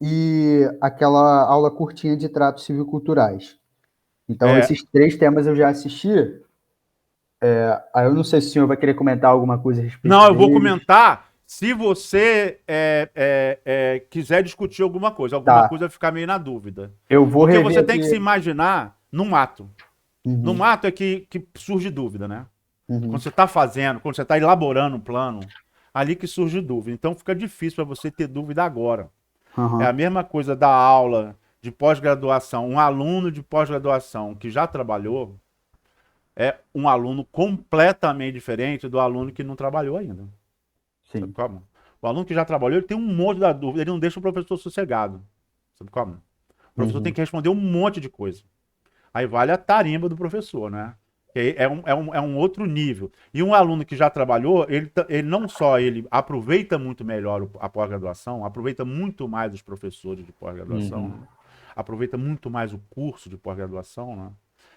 e aquela aula curtinha de tratos civil-culturais. Então, É, esses 3 temas eu já assisti. Aí eu não sei se o senhor vai querer comentar alguma coisa a respeito não, eu vou deles. comentar se você quiser discutir alguma Tá, coisa vai ficar meio na dúvida. eu vou Porque rever você tem aqui. que se imaginar no mato. No Uhum, mato é que surge dúvida, né? Quando uhum, você está fazendo, quando você está elaborando um plano, ali que surge dúvida. Então fica difícil para você ter dúvida agora. É a aham, mesma coisa da aula de pós-graduação. Um aluno de pós-graduação que já trabalhou é um aluno completamente diferente do aluno que não trabalhou ainda. Sabe sim. como? O aluno que já trabalhou, ele tem um monte da dúvida, ele não deixa o professor sossegado. Sabe como? O professor tem Uhum, que responder um monte de coisa. Aí vale a tarimba do professor, né? Que aí é um outro nível. E um aluno que já trabalhou, ele não só ele aproveita muito melhor a pós-graduação, aproveita muito mais os professores de pós-graduação, né? uhum, Aproveita muito mais o curso de pós-graduação, né?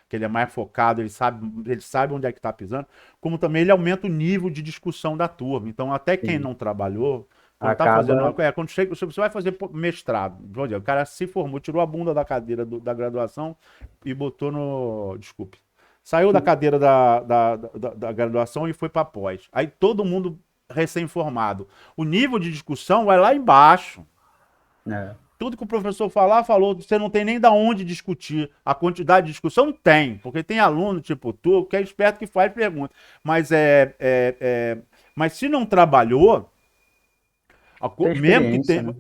Que ele é mais focado, ele sabe onde é que está pisando, como também ele aumenta o nível de discussão da turma. Então, até quem sim. não trabalhou, quando está fazendo Acaba. quando chega, você vai fazer mestrado, vamos dizer, o cara se formou, tirou a bunda da cadeira da graduação e botou no. Desculpe. Saiu da cadeira da graduação e foi para pós. Aí todo mundo recém-formado. O nível de discussão vai lá embaixo. É, Tudo que o professor falar, falou, você não tem nem da onde discutir. A quantidade de discussão tem, porque tem aluno tipo tu, que é esperto que faz pergunta. Mas se não trabalhou, tem mesmo que experiência, tenha né?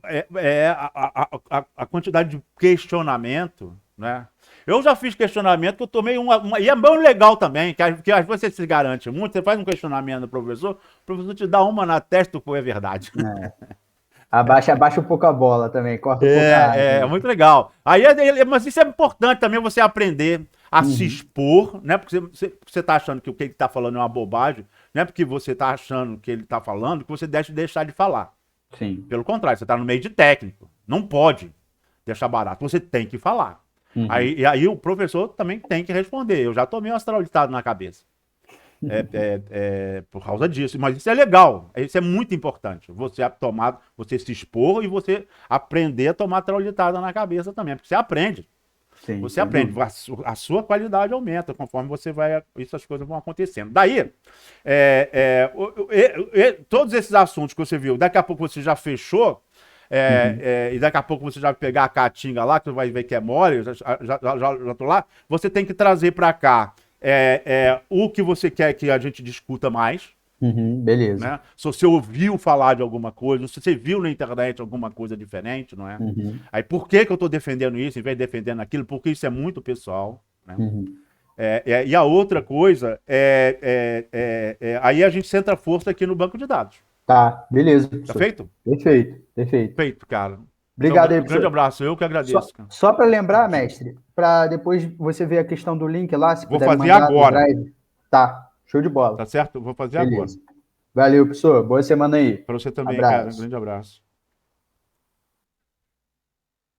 a quantidade de questionamento, né? Eu já fiz questionamento que eu tomei e é bom legal também, que às vezes você se garante muito, você faz um questionamento no professor, o professor te dá uma na testa e foi a verdade. É. Abaixa um pouco a bola também, corta um pouco a É árvore. muito legal. Mas isso é importante também você aprender a se Uhum, expor, né? Porque você tá achando que o que ele tá falando é uma bobagem, não é porque você tá achando que ele tá falando que você deve deixar de falar. sim. Pelo contrário, você tá no meio de técnico. Não pode deixar barato. Você tem que falar. Uhum. Aí o professor também tem que responder. Eu já tomei um astralitado na cabeça. Por causa disso. Mas isso é legal. Isso é muito importante. Você se expor e você aprender a tomar traulitada na cabeça também. Porque você aprende. Sim, Você sem aprende. dúvida. A sua qualidade aumenta conforme você vai. Isso as coisas vão acontecendo. Daí, todos esses assuntos que você viu, daqui a pouco você já fechou. Uhum. E daqui a pouco você já vai pegar a caatinga lá, que você vai ver que é mole, já tô lá. Você tem que trazer para cá o que você quer que a gente discuta mais, Uhum, beleza. né? Se você ouviu falar de alguma coisa, se você viu na internet alguma coisa diferente, não é? Uhum, Aí por que eu estou defendendo isso em vez de defendendo aquilo? Porque isso é muito pessoal, né? uhum. E a outra coisa aí a gente centra força aqui no banco de dados. Tá, beleza, Tá professor. feito? Perfeito, perfeito. Feito, cara. Então, Obrigado aí, grande professor. abraço. Eu que Só, agradeço, cara. só para lembrar, Diga. mestre, para depois você ver a questão do link lá, se Vou puder me fazer mandar no agora. Drive. Tá, show de bola. Tá certo? Vou fazer agora. Beleza. Valeu, professor. Boa semana aí. Para você também, cara. Um Abraço. grande abraço.